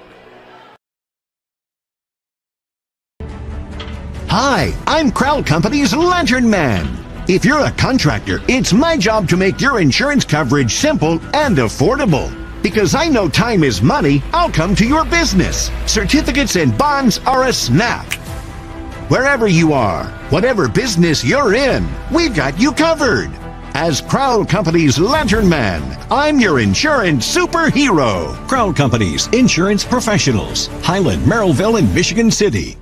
G: Hi, I'm Crowell Company's Lantern Man. If you're a contractor, it's my job to make your insurance coverage simple and affordable. Because I know time is money, I'll come to your business. Certificates and bonds are a snap. Wherever you are, whatever business you're in, we've got you covered. As Crowell Company's Lantern Man, I'm your insurance superhero. Crowell Company's insurance professionals. Highland, Merrillville, and Michigan City.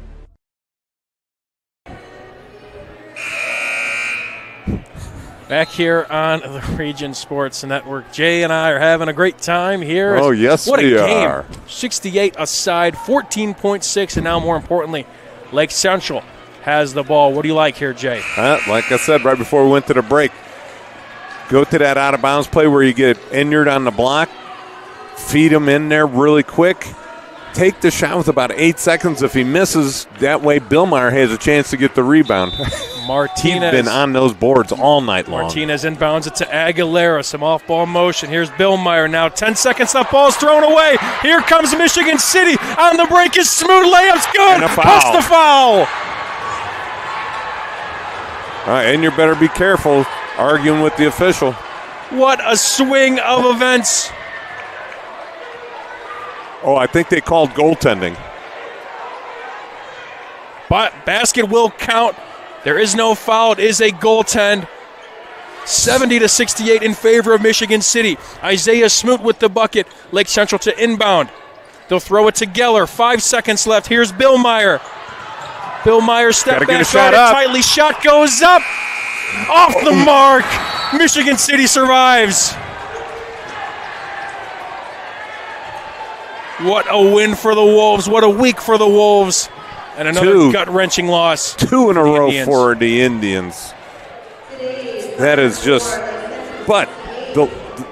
B: Back here on the Region Sports Network. Jay and I are having a great time here.
C: Oh, yes,
B: what a
C: we
B: game.
C: are.
B: 68 aside, 14.6, and now more importantly, Lake Central has the ball. What do you like here, Jay?
C: Like I said right before we went to the break, go to that out-of-bounds play where you get Enyart on the block, feed him in there really quick, take the shot with about 8 seconds. If he misses, that way Billmeyer has a chance to get the rebound.
B: Martinez.
C: He's been on those boards all night long.
B: Martinez inbounds it to Aguilera. Some off-ball motion. Here's Billmeyer now. 10 seconds left. Ball's thrown away. Here comes Michigan City. On the break is Smoot. Layup's good.
C: And a foul.
B: Plus the foul.
C: All right, and you better be careful arguing with the official.
B: What a swing of events.
C: Oh, I think they called goaltending.
B: But basket will count. There is no foul. It is a goaltend. 70-68 in favor of Michigan City. Isaiah Smoot with the bucket. Lake Central to inbound. They'll throw it to Geller. 5 seconds left. Here's Billmeyer. Billmeyer step back, shot it tightly. Shot goes up. Off the mark. Michigan City survives. What a win for the Wolves. What a week for the Wolves. And another gut-wrenching loss.
C: 2 in a row for the Indians. That is just – but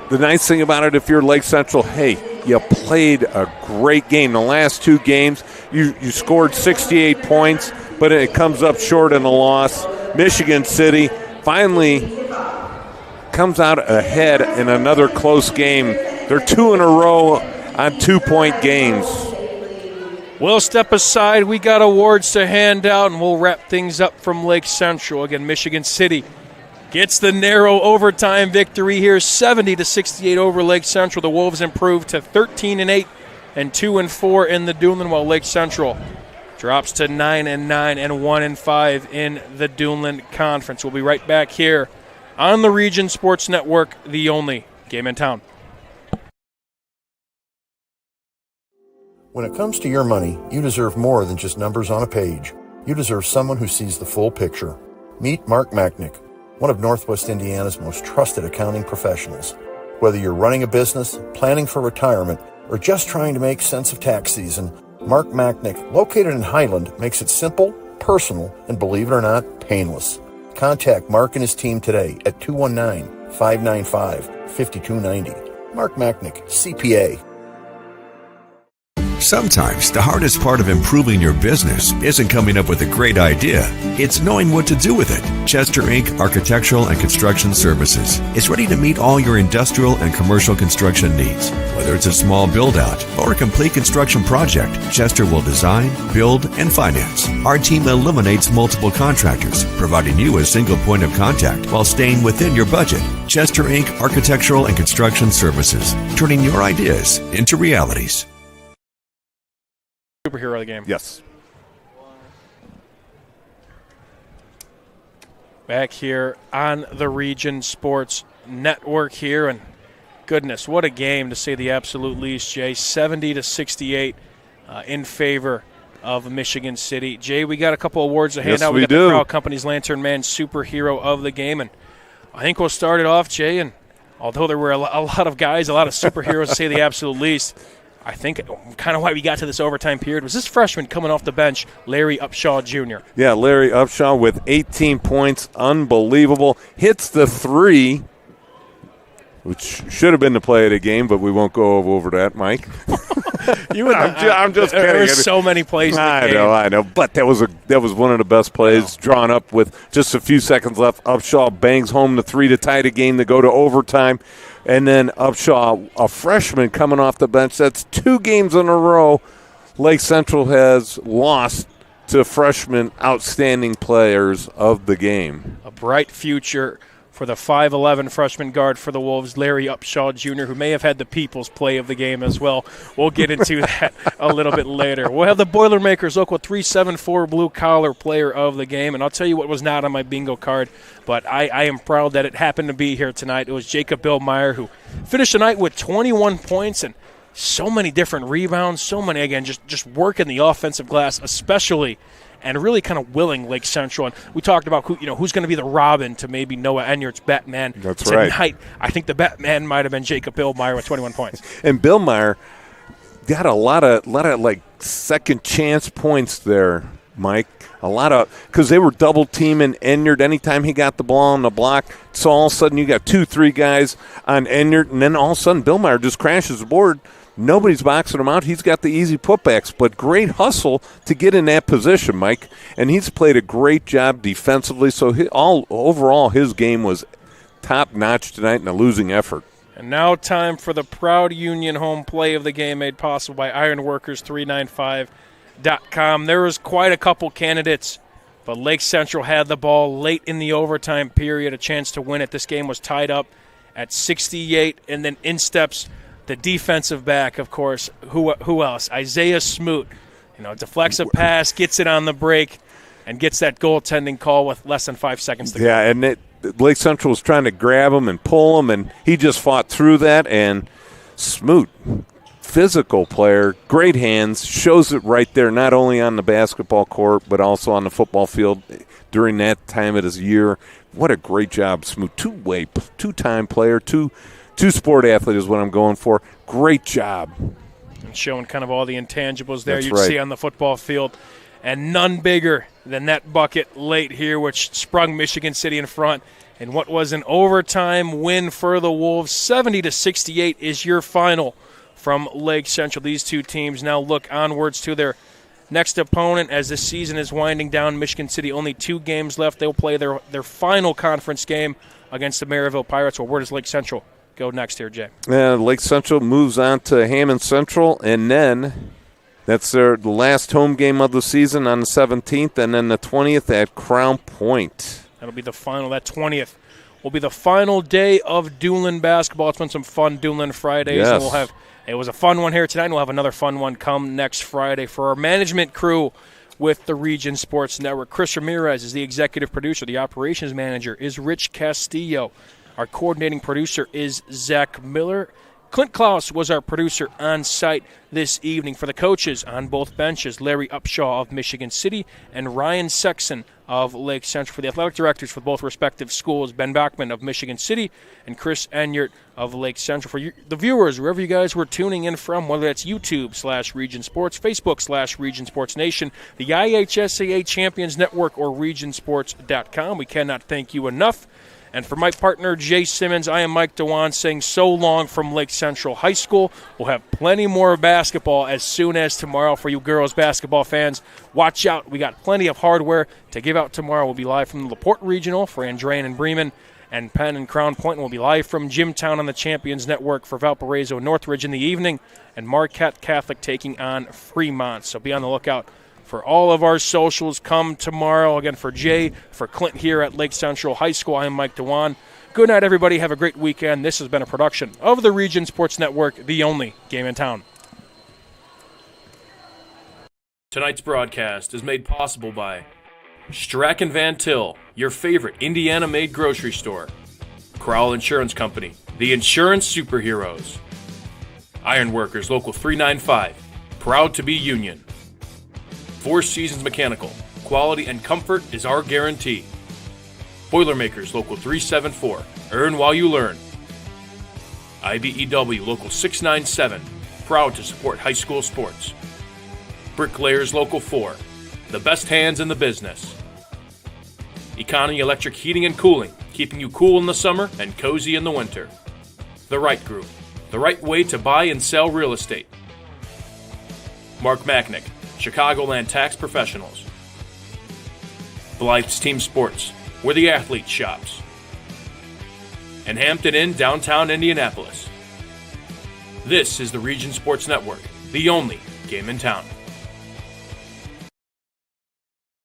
C: the nice thing about it, if you're Lake Central, hey, you played a great game. The last 2 games, you scored 68 points, but it comes up short in a loss. Michigan City finally comes out ahead in another close game. They're 2 in a row on 2-point games.
B: We'll step aside. We got awards to hand out, and we'll wrap things up from Lake Central. Again, Michigan City gets the narrow overtime victory here, 70-68 over Lake Central. The Wolves improved to 13-8 and 2-4 in the Duneland, while Lake Central drops to 9-9 and 1-5 in the Duneland Conference. We'll be right back here on the Region Sports Network, the only game in town.
Q: When it comes to your money, you deserve more than just numbers on a page. You deserve someone who sees the full picture. Meet Mark Machnick, one of Northwest Indiana's most trusted accounting professionals. Whether you're running a business, planning for retirement, or just trying to make sense of tax season, Mark Machnick, located in Highland, makes it simple, personal, and believe it or not, painless. Contact Mark and his team today at 219-595-5290. Mark Machnick, CPA.
I: Sometimes the hardest part of improving your business isn't coming up with a great idea. It's knowing what to do with it. Chester Inc. Architectural and Construction Services is ready to meet all your industrial and commercial construction needs. Whether it's a small build-out or a complete construction project, Chester will design, build, and finance. Our team eliminates multiple contractors, providing you a single point of contact while staying within your budget. Chester Inc. Architectural and Construction Services, turning your ideas into realities.
B: Superhero of the game.
C: Yes.
B: Back here on the Region Sports Network here, and goodness, what a game to say the absolute least, Jay. 70-68 in favor of Michigan City. Jay, we got a couple awards to hand out. We got the Proud Company's Lantern Man Superhero of the Game, and I think we'll start it off, Jay, and although there were a lot of guys, a lot of superheroes to say the absolute least, I think kind of why we got to this overtime period was this freshman coming off the bench, Larry Upshaw Jr.
C: Yeah, Larry Upshaw with 18 points. Unbelievable. Hits the 3, which should have been the play of the game, but we won't go over that, Mike. I'm just kidding.
B: There were so many plays in the game.
C: I know. But that was one of the best plays drawn up with just a few seconds left. Upshaw bangs home the 3 to tie the game to go to overtime. And then Upshaw, a freshman coming off the bench. That's 2 games in a row Lake Central has lost to freshman outstanding players of the game.
B: A bright future for the 5'11 freshman guard for the Wolves, Larry Upshaw Jr., who may have had the people's play of the game as well. We'll get into that a little bit later. We'll have the Boilermakers Local 374 blue-collar player of the game, and I'll tell you what was not on my bingo card, but I am proud that it happened to be here tonight. It was Jacob Billmeyer, who finished the night with 21 points and so many different rebounds, so many, again, just working the offensive glass, especially and really kind of willing Lake Central. And we talked about who's going to be the Robin to maybe Noah Enyart's Batman.
C: That's
B: tonight.
C: right.
B: I think the Batman might have been Jacob Billmeyer with 21 points.
C: And Billmeyer got a lot of like second chance points there, Mike. A lot of because they were double teaming Enyart anytime he got the ball on the block. So all of a sudden you got 2-3 guys on Enyart, and then all of a sudden Billmeyer just crashes the board. Nobody's boxing him out. He's got the easy putbacks, but great hustle to get in that position, Mike. And he's played a great job defensively. So overall, his game was top-notch tonight in a losing effort.
B: And now time for the Proud Union home play of the game, made possible by Ironworkers395.com. There was quite a couple candidates, but Lake Central had the ball late in the overtime period, a chance to win it. This game was tied up at 68, and then in steps the defensive back, of course. Who else? Isaiah Smoot. Deflects a pass, gets it on the break, and gets that goaltending call with less than 5 seconds to go.
C: Yeah, and Lake Central was trying to grab him and pull him, and he just fought through that. And Smoot, physical player, great hands, shows it right there, not only on the basketball court but also on the football field during that time of his year. What a great job, Smoot. Two-time player, two-sport athlete is what I'm going for. Great job.
B: And showing kind of all the intangibles there
C: That's
B: you'd
C: right.
B: see on the football field. and none bigger than that bucket late here, which sprung Michigan City in front. And what was an overtime win for the Wolves, 70-68 is your final from Lake Central. These two teams now look onwards to their next opponent as this season is winding down. Michigan City, only 2 games left. They'll play their final conference game against the Maryville Pirates. Well, where does Lake Central go next here, Jay?
C: Lake Central moves on to Hammond Central, and then that's the last home game of the season on the 17th, and then the 20th at Crown Point.
B: That'll be the final. That 20th will be the final day of Duneland basketball. It's been some fun Duneland Fridays.
C: Yes.
B: And it was a fun one here tonight, and we'll have another fun one come next Friday. For our management crew with the Region Sports Network, Chris Ramirez is the executive producer. The operations manager is Rich Castillo. Our coordinating producer is Zach Miller. Clint Klaus was our producer on site this evening. For the coaches on both benches, Larry Upshaw of Michigan City and Ryan Sexton of Lake Central. For the athletic directors for both respective schools, Ben Bachman of Michigan City and Chris Enyart of Lake Central. For the viewers, wherever you guys were tuning in from, whether that's YouTube/Region Sports, Facebook/Region Sports Nation, the IHSAA Champions Network, or RegionSports.com, we cannot thank you enough. And for my partner, Jay Simmons, I am Mike Dewan saying so long from Lake Central High School. We'll have plenty more basketball as soon as tomorrow for you girls basketball fans. Watch out. We got plenty of hardware to give out tomorrow. We'll be live from the LaPorte Regional for Andrean and Bremen and Penn and Crown Point. We'll be live from Jimtown on the Champions Network for Valparaiso and Northridge in the evening, and Marquette Catholic taking on Fremont. So be on the lookout for all of our socials come tomorrow. Again, for Jay, for Clint here at Lake Central High School, I am Mike Dewan. Good night, everybody. Have a great weekend. This has been a production of the Region Sports Network, the only game in town. Tonight's broadcast is made possible by Strachan Van Til, your favorite Indiana-made grocery store. Crowell Insurance Company, the insurance superheroes. Ironworkers Local 395, proud to be union. Four Seasons Mechanical, quality and comfort is our guarantee. Boilermakers Local 374, earn while you learn. IBEW Local 697, proud to support high school sports. Bricklayers Local 4, the best hands in the business. Economy Electric Heating and Cooling, keeping you cool in the summer and cozy in the winter. The Right Group, the right way to buy and sell real estate. Mark Machnick, Chicagoland Tax Professionals. Blythe's Team Sports, where the athlete shops. And Hampton Inn, downtown Indianapolis. This is the Region Sports Network, the only game in town.